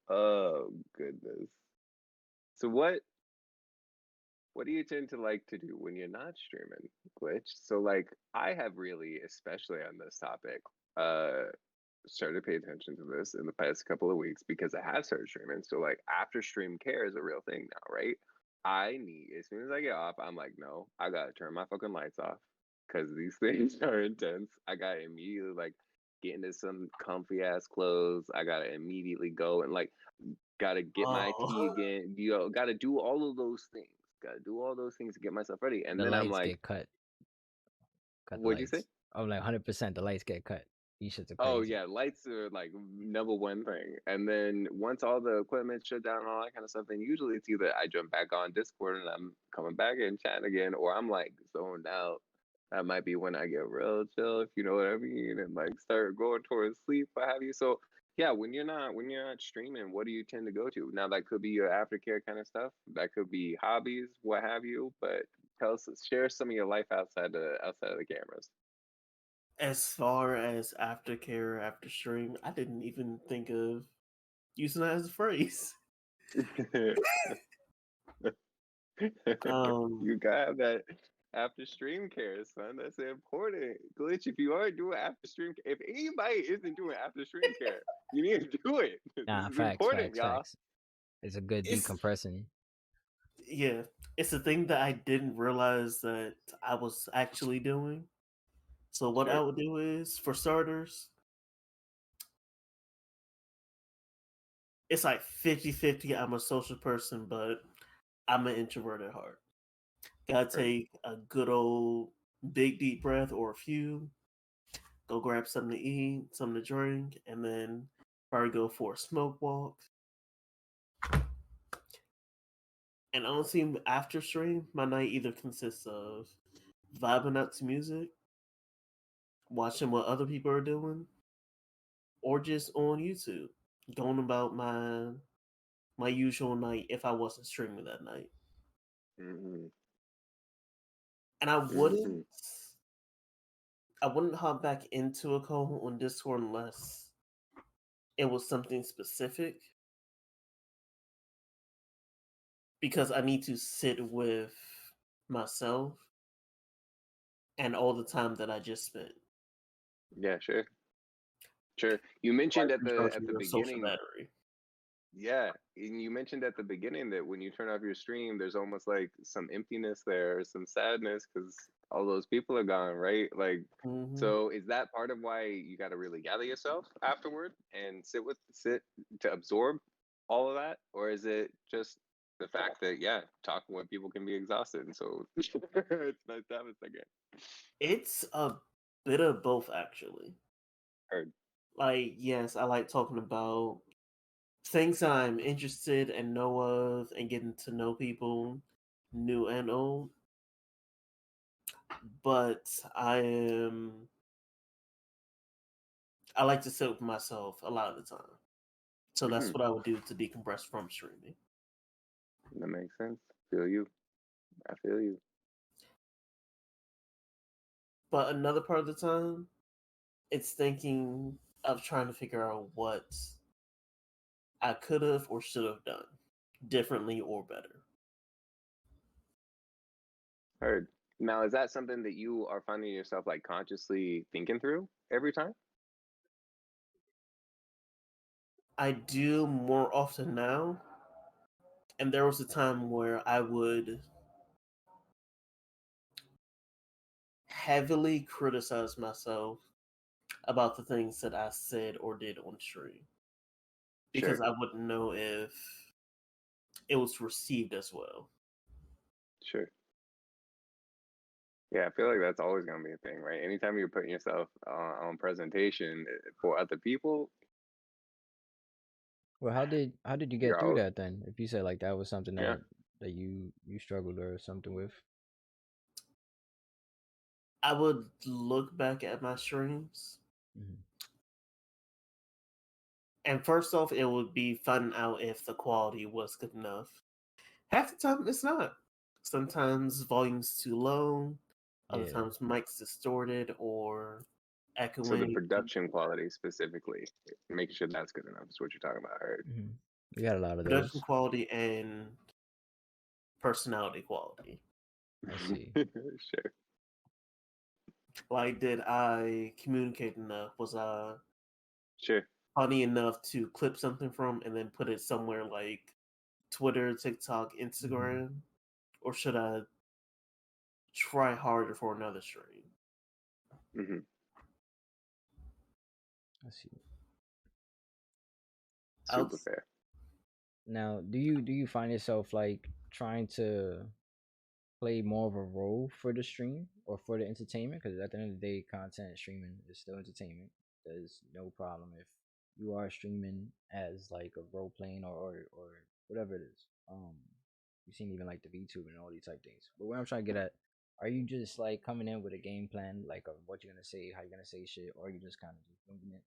Oh goodness. So what do you tend to like to do when you're not streaming, Glitch? So like I have really, especially on this topic, started to pay attention to this in the past couple of weeks because I have started streaming. So like after stream care is a real thing now, right? I need, as soon as I get off, I'm like, no, I gotta turn my fucking lights off because these things are intense. I gotta immediately like get into some comfy ass clothes. I gotta immediately go and like gotta get my tea again. You know, gotta do all of those things. Gotta do all those things to get myself ready. And The then I'm lights like, get cut. Cut the what'd you say? lights. I'm like 100%. The lights get cut. These shits are Oh crazy. yeah, lights are like number one thing. And then once all the equipment shut down and all that kind of stuff, then usually it's either I jump back on Discord and I'm coming back and chatting again, or I'm like zoned out. That might be when I get real chill, if you know what I mean, and like start going towards sleep, what have you. So yeah, when you're not streaming, what do you tend to go to? Now that could be your aftercare kind of stuff. That could be hobbies, what have you. But share some of your life outside of the cameras. As far as aftercare after stream, I didn't even think of using that as a phrase. You got that after stream care, son. That's important. Glitch, if you aren't doing after stream, if anybody isn't doing after stream care, you need to do it. Nah, This is facts, important, facts, y'all. facts. It's a good It's- decompressing. Yeah, it's a thing that I didn't realize that I was actually doing. So what I Sure. would do is, for starters, it's like 50-50. I'm a social person, but I'm an introvert at heart. Gotta take a good old big deep breath or a few, go grab something to eat, something to drink, and then probably go for a smoke walk. And honestly, after stream, my night either consists of vibing out to music, watching what other people are doing, or just on YouTube, going about my usual night if I wasn't streaming that night. Mm-hmm. And I wouldn't hop back into a call on Discord unless it was something specific because I need to sit with myself and all the time that I just spent. Yeah, sure. Sure. You mentioned Like at recharging the your social beginning, battery. yeah, and you mentioned at the beginning that when you turn off your stream, there's almost like some emptiness there, some sadness because all those people are gone, right? Like, Mm-hmm. so is that part of why you got to really gather yourself afterward and sit to absorb all of that, or is it just the fact that yeah, talking with people can be exhausted, and so it's nice to have a second. It's a bit of both, actually. Heard. Like, yes, I like talking about things I'm interested and know of and getting to know people, new and old. But I like to sit with myself a lot of the time. So that's what I would do to decompress from streaming. That makes sense. Feel you. I feel you. But another part of the time, it's thinking of trying to figure out what I could have or should have done differently or better. Heard. Now, is that something that you are finding yourself like consciously thinking through every time? I do more often now. And there was a time where I would heavily criticize myself about the things that I said or did on stream. Because Sure. I wouldn't know if it was received as well. Sure. Yeah, I feel like that's always going to be a thing, right? Anytime you're putting yourself on presentation for other people, Well, how did you get you're through out. that then? If you said like that was something Yeah. that you struggled or something with. I would look back at my streams. Mm-hmm. And first off, it would be finding out if the quality was good enough. Half the time, it's not. Sometimes volume's too low. Other Yeah. times, mic's distorted or echoing. So the production quality specifically, making sure that's good enough is what you're talking about. I heard. Mm-hmm. We got a lot of Production those. quality and personality quality. I see. Sure. Like, did I communicate enough? Was I Sure. funny enough to clip something from and then put it somewhere like Twitter, TikTok, Instagram? Mm-hmm. Or should I try harder for another stream? Mm-hmm. I see. Super fair. Now, do you find yourself like trying to play more of a role for the stream or for the entertainment? Because at the end of the day, content streaming is still entertainment. There's no problem if you are streaming as like a role playing or whatever it is. You've seen even like the VTube and all these type things. But what I'm trying to get at, are you just like coming in with a game plan, like of what you're gonna say, how you're gonna say shit, or are you just kind of just winging it,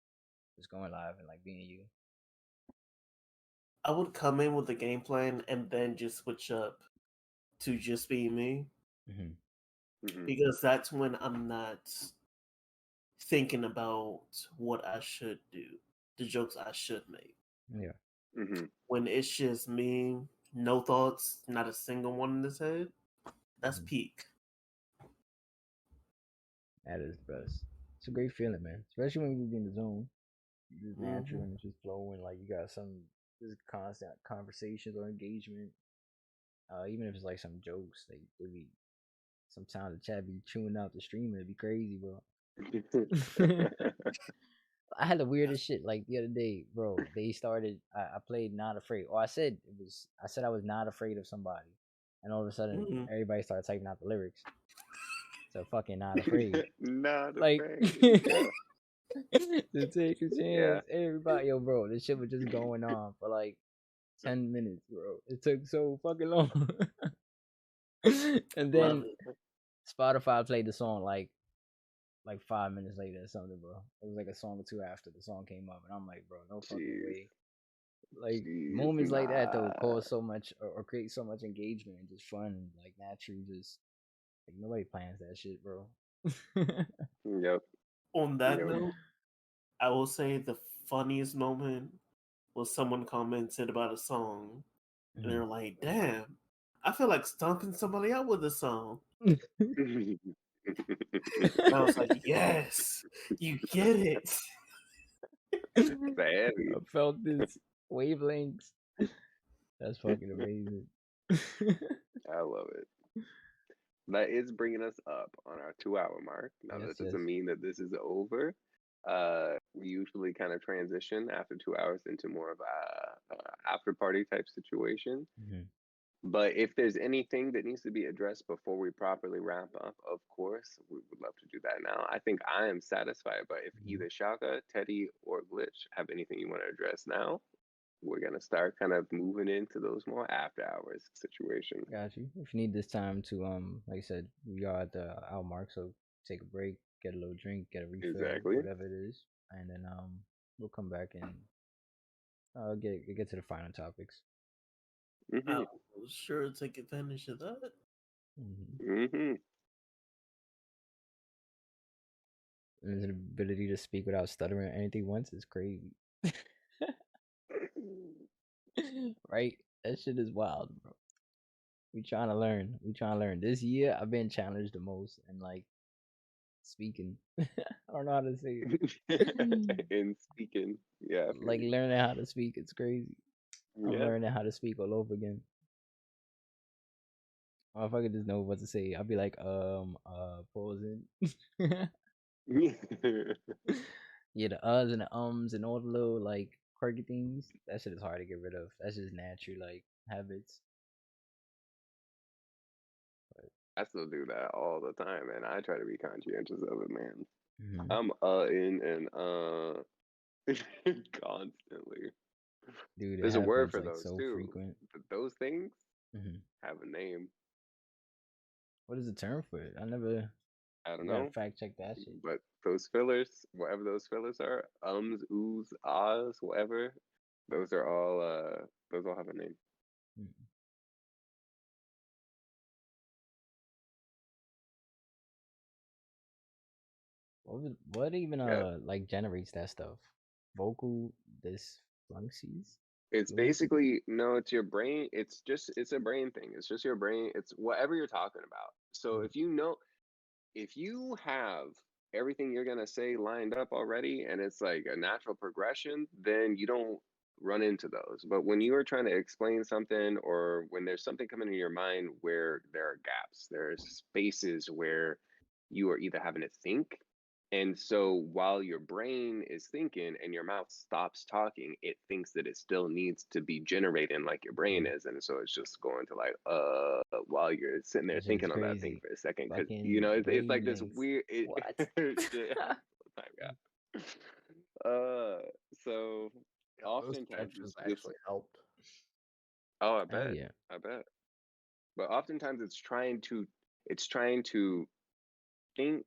just going live and like being you? I would come in with a game plan and then just switch up to just being me. Mm-hmm. Because that's when I'm not thinking about what I should do, the jokes I should make. Yeah. Mm-hmm. When it's just me, no thoughts, not a single one in his head, that's peak. That is the best. It's a great feeling, man. Especially when you get in the zone. It's just natural and it's just flowing. Like you got some just constant conversations or engagement. Even if it's like some jokes, like they be sometimes the chat be chewing out the stream. It'd be crazy, bro. I had the weirdest shit like the other day, bro. They started. I played Not Afraid. Or I said it was. I said I was not afraid of somebody, and all of a sudden everybody started typing out the lyrics. So fucking Not Afraid. Not Like afraid. Yeah. to take a chance. Yeah. Everybody, yo, bro, this shit was just going on for like 10 minutes, bro. It took so fucking long. And then Spotify played the song like 5 minutes later or something, bro. It was like a song or two after the song came up, and I'm like, bro, no fucking way. Like moments like that though cause so much or create so much engagement and just fun and like naturally just like nobody plans that shit, bro. Yep. On that note, I will say the funniest moment was someone commented about a song, and they're like, "Damn, I feel like stomping somebody out with this song." And I was like, "Yes, you get it." Bad. I felt this wavelengths. That's fucking amazing. I love it. That is bringing us up on our 2 hour mark. Now, Yes, that doesn't mean that this is over. We usually kind of transition after 2 hours into more of a after party type situation. Mhm. But if there's anything that needs to be addressed before we properly wrap up, of course, we would love to do that now. I think I am satisfied, but if either Shaka, Teddy, or Glitch have anything you want to address now, we're gonna start kind of moving into those more after hours situation. Got you. If you need this time to like I said, we are at the hour mark, so take a break, get a little drink, get a refill, Exactly. whatever it is, and then we'll come back and get to the final topics. Mm-hmm. I will sure take advantage of that. Mm-hmm. And his ability to speak without stuttering anything once is crazy. Right? That shit is wild, bro. We trying to learn. We trying to learn. This year, I've been challenged the most in like speaking. I don't know how to say it. In speaking, yeah, Like learning how to speak, it's crazy. I'm yeah. learning how to speak all over again. If I could just know what to say, I'd be like, pausing. Yeah, the uhs and the ums and all the little like quirky things. That shit is hard to get rid of. That's just natural like habits. I still do that all the time, and I try to be conscientious of it, man. Mhm. I'm in and constantly. Dude, it There's a word happens for like those so too. frequent. Those things Mhm. have a name. What is the term for it? I never. I don't I gotta know, fact check that shit. but those fillers, whatever those fillers are, oohs, ahs, whatever, those all have a name. Mhm. What even Yeah, like generates that stuff? Vocal dysfunctions? it's Fluency? basically no, it's your brain. It's a brain thing. It's just your brain. It's whatever you're talking about. So Mhm. if you have everything you're gonna say lined up already and it's like a natural progression, then you don't run into those. But when you are trying to explain something or when there's something coming in your mind where there are gaps, there's spaces where you are either having to think. And so while your brain is thinking and your mouth stops talking, it thinks that it still needs to be generating like your brain Mhm. is. And so it's just going to like, while you're sitting there That shit is thinking on that thing crazy. for a second. Cause Fucking it's like this wavelengths. weird, What? shit happens all the time, yeah. So Yeah, those oftentimes stretches it's just, actually helped. oh, Hell yeah. I bet. But oftentimes it's trying to think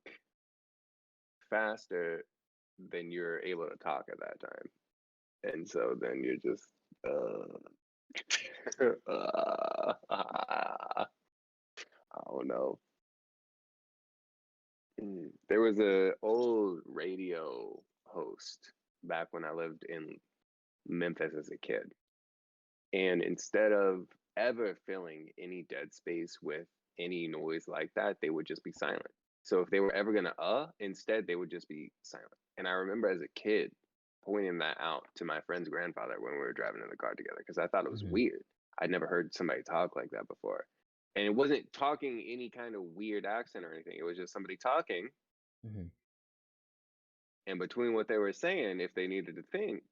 faster than you're able to talk at that time. And so then you're just I don't know. There was a old radio host back when I lived in Memphis as a kid. And instead of ever filling any dead space with any noise like that, they would just be silent. So if they were ever gonna instead they would just be silent. And I remember as a kid pointing that out to my friend's grandfather when we were driving in the car together because I thought it was Mhm. weird. I'd never heard somebody talk like that before. And it wasn't talking any kind of weird accent or anything. It was just somebody talking, Mhm. and between what they were saying, if they needed to think,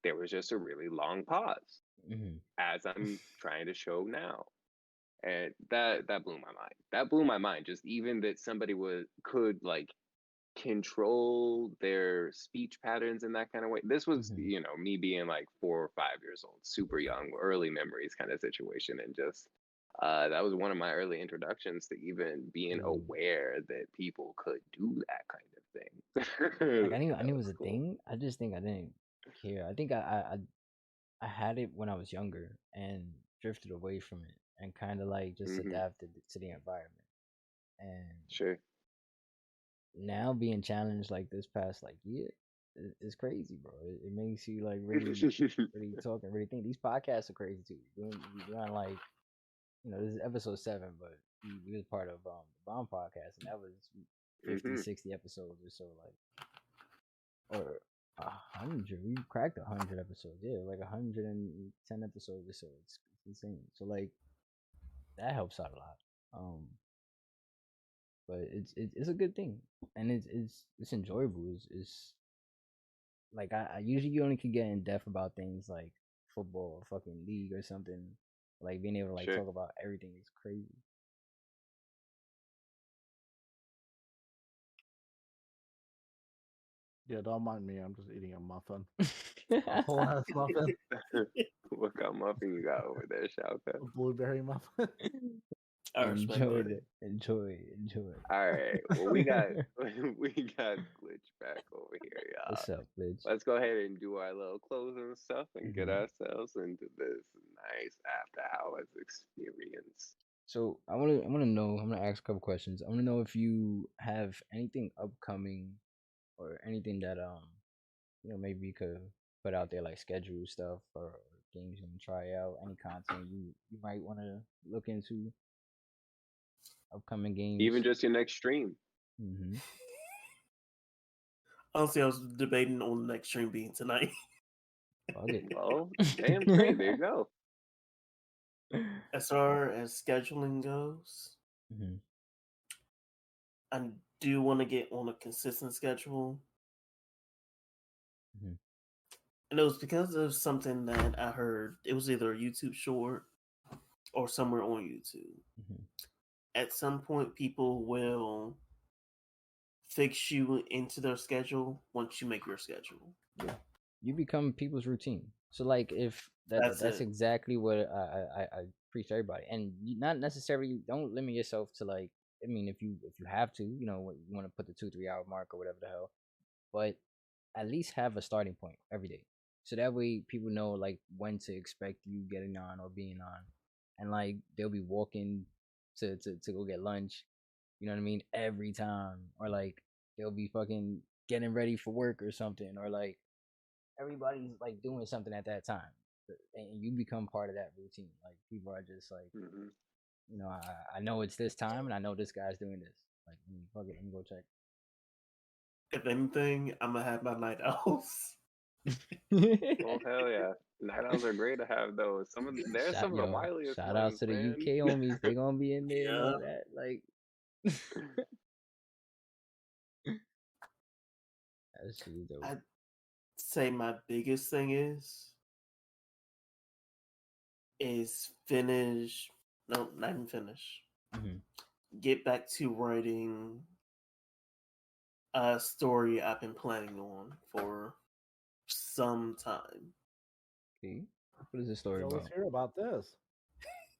there was just a really long pause, Mhm. as I'm trying to show now. And that blew my mind. That blew my mind. Just even that somebody could like control their speech patterns in that kind of way. This was, Mhm. me being like 4 or 5 years old, super young, early memories kind of situation. And just that was one of my early introductions to even being Dude. aware that people could do that kind of thing. Like I That knew it was was a cool. thing. I just think I didn't care. I think I had it when I was younger and drifted away from it and kind of like just Hmm. adapted to the environment. And Sure. now being challenged like this past like year is crazy, bro. It makes you like really really talk and really think. These podcasts are crazy too. We doing like, this is episode 7, but we was part of the Bomb podcast, and that was 50, 60 episodes or so, like, or 100. We cracked 100 episodes, yeah, like 110 episodes or so. It's insane. So like that helps out a lot. But it's a good thing, and it's enjoyable. It's like I usually only can get in depth about things like football or fucking league or something. Like being able to like Sure. talk about everything is crazy. Yeah, don't mind me. I'm just eating a muffin. A whole ass muffin. What kind of muffin you got over there, Shouka? A blueberry muffin. I respect Enjoy it. it. Enjoy. All right. Well, we got Glitch back over here, y'all. What's up, bitch? Let's go ahead and do our little closing stuff and get Mhm. ourselves into this nice after hours experience. So I wanna know. I'm gonna ask a couple questions. I wanna know if you have anything upcoming or anything that maybe you could put out there, like schedule stuff or games you want to try out, any content you might want to look into, upcoming games. Even just your next stream. Mm-hmm. Honestly, I was debating on the next stream being tonight. Fuck it. Well, damn straight. There you go. As far as scheduling goes, Mm-hmm. I do want to get on a consistent schedule. Mm-hmm. And it was because of something that I heard. It was either a YouTube short or somewhere on YouTube. Mm-hmm. At some point, people will fix you into their schedule once you make your schedule. Yeah. You become people's routine. So like if that's it. exactly what I preach to everybody, and not necessarily don't limit yourself to like. I mean, if you have to, you want to put the 2-3 hour mark or whatever the hell, but at least have a starting point every day, so that way people know like when to expect you getting on or being on, and like they'll be walking to go get lunch, you know what I mean, every time, or like they'll be fucking getting ready for work or something, or like everybody's like doing something at that time, and you become part of that routine. Like people are just like, I know it's this time, and I know this guy's doing this. Like, fuck it, let me go check. If anything, I'm gonna have my night owls. Oh hell yeah! Night owls are great to have those. There's some of the wiliest Shout ones, out to the man. UK homies. They gonna be in there and all Yeah. that. Like, that's shit dope. I'd say my biggest thing is finish. No, not even finish. Mhm. Get back to writing a story I've been planning on for some time. Okay. What is the story So about? let's hear about this.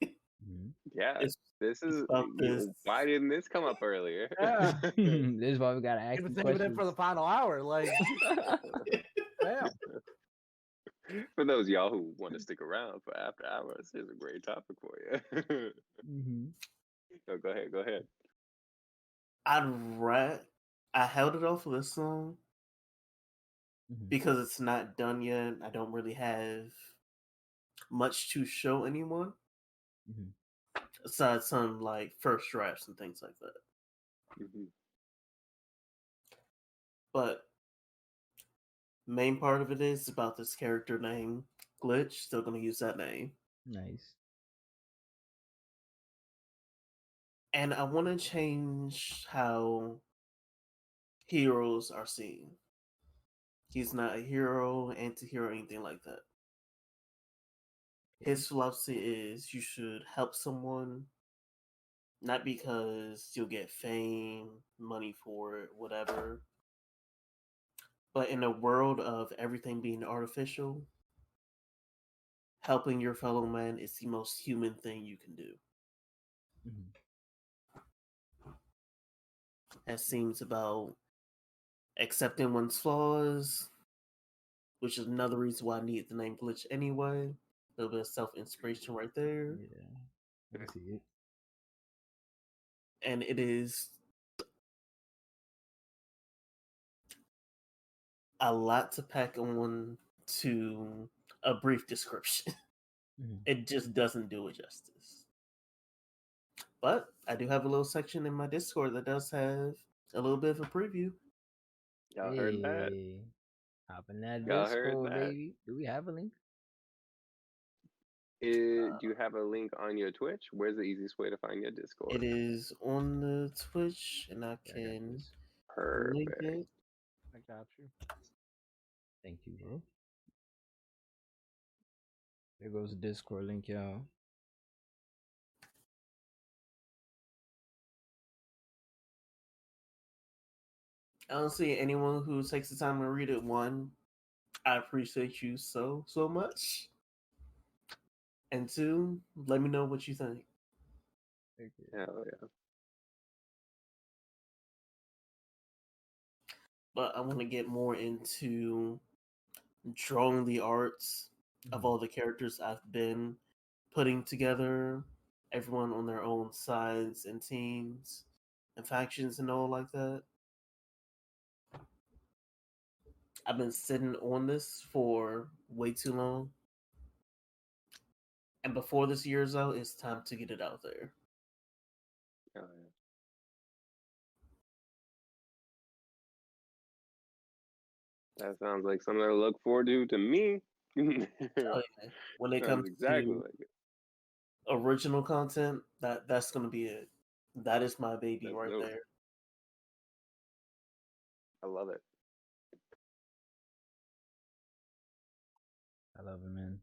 Mhm. Yeah, It's this is. about this. Why didn't this come up earlier? Yeah. This is why we gotta ask Even these saving it for questions. the final hour. Like, damn. For those of y'all who want to stick around for after hours, here's a great topic for you. Mm-hmm. So go ahead. I held it off for this long Mm-hmm. because it's not done yet. I don't really have much to show anyone Mm-hmm. aside some like first drafts and things like that. Mm-hmm. But main part of it is about this character named Glitch. Still gonna use that name. Nice. And I want to change how heroes are seen. He's not a hero, anti-hero, anything like that. His philosophy is you should help someone, not because you'll get fame, money for it, whatever. But in a world of everything being artificial, helping your fellow man is the most human thing you can do. Mm-hmm. That seems about accepting one's flaws, which is another reason why I need the name Glitch anyway. A little bit of self-inspiration right there. Yeah, I see it. And it is a lot to pack on to a brief description. It just doesn't do it justice. But I do have a little section in my Discord that does have a little bit of a preview. Y'all heard that? Hop in that Y'all heard Discord, that? baby. Do we have a link? Do you have a link on your Twitch? Where's the easiest way to find your Discord? It is on the Twitch, and I Yeah, I got can this. link Perfect. it. I got you. Thank you, bro. There goes the Discord link, y'all. I don't see anyone who takes the time to read it. One, I appreciate you so much. And two, let me know what you think. Thank you. Hell yeah. But I want to get more into drawing the arts of all the characters I've been putting together, everyone on their own sides and teams and factions and all like that. I've been sitting on this for way too long. And before this year's out, it's time to get it out there. Hell yeah. That sounds like something to look forward to me. Oh, yeah. When it Sounds comes exactly to like it. original content, that's gonna be it. That is my baby That's right dope. there. I love it. I love it, man.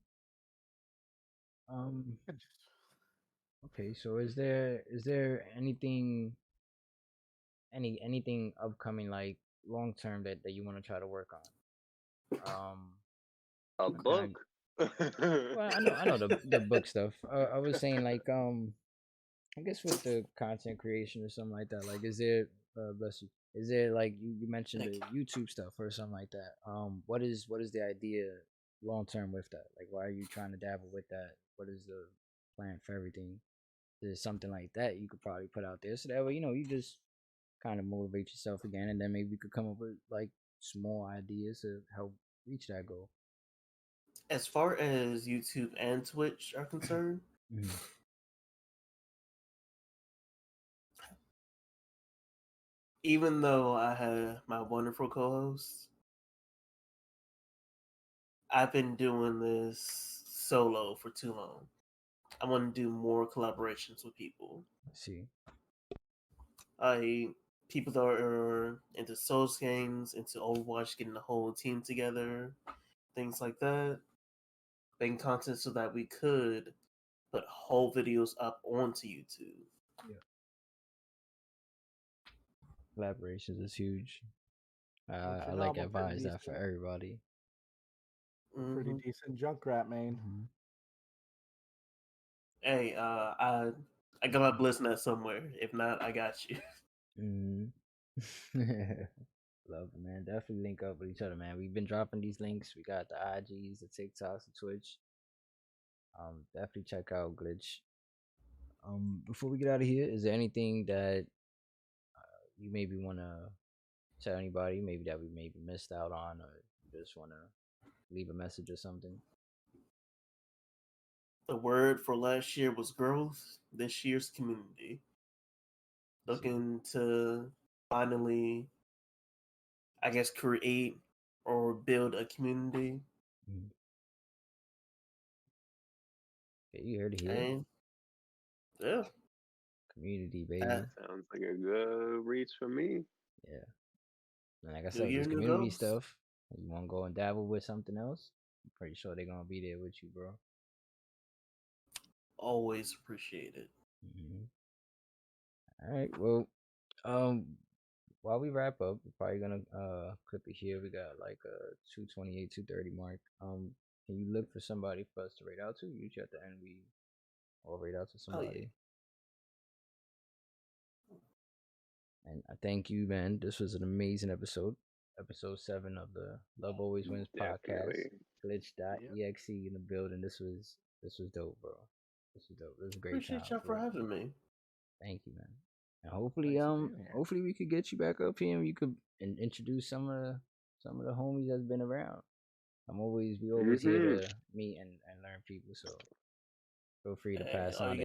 Okay, so is there anything anything upcoming, like long term, that you want to try to work on? A Okay, book? well, I know the book stuff. I was saying, like, I guess with the content creation or something like that. Like, is there bless you? Is there, like, you mentioned the YouTube stuff or something like that? What is the idea long term with that? Like, why are you trying to dabble with that? What is the plan for everything? There's something like that you could probably put out there, so that way, you just kind of motivate yourself again, and then maybe you could come up with, like, small ideas to help reach that goal. As far as YouTube and Twitch are concerned, even though I have my wonderful co-hosts, I've been doing this solo for too long. I want to do more collaborations with people. See, People that are into Souls games, into Overwatch, getting the whole team together, things like that. Making content so that we could put whole videos up onto YouTube. yeah, collaborations is huge. I like advise that for everybody. Pretty decent Junkrat, man. Hey, I got my BlizzNet somewhere. If not, I got you. Love it, man. Definitely link up with each other, man. We've been dropping these links. We got the IGs, the TikToks, the Twitch. Definitely check out Glitch. Before we get out of here, is there anything that you maybe want to tell anybody, maybe that we maybe missed out on, or you just want to leave a message or something? The word for last year was growth. This year's community. Looking to finally, I guess, create or build a community. Okay, you heard it here. And yeah, community, baby. Sounds like a good reach for me. Yeah. And like I said, this community stuff, you want to go and dabble with something else, I'm pretty sure they're going to be there with you, bro. Always appreciate it. All right. Well, while we wrap up, we're probably gonna clip it here. We got like a 228, 230 mark. Can you look for somebody for us to rate out to? Usually at the end we all rate out to somebody. And I thank you, man. This was an amazing episode. Episode 7 of the Love Always Wins podcast. Glitch.exe in the building. This was dope, bro. This was dope. This was a great Appreciate y'all for having me. Thank you, man. And hopefully we could get you back up here and you could introduce some of some of the homies that's been around. We always here to meet and learn people. So feel free to pass on.